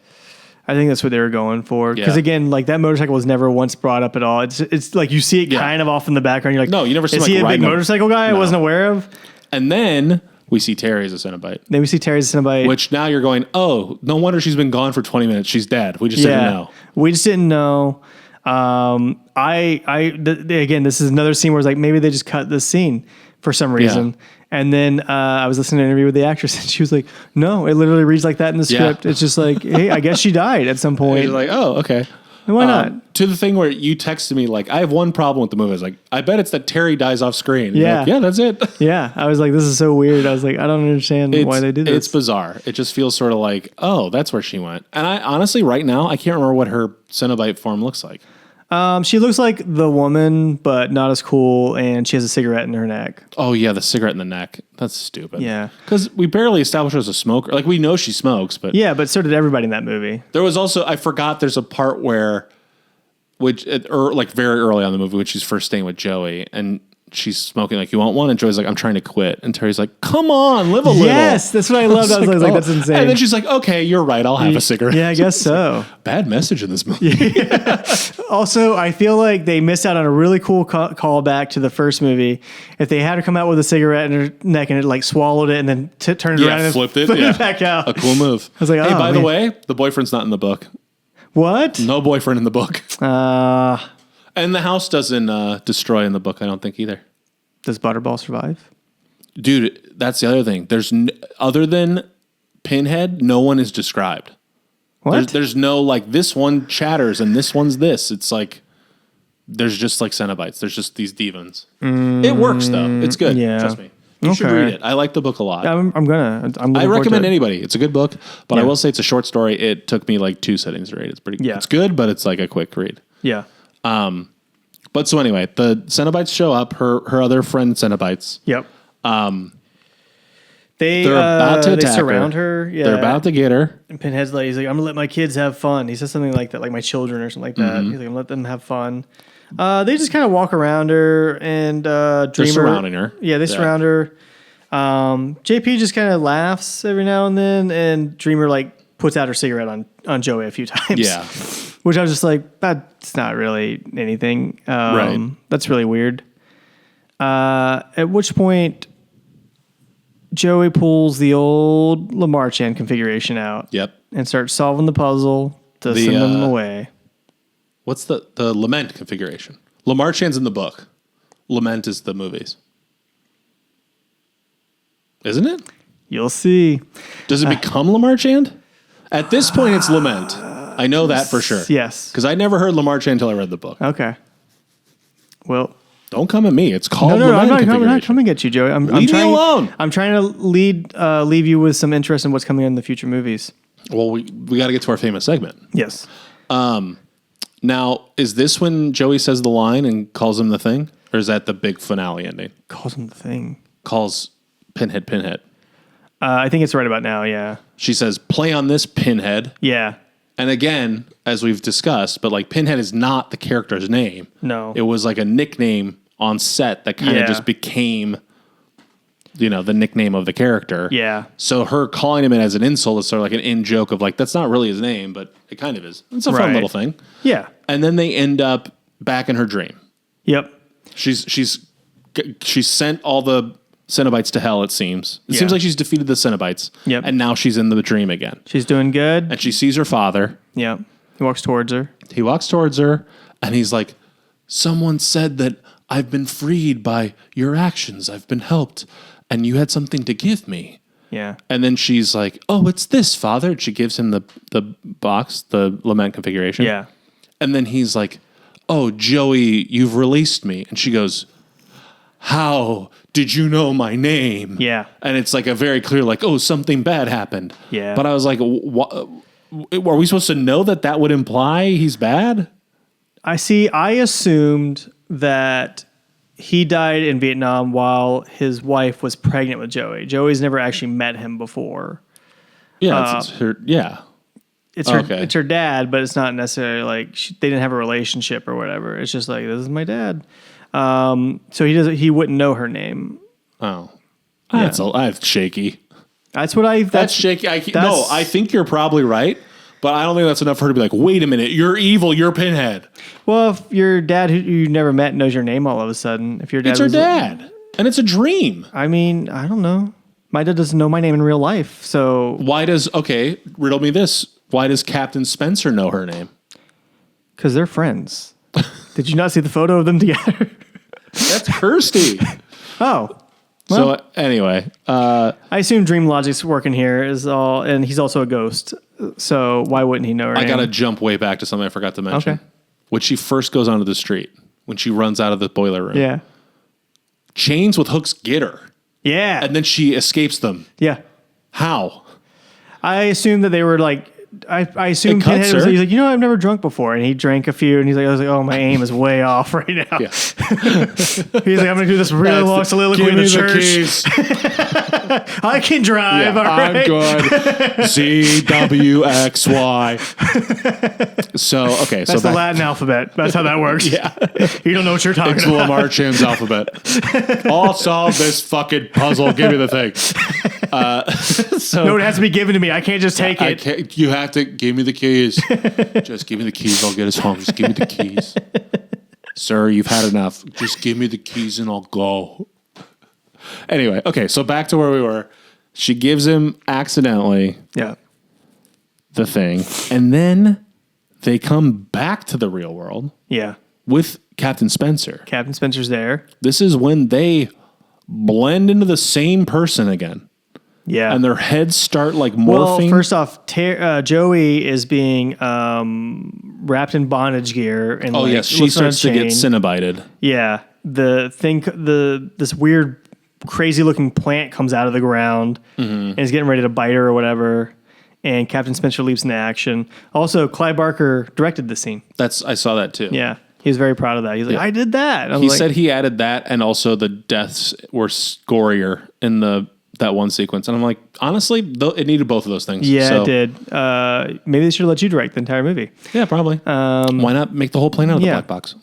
I think that's what they were going for. Because again, like that motorcycle was never once brought up at all. It's like you see it kind of off in the background. You're like, no, you never see is like he a big riding motorcycle guy I wasn't aware of? And then we see Terry as a Cenobite. Then we see Terry as a Cenobite. Which now you're going, oh, no wonder she's been gone for 20 minutes. She's dead. We just didn't know. We just didn't know. Again, this is another scene where it's like maybe they just cut this scene for some reason. Yeah. And then I was listening to an interview with the actress, and she was like, "No, it literally reads like that in the script. It's just like, hey, I guess she died at some point." You're like, "Oh, okay." And why not? To the thing where you texted me like, "I have one problem with the movie." I was like, "I bet it's that Terry dies off screen." Yeah, like, yeah, that's it. Yeah, I was like, "This is so weird." I was like, "I don't understand why they did this." It's bizarre. It just feels sort of like, "Oh, that's where she went." And I honestly, right now, I can't remember what her Cenobite form looks like. She looks like the woman, but not as cool, and she has a cigarette in her neck. Oh, yeah, the cigarette in the neck. That's stupid. Yeah. Because we barely established her as a smoker. Like, we know she smokes, but... Yeah, but so did everybody in that movie. There was also... I forgot there's a part where... like, very early on in the movie, when she's first staying with Joey, and she's smoking, like, you want one? And Joey's like, I'm trying to quit. And Terry's like, come on, live a little. Yes, that's what I loved. I was like, that's insane. And then she's like, okay, you're right, I'll have a cigarette. Yeah, I guess so. Bad message in this movie. Yeah. Also, I feel like they missed out on a really cool callback to the first movie. If they had her come out with a cigarette in her neck and it like swallowed it and then turned it around and flipped it back out. A cool move. I was like, hey, by the way, the boyfriend's not in the book. What? No boyfriend in the book. And the house doesn't destroy in the book, I don't think either. Does Butterball survive? Dude, that's the other thing. There's other than Pinhead, no one is described. What? There's no like this one chatters and this one's this. It's like there's just like Cenobites. There's just these demons. It works though. It's good. Yeah. Trust me. You should read it. I like the book a lot. I recommend anybody. It's a good book, but I will say it's a short story. It took me like 2 sittings to read. It's pretty. Yeah. It's good, but it's like a quick read. Yeah. But so anyway, the Cenobites show up. Her other friend Cenobites. Yep. They're about to attack surround her. Yeah. They're about to get her. And Pinhead's like, he's like, I'm gonna let my kids have fun. He says something like that, like my children or something like that. He's like, I'm gonna let them have fun. They just kind of walk around her and Dreamer. They're surrounding her. Yeah, they surround her. JP just kind of laughs every now and then, and Dreamer like puts out her cigarette on Joey a few times. Yeah. Which I was just like, that's not really anything. Right. That's really weird. At which point, Joey pulls the old Lamarchand configuration out. Yep. And starts solving the puzzle to send them away. What's the Lament configuration? Lamarchand's in the book. Lament is the movies. Isn't it? You'll see. Does it become Lamarchand? At this point, it's Lament. I know that for sure. Yes. Because I never heard Lamarchand until I read the book. Okay. Well, don't come at me. It's called no, Lament I'm not coming at you, Joey. Leave me alone. I'm trying to leave you with some interest in what's coming in the future movies. Well, we got to get to our famous segment. Yes. Now, is this when Joey says the line and calls him the Thing? Or is that the big finale ending? Calls him the Thing. Calls Pinhead. I think it's right about now, yeah. She says, play on this, Pinhead. Yeah. And again, as we've discussed, but like Pinhead is not the character's name. No. It was like a nickname on set that kind of just became, the nickname of the character. Yeah. So her calling him it as an insult is sort of like an in-joke of like, that's not really his name, but it kind of is. It's a fun little thing. Yeah. And then they end up back in her dream. Yep. She's sent all the cenobites to hell, it seems. It seems like she's defeated the cenobites. Yep. And now she's in the dream again. She's doing good. And she sees her father. Yep. He walks towards her. And he's like, someone said that I've been freed by your actions. I've been helped. And you had something to give me. Yeah. And then she's like, oh, it's this, Father. And she gives him the box, the Lament configuration. Yeah. And then he's like, oh, Joey, you've released me. And she goes, how did you know my name? Yeah. And it's like a very clear, like, oh, something bad happened. Yeah. But I was like, are we supposed to know that would imply he's bad? I assumed that he died in Vietnam while his wife was pregnant with Joey. Joey's never actually met him before. Yeah. It's her. Yeah. It's her dad, but it's not necessarily like they didn't have a relationship or whatever. It's just like, this is my dad. So he wouldn't know her name. Oh, that's shaky. That's shaky. I think you're probably right, but I don't think that's enough for her to be like, wait a minute, you're evil, you're Pinhead. Well, if your dad who you never met knows your name all of a sudden, if your dad it's her dad, and it's a dream. I mean, I don't know. My dad doesn't know my name in real life, so riddle me this. Why does Captain Spencer know her name? Because they're friends. Did you not see the photo of them together? That's Kirsty. Oh. Well, so anyway, I assume dream logic's working here and he's also a ghost. So why wouldn't he know her name? I got to jump way back to something I forgot to mention. Okay. When she first goes onto the street, when she runs out of the boiler room. Yeah. Chains with hooks get her. Yeah. And then she escapes them. Yeah. How? I assume that they were like, I assume Pinhead he's like, I've never drunk before. And he drank a few and I was like, oh, my aim is way off right now. Yeah. He's like, I'm going to do this really long soliloquy in the church. I can drive. Yeah, all right? I'm good. ZWXY. That's the Latin alphabet. That's how that works. Yeah. You don't know what you're talking it's about. Lamarchand's alphabet. I'll solve this fucking puzzle. Give me the thing. No, it has to be given to me. I can't just take it. You have to give me the keys. Just give me the keys. I'll get us home. Just give me the keys. Sir, you've had enough. Just give me the keys and I'll go. Anyway, okay, so back to where we were. She gives him accidentally the thing, and then they come back to the real world. Yeah. With Captain Spencer. Captain Spencer's there. This is when they blend into the same person again. Yeah. And their heads start like morphing. Well, first off, Joey is being wrapped in bondage gear. And she starts to get cenobited. Yeah. This weird, crazy looking plant comes out of the ground and is getting ready to bite her or whatever. And Captain Spencer leaps into action. Also, Clive Barker directed the scene. I saw that too. Yeah. He was very proud of that. He's like, I did that. He said he added that, and also the deaths were scorier in that one sequence. And I'm like, honestly, it needed both of those things. Yeah, it did. Maybe they should have let you direct the entire movie. Yeah, probably. Why not make the whole plane out of the black box?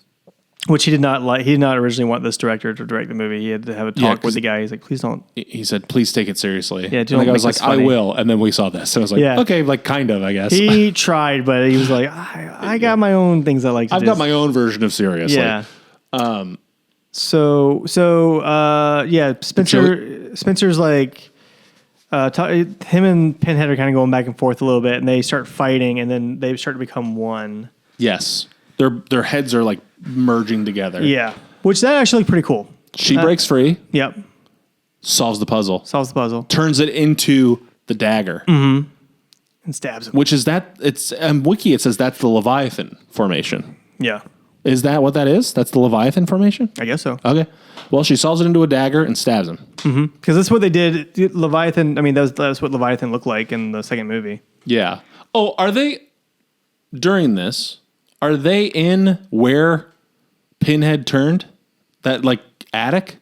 Which he did not like. He did not originally want this director to direct the movie. He had to have a talk with the guy. He's like, please don't. He said, please take it seriously. Yeah, and the guy was like, I will. And then we saw this. And I was like, okay, like kind of, I guess. He tried, but he was like, I got my own things I like to do. I've got my own version of serious. Yeah. Spencer's like, him and Pinhead are kind of going back and forth a little bit, and they start fighting, and then they start to become one. Yes. Their heads are like merging together. Yeah. Which that actually looked pretty cool. She breaks free. Yep. Solves the puzzle. Turns it into the dagger. Mm-hmm. And stabs him. Which is that, it's, Wiki, it says that's the Leviathan formation. Yeah. Is that what that is? That's the Leviathan formation? I guess so. Okay. Well, she solves it into a dagger and stabs him. Mm-hmm. Because that's what they did. Leviathan, I mean, that's what Leviathan looked like in the second movie. Yeah. Oh, are they, during this, are they in where Pinhead turned? That, like, attic?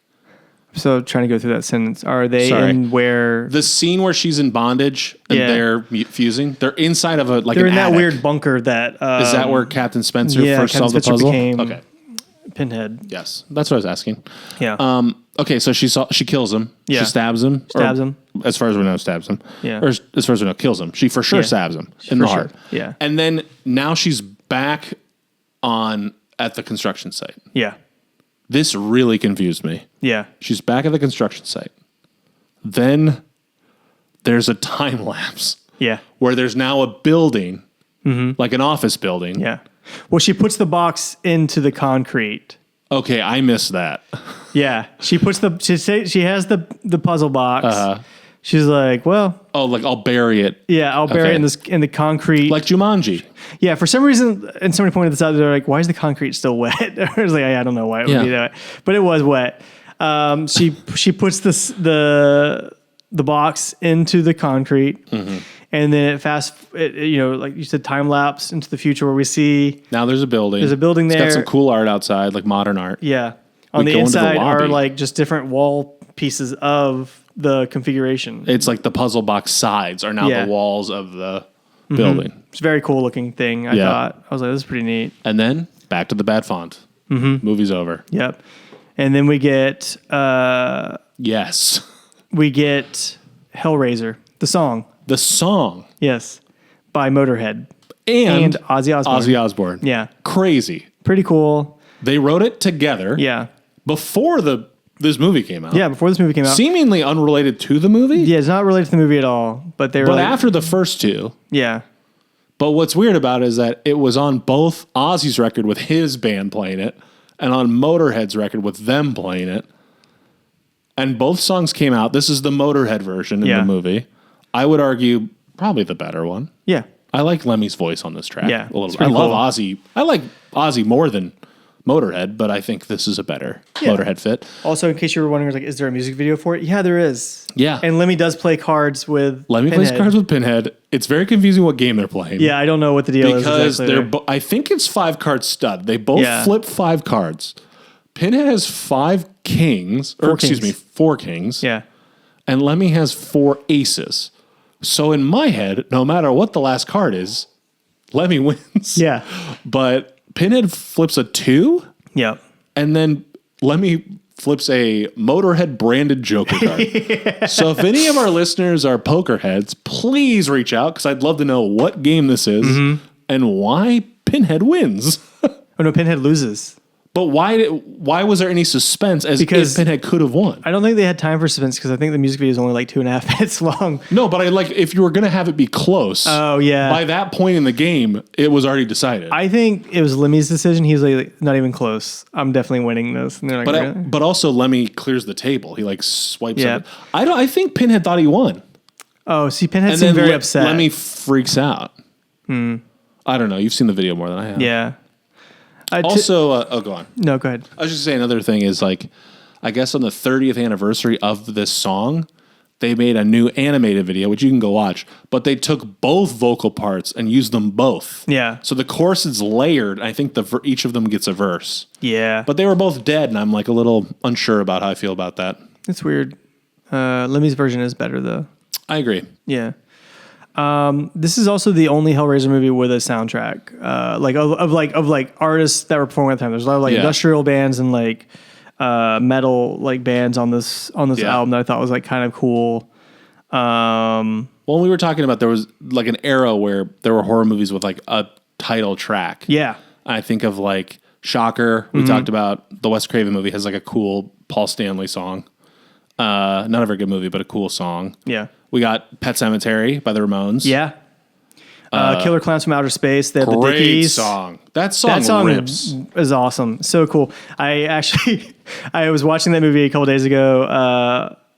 So, trying to go through that sentence. Are they in where... The scene where she's in bondage and they're fusing? They're inside of a, like, they're an in that attic. weird bunker that... Is that where Captain Spencer first solved the puzzle? Okay. Pinhead. Yes. That's what I was asking. Yeah. Okay, so she kills him. Yeah. She stabs him. As far as we know, stabs him. Yeah. Or as far as we know, kills him. She for sure stabs him in the heart. Yeah. And then now she's back at the construction site. Yeah. This really confused me. Yeah. She's back at the construction site. Then there's a time lapse. Yeah. Where there's now a building, like an office building. Yeah. Well, she puts the box into the concrete. Okay, I missed that. Yeah. She has the puzzle box. She's like, well... Oh, like I'll bury it. Yeah, I'll bury it in the concrete. Like Jumanji. Yeah, for some reason, and somebody pointed this out, they're like, why is the concrete still wet? I was like, I don't know why it would be that way. But it was wet. She puts the box into the concrete, and then like you said, time lapse into the future where we see... Now there's a building. There's a building there. It's got some cool art outside, like modern art. Yeah. On the inside are like just different wall pieces of the configuration. It's like the puzzle box sides are now the walls of the building. It's a very cool looking thing, I thought. I was like, this is pretty neat. And then back to the bad font. Movie's over. Yep. And then we get... yes. We get Hellraiser, the song. The song. Yes. By Motörhead. And Ozzy Osbourne. Yeah. Crazy. Pretty cool. They wrote it together. Yeah. Before this movie came out. Yeah, before this movie came out. Seemingly unrelated to the movie. Yeah, it's not related to the movie at all. But after the first two. Yeah. But what's weird about it is that it was on both Ozzy's record with his band playing it and on Motörhead's record with them playing it. And both songs came out. This is the Motörhead version in the movie. I would argue probably the better one. Yeah. I like Lemmy's voice on this track a little bit. I love Ozzy. I like Ozzy more than Motörhead, but I think this is a better Motörhead fit. Also, in case you were wondering, like, is there a music video for it? Yeah, there is. Yeah. And Lemmy does play cards with Lemmy Pinhead. plays cards with Pinhead. It's very confusing what game they're playing. Yeah, I don't know what the deal is exactly. Because I think it's 5-card stud. They both flip 5 cards. Pinhead has 5 kings, four kings. Yeah. And Lemmy has 4 aces. So in my head, no matter what the last card is, Lemmy wins. Yeah. But Pinhead flips a 2. Yeah. And then Lemmy flips a Motörhead branded Joker card. So if any of our listeners are poker heads, please reach out because I'd love to know what game this is and why Pinhead wins. Oh no, Pinhead loses. But why was there any suspense if Pinhead could have won? I don't think they had time for suspense because I think the music video is only like 2.5 minutes long. No, but if you were going to have it be close. Oh, yeah. By that point in the game, it was already decided. I think it was Lemmy's decision. He was like, not even close. I'm definitely winning this. And they're like, really? But also Lemmy clears the table. He like swipes it. I think Pinhead thought he won. Oh, see, Pinhead seemed very upset. Lemmy freaks out. I don't know. You've seen the video more than I have. Yeah. Go on. No, go ahead. I was just saying another thing is I guess on the 30th anniversary of this song, they made a new animated video, which you can go watch, but they took both vocal parts and used them both. Yeah. So the chorus is layered. And I think each of them gets a verse. Yeah. But they were both dead, and I'm like a little unsure about how I feel about that. It's weird. Lemmy's version is better though. I agree. Yeah. This is also the only Hellraiser movie with a soundtrack, of artists that were performing at the time. There's a lot of industrial bands and metal bands on this album that I thought was kind of cool. Well, we were talking about, there was an era where there were horror movies with a title track. Yeah, I think of Shocker. We talked about the Wes Craven movie has a cool Paul Stanley song. Not a very good movie, but a cool song. Yeah. We got Pet Sematary by the Ramones. Yeah. Killer Clowns from Outer Space. They have the Great Dickies. song. That song rips. Is awesome. So cool. I was watching that movie a couple days ago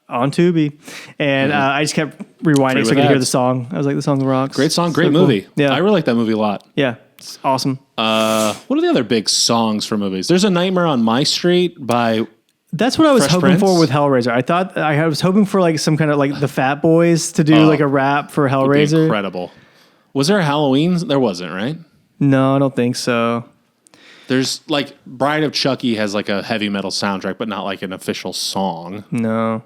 on Tubi, and I just kept rewinding so I could hear the song. I was like, the song rocks. Great song, great so movie. Cool. Yeah. I really like that movie a lot. Yeah. It's awesome. What are the other big songs for movies? There's A Nightmare on My Street by... That's what I was Fresh hoping Prince? for with Hellraiser. I was hoping for some kind of the Fat Boys to do a rap for Hellraiser. Incredible. Was there a Halloween? There wasn't, right? No, I don't think so. There's Bride of Chucky has a heavy metal soundtrack, but not an official song. No.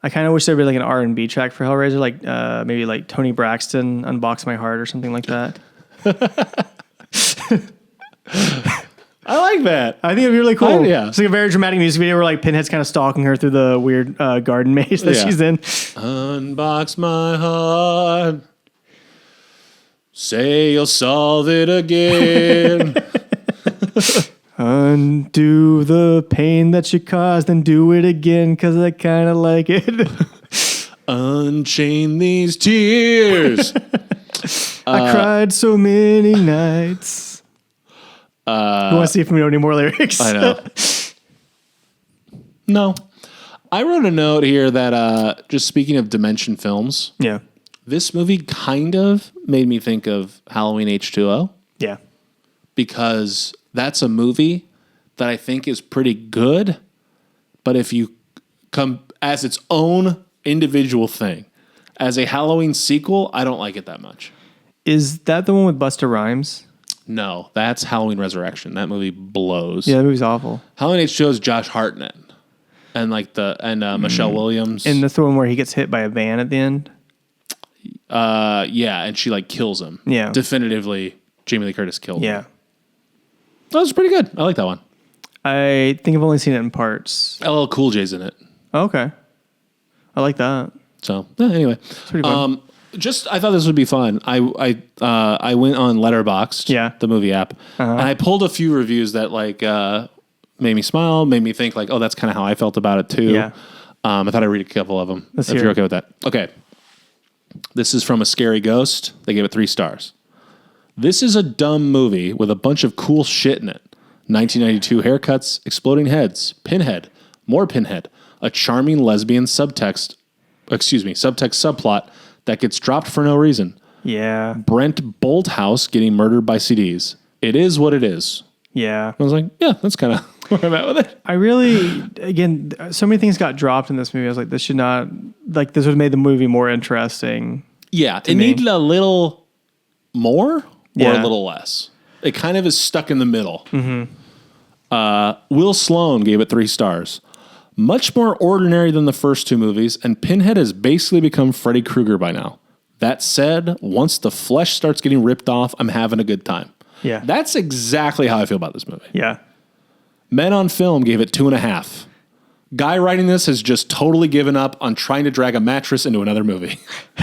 I kind of wish there'd be an R&B track for Hellraiser, maybe Tony Braxton, Unbox My Heart or something like that. I like that. I think it'd be really cool. Yeah. It's a very dramatic music video where Pinhead's kind of stalking her through the weird garden maze that she's in. Unbox my heart. Say you'll solve it again. Undo the pain that you caused and do it again because I kind of like it. Unchain these tears. I cried so many nights. You want to see if we know any more lyrics? I know. No. I wrote a note here that just speaking of Dimension films, Yeah. this movie kind of made me think of Halloween H2O. Yeah. Because that's a movie that I think is pretty good, but if you come as its own individual thing, as a Halloween sequel, I don't like it that much. Is that the one with Busta Rhymes? No, that's Halloween Resurrection. That movie blows. Yeah, that movie's awful. Halloween H2O is Josh Hartnett and Michelle Williams. And that's the one where he gets hit by a van at the end? Yeah, and she kills him. Yeah. Definitively, Jamie Lee Curtis killed him. Yeah. That was pretty good. I like that one. I think I've only seen it in parts. LL Cool J's in it. Oh, okay. I like that. So anyway, It's pretty fun. I thought this would be fun. I went on Letterboxd, the movie app, and I pulled a few reviews that made me smile, made me think oh, that's kind of how I felt about it too. Yeah. I thought I'd read a couple of them. Let's if hear you're it. okay with that. Okay. This is from A Scary Ghost. They gave it 3 stars. This is a dumb movie with a bunch of cool shit in it. 1992 haircuts, exploding heads, Pinhead, more Pinhead, a charming lesbian subtext subplot that gets dropped for no reason. Yeah. Brent Bolthouse getting murdered by CDs. It is what it is. Yeah. I was like, yeah, that's kind of where I'm at with it. I really, again, so many things got dropped in this movie. I was like, this should not, this would have made the movie more interesting. Yeah, it me. needed a little more or Yeah. a little less. It kind of is stuck in the middle. Will Sloan gave it 3 stars. Much more ordinary than the first 2 movies, and Pinhead has basically become Freddy Krueger by now. That said, once the flesh starts getting ripped off, I'm having a good time. Yeah. That's exactly how I feel about this movie. Yeah. Men on Film gave it 2.5. Guy writing this has just totally given up on trying to drag a mattress into another movie.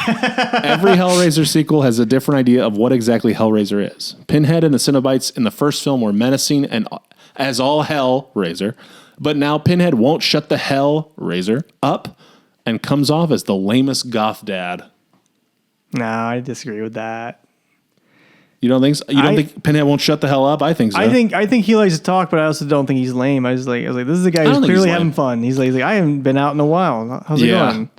Every Hellraiser sequel has a different idea of what exactly Hellraiser is. Pinhead and the Cenobites in the first film were menacing and as all Hellraiser, but now Pinhead won't shut the Hellraiser up and comes off as the lamest goth dad. No, I disagree with that. You don't think so? You don't think Pinhead won't shut the hell up? I think so. I think he likes to talk, but I also don't think he's lame. I was like, this is a guy who's clearly having fun. He's like, I haven't been out in a while. How's it going?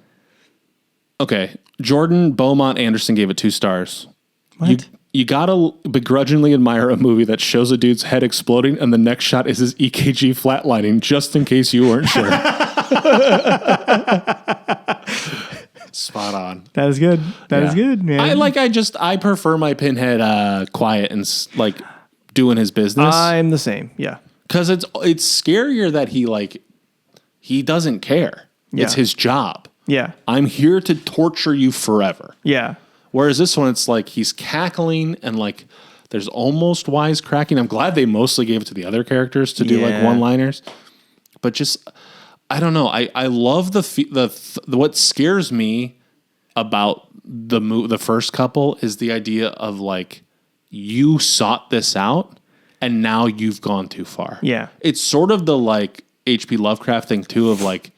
Okay. Jordan Beaumont Anderson gave it 2 stars. What? You gotta begrudgingly admire a movie that shows a dude's head exploding and the next shot is his EKG flatlining, just in case you weren't sure. Spot on. That is good. That is good, man. I prefer my Pinhead quiet and doing his business. I'm the same. Yeah. Because it's scarier that he doesn't care. Yeah. It's his job. Yeah. I'm here to torture you forever. Yeah. Whereas this one, it's like he's cackling and like there's almost wisecracking. I'm glad they mostly gave it to the other characters to do like one-liners. But just, I don't know. I love what scares me about the first couple is the idea of like, you sought this out and now you've gone too far. Yeah. It's sort of the like H.P. Lovecraft thing too of like,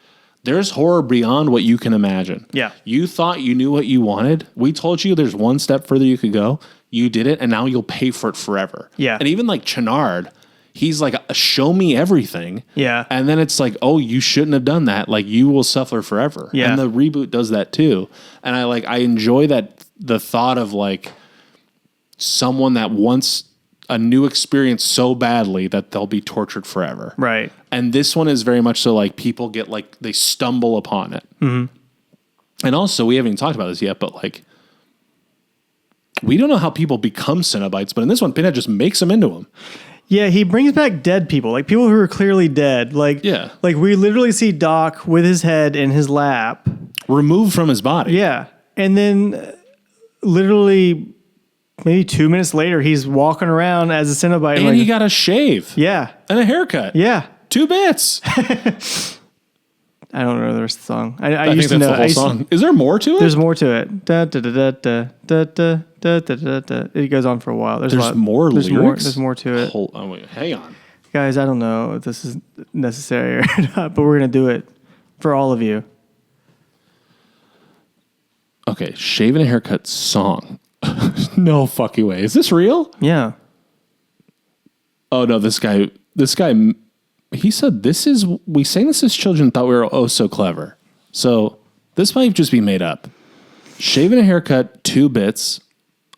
there's horror beyond what you can imagine. Yeah. You thought you knew what you wanted. We told you there's one step further you could go. You did it and now you'll pay for it forever. Yeah. And even like Chenard, he's like, show me everything. Yeah. And then it's like, oh, you shouldn't have done that. Like you will suffer forever. Yeah. And the reboot does that too. And I enjoy that the thought of like someone that wants a new experience so badly that they'll be tortured forever. Right. And this one is very much so like people get like, they stumble upon it. Mm-hmm. And also we haven't even talked about this yet, but like, we don't know how people become cenobites, but in this one, Pinhead just makes them into them. Yeah, he brings back dead people, like people who are clearly dead. Like, like we literally see Doc with his head in his lap, removed from his body. Yeah, and then literally maybe 2 minutes later, he's walking around as a Cenobite, and like, he got a shave. Yeah, and a haircut. Yeah, 2 bits. I don't know the rest of the song. I used to know the whole song. Is there more to it? There's more to it. Da, da, da, da, da, da, da, da, da, da. It goes on for a while. There's more lyrics? There's more to it. Wait, hang on. Guys, I don't know if this is necessary or not, but we're going to do it for all of you. Okay, shave and a haircut song. No fucking way. Is this real? Yeah. Oh, no, this guy, he said we sang this as children, thought we were oh so clever. So this might just be made up. Shave and a haircut, 2 bits.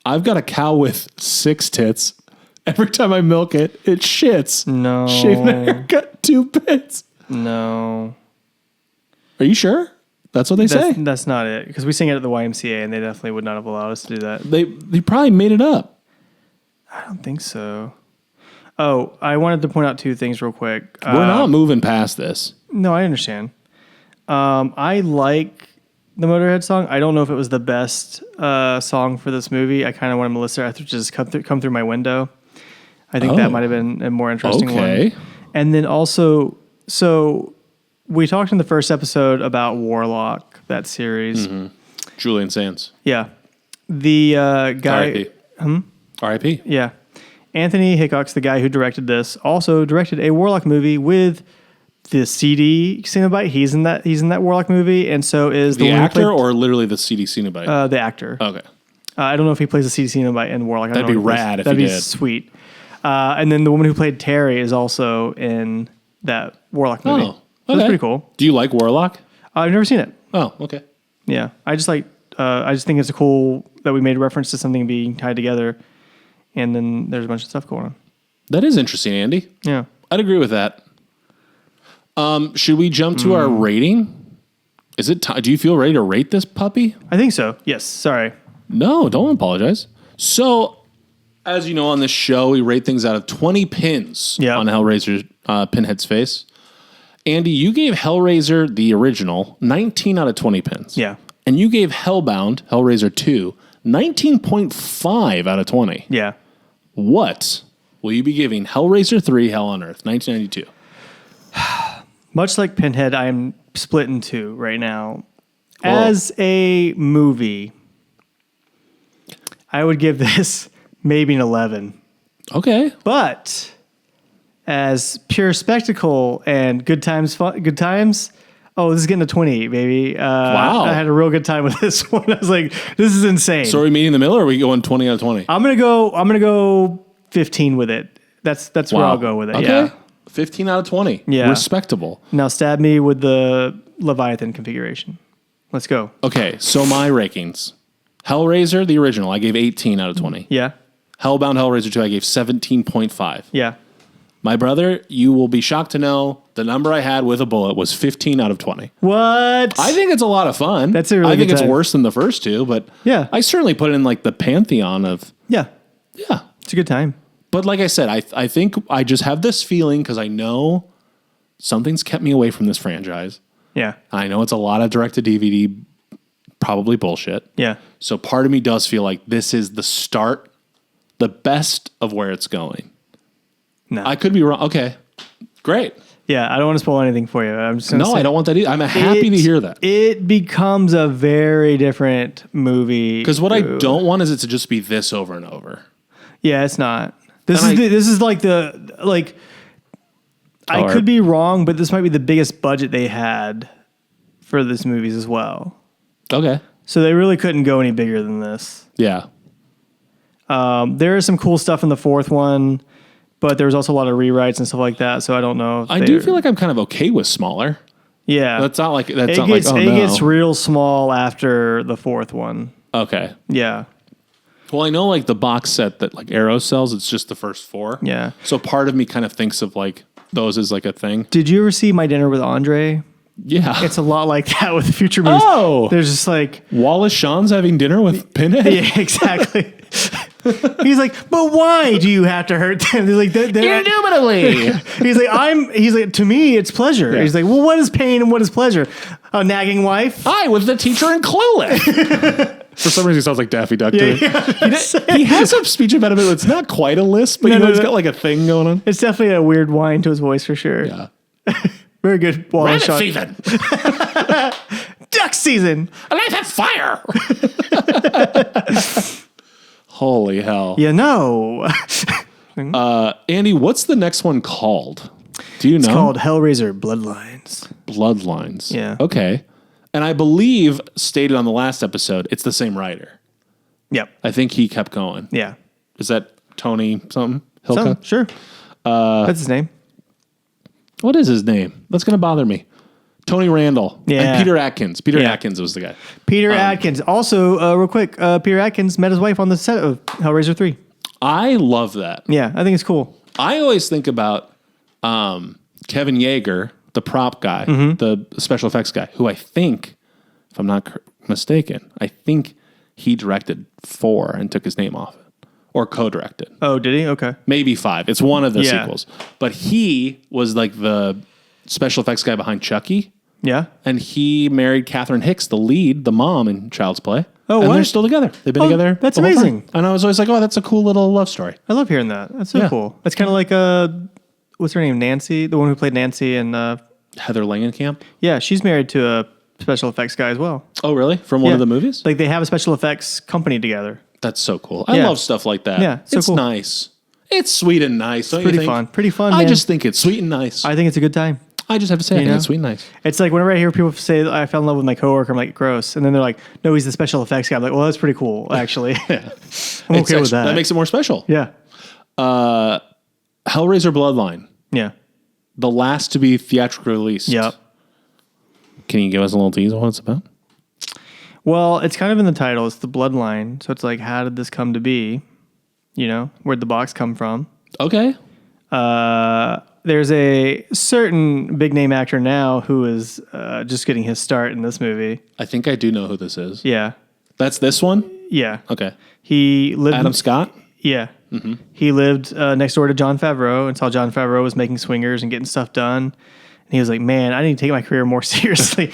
I've got a cow with 6 tits. Every time I milk it, it shits. No. Shave and a haircut, 2 bits. No. Are you sure? That's what they say? That's not it. Because we sing it at the YMCA and they definitely would not have allowed us to do that. They probably made it up. I don't think so. Oh, I wanted to point out 2 things real quick. We're not moving past this. No, I understand. I like the Motörhead song. I don't know if it was the best song for this movie. I kind of wanted Melissa to just come through my window. I think that might have been a more interesting one. And then also, so we talked in the first episode about Warlock, that series. Mm-hmm. Julian Sands. Yeah. The guy... R.I.P. R.I.P. Yeah. Anthony Hickox, the guy who directed this, also directed a Warlock movie with the CD Cenobite. He's in that Warlock movie, and so is the actor or literally the CD Cenobite? The actor. Okay. I don't know if he plays the CD Cenobite in Warlock. That'd be rad if he did. That'd be sweet. And then the woman who played Terry is also in that Warlock movie. Oh, okay. So that's pretty cool. Do you like Warlock? I've never seen it. Oh, okay. Yeah, I just think it's cool that we made reference to something being tied together. And then there's a bunch of stuff going on. That is interesting, Andy. Yeah. I'd agree with that. Should we jump to our rating? Is it time? Do you feel ready to rate this puppy? I think so. Yes. Sorry. No, don't apologize. So, as you know, on this show, we rate things out of 20 pins on Hellraiser Pinhead's face. Andy, you gave Hellraiser, the original, 19 out of 20 pins. Yeah. And you gave Hellbound, Hellraiser 2, 19.5 out of 20. Yeah. What will you be giving Hellraiser 3 Hell on Earth, 1992? Much like Pinhead, I am split in 2 right now. Whoa. As a movie, I would give this maybe an 11. Okay. But as pure spectacle and good times, oh, this is getting a 20, baby. Wow. I had a real good time with this one. I was like, this is insane. So are we meeting in the middle or are we going 20 out of 20? I'm gonna go 15 with it. That's where I'll go with it. Okay. Yeah. 15 out of 20. Yeah. Respectable. Now stab me with the Leviathan configuration. Let's go. Okay, so my rankings. Hellraiser, the original, I gave 18 out of 20. Yeah. Hellbound Hellraiser 2, I gave 17.5. Yeah. My brother, you will be shocked to know the number I had with a bullet was 15 out of 20. What? I think it's a lot of fun. That's a really I think good it's time. worse than the first 2, but yeah. I certainly put it in like the pantheon of... Yeah. Yeah. It's a good time. But like I said, I think I just have this feeling because I know something's kept me away from this franchise. Yeah. I know it's a lot of direct-to-DVD, probably bullshit. Yeah. So part of me does feel like this is the start, the best of where it's going. No. I could be wrong. Okay, great. Yeah, I don't want to spoil anything for you. I'm just gonna No, say I don't want that either. I'm happy to hear that. It becomes a very different movie. Because what I don't want is it to just be this over and over. Yeah, it's not. This And is like I Or- could be wrong, but this might be the biggest budget they had for this movies as well. Okay. So they really couldn't go any bigger than this. Yeah. There is some cool stuff in the fourth one, but there was also a lot of rewrites and stuff like that. So I don't know. If I do feel like I'm kind of okay with smaller. yeah, That's not like it gets real small after the fourth one. Okay. Yeah, Well, I know like the box set that like Arrow sells, it's just the first 4. yeah. So part of me kind of thinks of like those as like a thing. Did you ever see My Dinner with Andre? Yeah. It's a lot like that with future movies. Oh! There's just like, Wallace Shawn's having dinner with Pinhead? yeah, exactly. He's like, but why do you have to hurt them? He's like, Indubitably. he's like, to me, it's pleasure. Yeah. He's like, well, what is pain and what is pleasure? A nagging wife? I was the teacher in Clueless. For some reason, he sounds like Daffy Duck. to me. He has a speech impediment that's not quite a lisp, but he's got like a thing going on. It's definitely a weird whine to his voice for sure. Yeah. Very good. Wallace Shawn. season. Duck season. Life at fire. Holy hell. You know. Andy, what's the next one called? Do you know? It's called Hellraiser Bloodlines. Bloodlines. Yeah. Okay. And I believe, stated on the last episode, it's the same writer. Yep. I think he kept going. Yeah. Is that Tony something? Hilka? So, sure. That's his name. What is his name? That's going to bother me. Tony Randall. Yeah. And Peter Atkins. Peter Yeah. Atkins was the guy. Peter Atkins. Also, real quick, Peter Atkins met his wife on the set of Hellraiser 3. I love that. Yeah, I think it's cool. I always think about Kevin Yeager, the prop guy, the special effects guy, who I think, if I'm not mistaken, I think he directed 4 and took his name off it. Or co-directed. Oh, did he? Okay. Maybe 5. It's one of the Yeah. sequels. But he was like the special effects guy behind Chucky. Yeah. And he married Catherine Hicks, the lead, the mom in Child's Play. Oh, and what? they're still together. They've been together. That's the whole amazing. time. And I was always like, oh, that's a cool little love story. I love hearing that. That's so Yeah. cool. It's kind of like, what's her name? Nancy? The one who played Nancy. And Heather Langenkamp. yeah, she's married to a special effects guy as well. Oh, really? From one Yeah. of the movies? Like they have a special effects company together. That's so cool. I Yeah. love stuff like that. Yeah, so it's cool. nice. It's sweet and nice. Don't you Pretty think? fun. Pretty fun, I man. just think it's sweet and nice. I think it's a good time. I just have to say, I think know? it's sweet and nice. It's like whenever I hear people say that I fell in love with my coworker, I'm like, gross. And then they're like, no, he's the special effects guy. I'm like, well, that's pretty cool, actually. I'm okay It's with actually- that. That makes it more special. yeah. Hellraiser Bloodline, Yeah. the last to be theatrically released. Yep. Can you give us a little tease of what it's about? Well, it's kind of in the title. It's the bloodline. So it's like, how did this come to be? You know, where'd the box come from? Okay. There's a certain big name actor now who is just getting his start in this movie. I think I do know who this is. Yeah. That's this one? Yeah. Okay. He lived. Adam Scott? Yeah. He lived next door to Jon Favreau and saw Jon Favreau was making swingers and getting stuff done. And he was like, man, I need to take my career more seriously.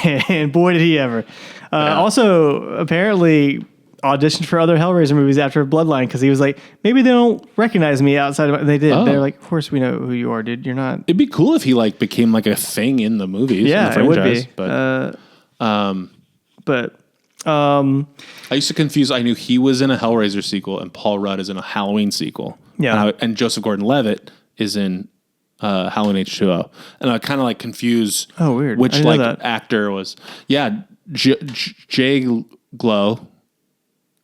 And boy, did he ever. Also, apparently auditioned for other Hellraiser movies after Bloodline because he was like, maybe they don't recognize me outside of it. They did. Oh. They're like, of course we know who you are, dude. You're not. It'd be cool if he like became like a thing in the movies. Yeah, in the it would franchise, be. But I used to confuse. I knew he was in a Hellraiser sequel and Paul Rudd is in a Halloween sequel. Yeah. And Joseph Gordon-Levitt is in Halloween H2O. And I kind of like confuse. Oh, weird. Which I didn't know like that. actor was? Yeah, Jay Glow,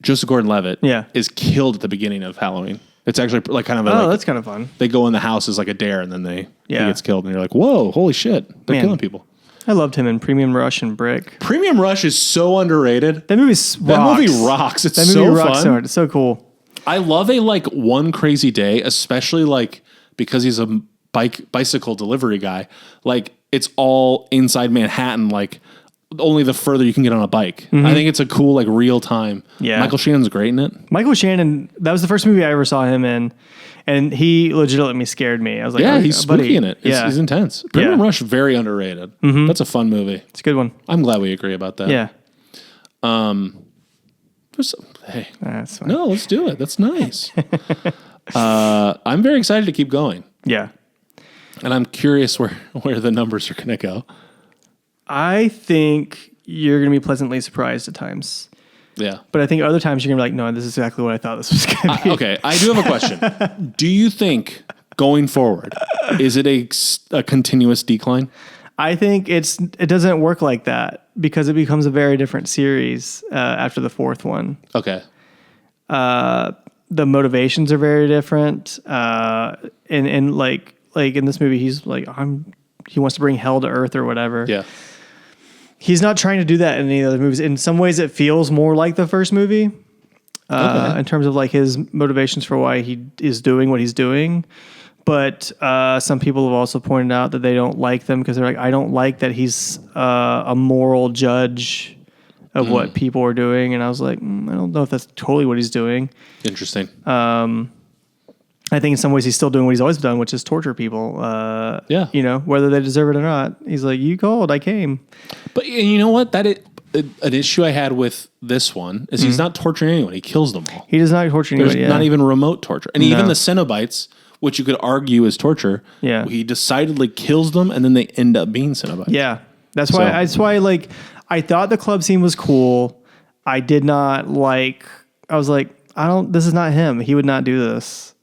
Joseph Gordon-Levitt. Yeah. Is killed at the beginning of Halloween. It's actually like kind of a, Oh, like, that's kind of fun. they go in the house as like a dare and then he Yeah. gets killed and you're like, whoa, holy shit, they're Man. killing people. I loved him in Premium Rush and Brick. Premium Rush is so underrated. That movie rocks. That movie rocks. It's That movie so rocks fun. so hard. It's so cool. I love a like one crazy day, especially like because he's a bicycle delivery guy. Like it's all inside Manhattan, like only the further you can get on a bike. I think it's a cool, like, real time. Yeah. Michael Shannon's great in it. Michael Shannon, that was the first movie I ever saw him in, and he legitimately scared me. I was like, Yeah, oh, he's buddy. spooky in it. He's intense. Brim Yeah. Rush, very underrated. That's a fun movie. It's a good one. I'm glad we agree about that. Yeah. Hey, That's fine. no, let's do it. That's nice. I'm very excited to keep going. Yeah. And I'm curious where the numbers are going to go. I think you're going to be pleasantly surprised at times. Yeah. But I think other times you're going to be like, no, this is exactly what I thought this was going to be. Okay, I do have a question. Do you think going forward, is it a continuous decline? I think it doesn't work like that because it becomes a very different series after the fourth one. Okay. The motivations are very different. And like in this movie, he's like, he wants to bring hell to earth or whatever. Yeah. He's not trying to do that in any other movies. In some ways, it feels more like the first movie in terms of like his motivations for why he is doing what he's doing. But some people have also pointed out that they don't like them because they're like, I don't like that he's a moral judge of what people are doing. And I was like, I don't know if that's totally what he's doing. Interesting. I think in some ways he's still doing what he's always done, which is torture people. Yeah. You know, whether they deserve it or not. He's like, you called, I came. But you know what? An issue I had with this one is he's not torturing anyone. He kills them all. He does not torture There's anybody. not even remote torture. And even the cenobites, which you could argue is torture, he decidedly kills them and then they end up being cenobites. Yeah. That's why like I thought the club scene was cool. I did not like, I was like, this is not him. He would not do this,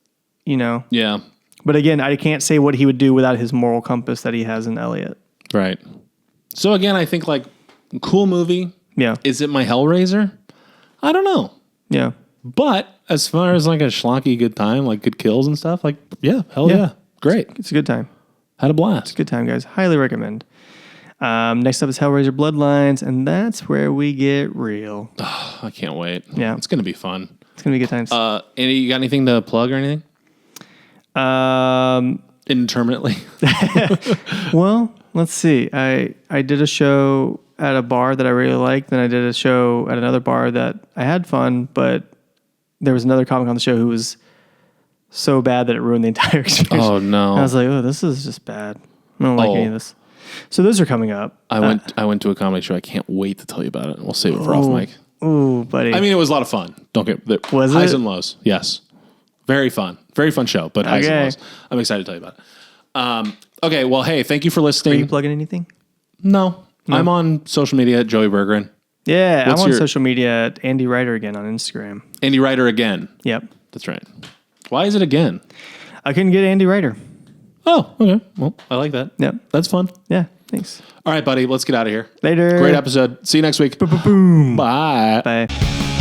you know? Yeah. But again, I can't say what he would do without his moral compass that he has in Elliot. Right. So again, I think like cool movie. Yeah. Is it my Hellraiser? I don't know. Yeah. But as far as like a schlocky good time, like good kills and stuff, like hell yeah. Great. It's a good time. Had a blast. Good time, guys. Highly recommend. Next up is Hellraiser Bloodlines, and that's where we get real. I can't wait. Yeah. It's gonna be fun. It's gonna be good times. Andy, you got anything to plug or anything? Intermittently. Well, let's see. I did a show at a bar that I really liked. Then I did a show at another bar that I had fun, but there was another comic on the show who was so bad that it ruined the entire experience. Oh no! And I was like, oh, this is just bad. I don't like any of this. So those are coming up. I went to a comedy show. I can't wait to tell you about it. We'll save it for off mic. Ooh, buddy. I mean, it was a lot of fun. Was highs it? and lows. Yes, very fun show. But highs and lows. I'm excited to tell you about it. Okay, well, hey, thank you for listening. Are you plugging anything? No. I'm on social media at Joey Bergeron. Yeah, What's I'm on your- social media at Andy Ryder again on Instagram. Andy Ryder again. Yep. That's right. Why is it again? I couldn't get Andy Ryder. Oh, okay. Well, I like that. Yep. That's fun. Yeah, thanks. All right, buddy. Let's get out of here. Later. Great episode. See you next week. Boom. Bye. Bye.